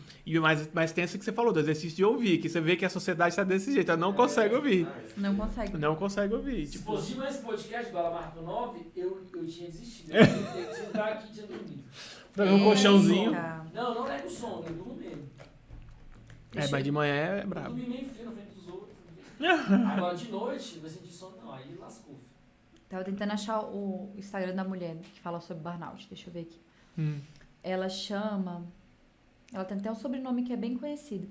Mas tem essa que você falou, do exercício de ouvir, que você vê que a sociedade tá desse jeito, ela não consegue ouvir. Não consegue. Não consegue ouvir. Se Tipo, fosse de manhã esse podcast, igual ela marcou 9, eu tinha desistido. Eu tinha que estar aqui e tinha dormido. pra ver um colchãozinho. Eita. Não é com sono, eu durmo mesmo. Mas de manhã é Eu brabo. dormi meio frio na frente dos outros. Agora de noite, vai sentir sono, não. Aí lascou. Tava tentando achar o Instagram da mulher que fala sobre burnout. Deixa eu ver aqui. Ela chama... Ela tem até um sobrenome que é bem conhecido.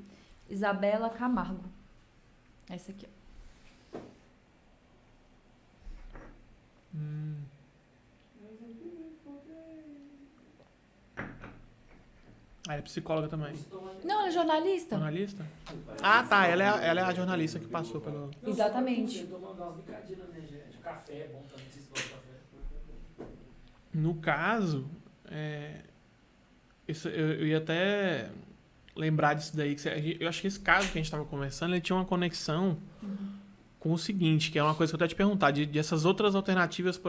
Isabela Camargo. Essa aqui, ó. Ah, é psicóloga também. Não, ela é jornalista. Jornalista? Ah, tá. Ela é a jornalista que passou pelo... Exatamente. Eu tô mandando umas brincadeiras, né, gente? Café é bom também, vocês gostam de café. No caso, eu ia até lembrar disso daí. Eu acho que esse caso que a gente estava conversando, ele tinha uma conexão com o seguinte, que é uma coisa que eu até te perguntar, de essas outras alternativas,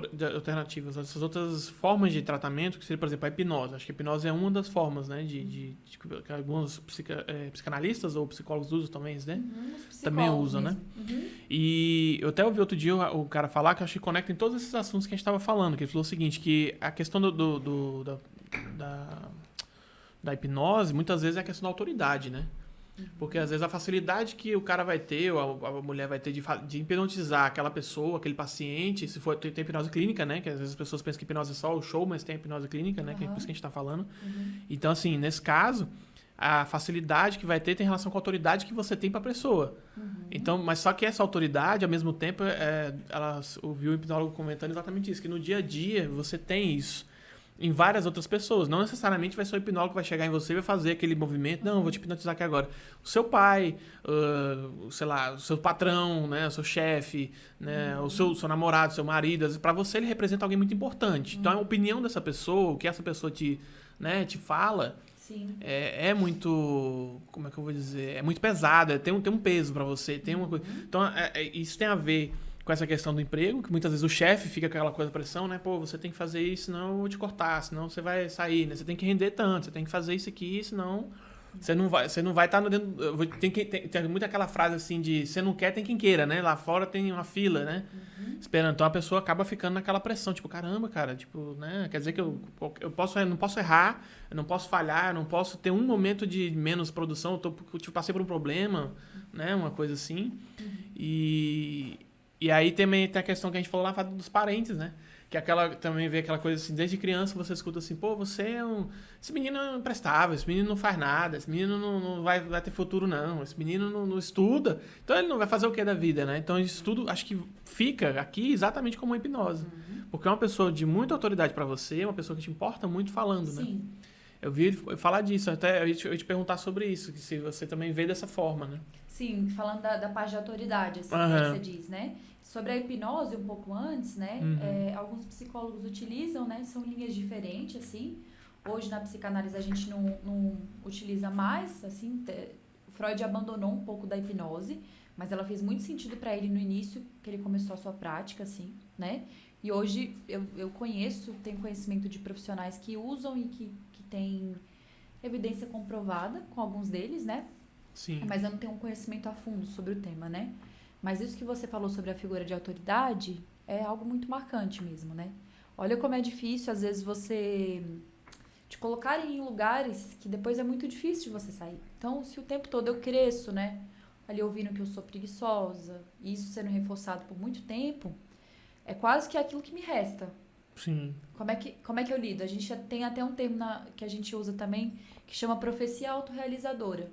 essas outras formas de tratamento, que seria, por exemplo, a hipnose. Acho que a hipnose é uma das formas, né, que alguns psicanalistas ou psicólogos usam também, né? Os Também psicólogos usam, né? mesmo. Uhum. E eu até ouvi outro dia o cara falar, que eu acho que conecta em todos esses assuntos que a gente estava falando, que ele falou o seguinte, que a questão da hipnose, muitas vezes é a questão da autoridade, né? Porque às vezes a facilidade que o cara vai ter, ou a mulher vai ter de hipnotizar aquela pessoa, aquele paciente, se for tem hipnose clínica, né? Que às vezes as pessoas pensam que hipnose é só o show, mas tem a hipnose clínica, né? Que é por isso que a gente está falando. Então, assim, nesse caso, a facilidade que vai ter tem relação com a autoridade que você tem para a pessoa. Então, mas só que essa autoridade, ao mesmo tempo, ela ouviu o hipnólogo comentando exatamente isso, que no dia a dia você tem isso em várias outras pessoas. Não necessariamente vai ser o hipnólogo que vai chegar em você e vai fazer aquele movimento. Não, eu vou te hipnotizar aqui agora. O seu pai, sei lá, o seu patrão, né, o seu chefe, né, o seu namorado, seu marido. Para você ele representa alguém muito importante. Então a opinião dessa pessoa, o que essa pessoa te fala, Sim. é muito, como é que eu vou dizer? É muito pesado, tem um peso para você, tem uma coisa. Então isso tem a ver com essa questão do emprego, que muitas vezes o chefe fica com aquela coisa, pressão, né? Pô, você tem que fazer isso, senão eu vou te cortar, senão você vai sair, né? Você tem que render tanto, você tem que fazer isso aqui, senão você não vai estar no dentro... Tem muito aquela frase assim de, você não quer, tem quem queira, né? Lá fora tem uma fila, né? Esperando. Então a pessoa acaba ficando naquela pressão, tipo, caramba, cara, tipo, né? Quer dizer que eu não posso errar, eu não posso falhar, eu não posso ter um momento de menos produção, eu passei por um problema, né? Uma coisa assim. E aí também tem a questão que a gente falou lá dos parentes, né? Que também vê aquela coisa assim, desde criança você escuta assim, pô, esse menino é imprestável, esse menino não faz nada, esse menino não vai ter futuro não, esse menino não estuda, então ele não vai fazer o que da vida, né? Então isso tudo, acho que fica aqui exatamente como uma hipnose. Porque é uma pessoa de muita autoridade pra você, uma pessoa que te importa muito falando, né? Sim. Eu vi ele falar disso, até eu ia te perguntar sobre isso, que se você também vê dessa forma, né? Sim, falando da parte de autoridade, assim, que você diz, né? Sobre a hipnose, um pouco antes, né? Alguns psicólogos utilizam, né? São linhas diferentes, assim. Hoje, na psicanálise, a gente não utiliza mais, assim. O Freud abandonou um pouco da hipnose, mas ela fez muito sentido para ele no início, que ele começou a sua prática, assim, né? E hoje, eu tenho conhecimento de profissionais que usam e que têm evidência comprovada com alguns deles, né? Sim. Mas eu não tenho um conhecimento a fundo sobre o tema, né? Mas isso que você falou sobre a figura de autoridade é algo muito marcante mesmo, né? Olha como é difícil, às vezes, você te colocarem em lugares que depois é muito difícil de você sair. Então, se o tempo todo eu cresço, né? Ali ouvindo que eu sou preguiçosa, e isso sendo reforçado por muito tempo, é quase que aquilo que me resta. Sim. Como é que eu lido? A gente tem até um termo que a gente usa também, que chama profecia autorrealizadora.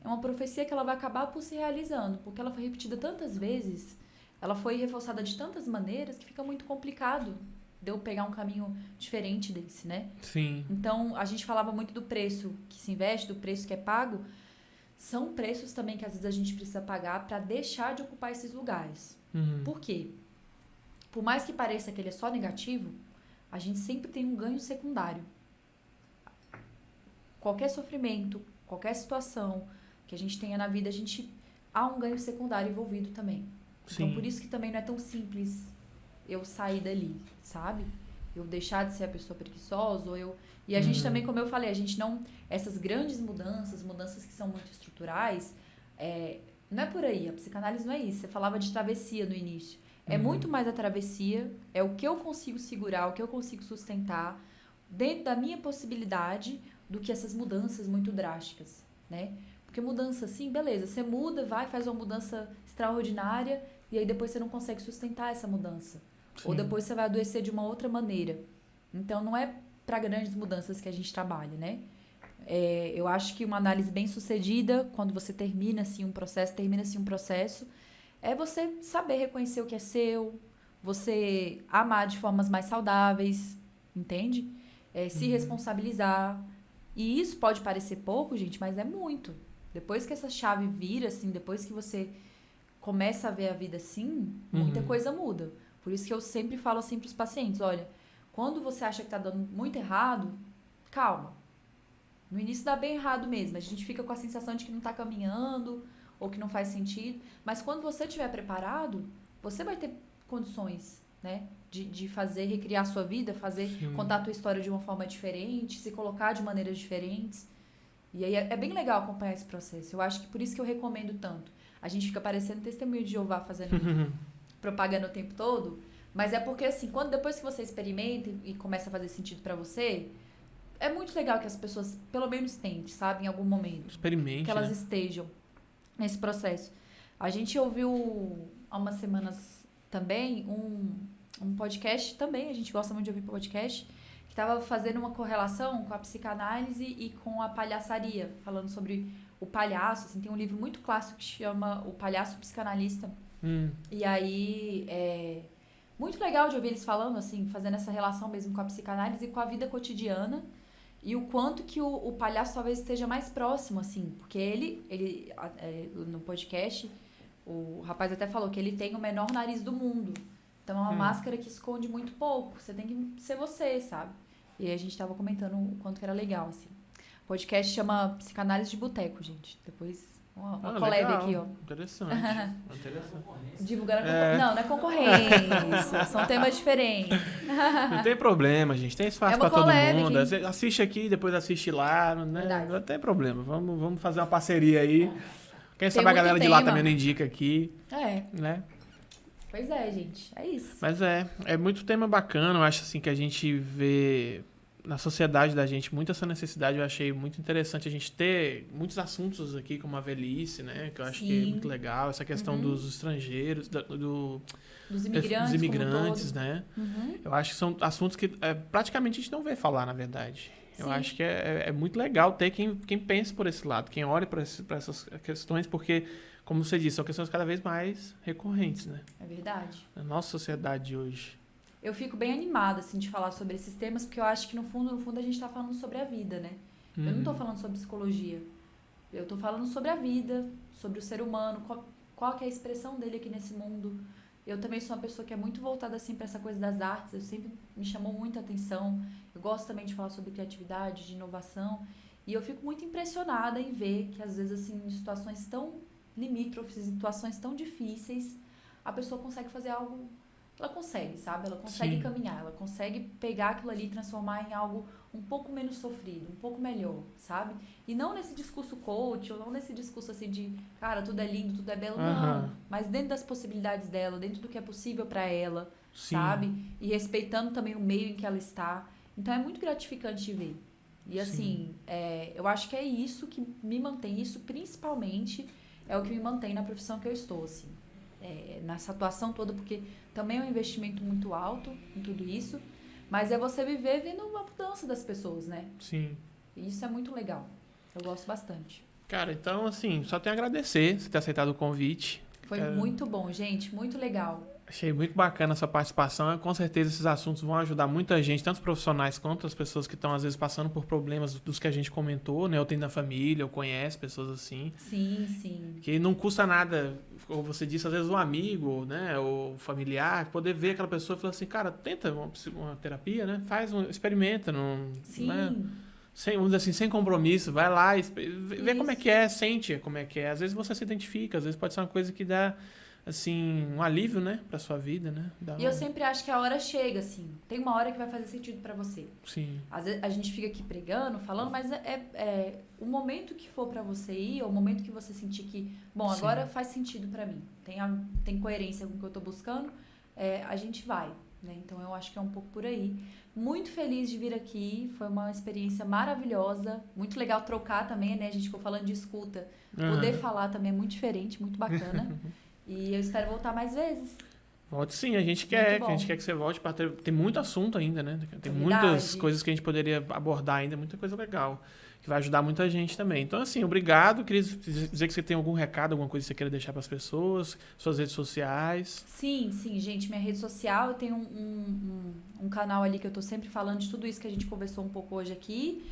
É uma profecia que ela vai acabar por se realizando, porque ela foi repetida tantas vezes, ela foi reforçada de tantas maneiras que fica muito complicado de eu pegar um caminho diferente desse, né? Sim. Então, a gente falava muito do preço que se investe, do preço que é pago. São preços também que às vezes a gente precisa pagar para deixar de ocupar esses lugares. Uhum. Por quê? Por mais que pareça que ele é só negativo, a gente sempre tem um ganho secundário. Qualquer sofrimento, qualquer situação que a gente tenha na vida, há um ganho secundário envolvido também. Então, Sim. por isso que também não é tão simples eu sair dali, sabe? Eu deixar de ser a pessoa preguiçosa, E a gente também, como eu falei, a gente não... Essas grandes mudanças que são muito estruturais, não é por aí. A psicanálise não é isso. Você falava de travessia no início. É muito mais a travessia, é o que eu consigo segurar, o que eu consigo sustentar, dentro da minha possibilidade, do que essas mudanças muito drásticas, né? Porque mudança, assim, beleza, você muda, faz uma mudança extraordinária, e aí depois você não consegue sustentar essa mudança. Sim. Ou depois você vai adoecer de uma outra maneira. Então, não é para grandes mudanças que a gente trabalha, né? Eu acho que uma análise bem sucedida, quando você termina um processo, é você saber reconhecer o que é seu, você amar de formas mais saudáveis, entende? Se responsabilizar. E isso pode parecer pouco, gente, mas é muito. Depois que essa chave vira, assim, depois que você começa a ver a vida assim, muita coisa muda. Por isso que eu sempre falo assim para os pacientes, olha, quando você acha que está dando muito errado, calma. No início dá bem errado mesmo, a gente fica com a sensação de que não está caminhando ou que não faz sentido, mas quando você estiver preparado, você vai ter condições, né, de recriar a sua vida, contar a tua história de uma forma diferente, se colocar de maneiras diferentes. E aí é bem legal acompanhar esse processo. Eu acho que por isso que eu recomendo tanto. A gente fica parecendo testemunho de Jeová fazendo propaganda o tempo todo, mas é porque assim, depois que você experimenta e começa a fazer sentido pra você, é muito legal que as pessoas pelo menos tentem, sabe, em algum momento. Experimente, que elas né? estejam nesse processo. A gente ouviu há umas semanas também um podcast também, a gente gosta muito de ouvir podcast, que estava fazendo uma correlação com a psicanálise e com a palhaçaria, falando sobre o palhaço. Assim, tem um livro muito clássico que chama O Palhaço Psicanalista. E aí, muito legal de ouvir eles falando, assim, fazendo essa relação mesmo com a psicanálise e com a vida cotidiana. E o quanto que o palhaço talvez esteja mais próximo, assim. Porque ele no podcast, o rapaz até falou que ele tem o menor nariz do mundo. Então, é uma máscara que esconde muito pouco. Você tem que ser você, sabe? E aí a gente tava comentando o quanto que era legal, assim. O podcast chama Psicanálise de Boteco, gente. Depois, uma collab legal. aqui, ó. Interessante. Divulgando Não é concorrência. São temas diferentes. Não tem problema, gente. Tem espaço pra todo mundo. Assiste aqui, depois assiste lá. Né? Não tem problema. Vamos fazer uma parceria aí. Quem sabe a galera de lá também não indica aqui. Né? Pois é, gente. É isso. Mas é muito tema bacana. Eu acho assim que a gente vê na sociedade da gente muito essa necessidade. Eu achei muito interessante a gente ter muitos assuntos aqui, como a velhice, né? Que eu acho que é muito legal. Essa questão dos estrangeiros, dos imigrantes, né? Eu acho que são assuntos que praticamente a gente não vê falar, na verdade. Eu acho que é muito legal ter quem pense por esse lado, quem olhe para essas questões, porque, como você disse, são questões cada vez mais recorrentes, né? É verdade. Na nossa sociedade de hoje. Eu fico bem animada, assim, de falar sobre esses temas, porque eu acho que, no fundo, a gente tá falando sobre a vida, né? Eu não tô falando sobre psicologia. Eu tô falando sobre a vida, sobre o ser humano, qual que é a expressão dele aqui nesse mundo. Eu também sou uma pessoa que é muito voltada, assim, pra essa coisa das artes. Eu sempre me chamou muita atenção. Eu gosto também de falar sobre criatividade, de inovação. E eu fico muito impressionada em ver que, às vezes, assim, em situações tão limítrofes, em situações tão difíceis, a pessoa consegue fazer algo... Ela consegue, sabe? Ela consegue caminhar, ela consegue pegar aquilo ali e transformar em algo um pouco menos sofrido, um pouco melhor, sabe? E não nesse discurso coach, ou não nesse discurso assim de, cara, tudo é lindo, tudo é belo, não. Mas dentro das possibilidades dela, dentro do que é possível pra ela, sabe? E respeitando também o meio em que ela está. Então é muito gratificante de ver. E assim, eu acho que é isso que me mantém, isso principalmente é o que me mantém na profissão que eu estou, assim. Nessa atuação toda, porque também é um investimento muito alto em tudo isso, mas é você viver vendo uma mudança das pessoas, né? Sim. E isso é muito legal. Eu gosto bastante. Cara, então, assim, só tenho a agradecer você ter aceitado o convite. Foi muito bom, gente. Muito legal. Achei muito bacana a sua participação. Com certeza esses assuntos vão ajudar muita gente, tanto os profissionais quanto as pessoas que estão, às vezes, passando por problemas dos que a gente comentou, né? Ou tem na família, ou conhece pessoas assim. Sim, sim. Que não custa nada, como você disse, às vezes um amigo, né? Ou familiar, poder ver aquela pessoa e falar assim, cara, tenta uma terapia, né? Experimenta. Não, Sim. né? Vamos dizer assim, sem compromisso, vai lá e vê como é que é, sente como é que é. Às vezes você se identifica, às vezes pode ser uma coisa que dá, assim, um alívio, né, pra sua vida, né? E eu sempre acho que a hora chega, assim. Tem uma hora que vai fazer sentido pra você. Sim. Às vezes a gente fica aqui pregando, falando, mas o momento que for pra você ir, ou o momento que você sentir que, bom, Sim. agora faz sentido pra mim, tem coerência com o que eu tô buscando, a gente vai, né? Então eu acho que é um pouco por aí. Muito feliz de vir aqui, foi uma experiência maravilhosa, muito legal trocar também, né? A gente ficou falando de escuta, poder falar também é muito diferente, muito bacana. E eu espero voltar mais vezes. Volte sim, a gente quer que você volte para tem muito assunto ainda, né? Tem É muitas verdade. coisas que a gente poderia abordar ainda, muita coisa legal, que vai ajudar muita gente também. Então, assim, obrigado. Queria dizer que você tem algum recado, alguma coisa que você queira deixar para as pessoas, suas redes sociais. Sim, gente, minha rede social, eu tenho um canal ali que eu tô sempre falando de tudo isso que a gente conversou um pouco hoje aqui.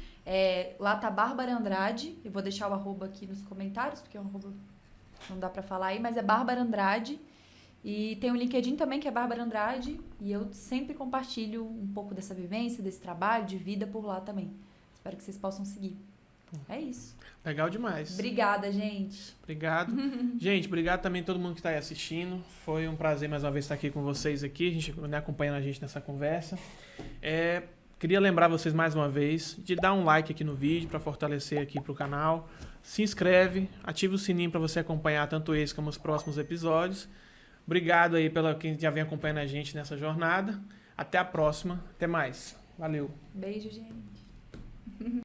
Lá tá Bárbara Andrade, eu vou deixar o arroba aqui nos comentários, porque é um arroba não dá pra falar aí, mas é Bárbara Andrade. E tem o LinkedIn também, que é Bárbara Andrade, e eu sempre compartilho um pouco dessa vivência, desse trabalho, de vida por lá também. Espero que vocês possam seguir. É isso. Legal demais. Obrigada, gente. Obrigado. Gente, obrigado também a todo mundo que está aí assistindo. Foi um prazer mais uma vez estar aqui com vocês aqui, a gente, né, acompanhando a gente nessa conversa. Queria lembrar vocês mais uma vez de dar um like aqui no vídeo para fortalecer aqui para o canal. Se inscreve, ativa o sininho para você acompanhar tanto esse como os próximos episódios. Obrigado aí pela quem já vem acompanhando a gente nessa jornada. Até a próxima. Até mais. Valeu. Beijo, gente.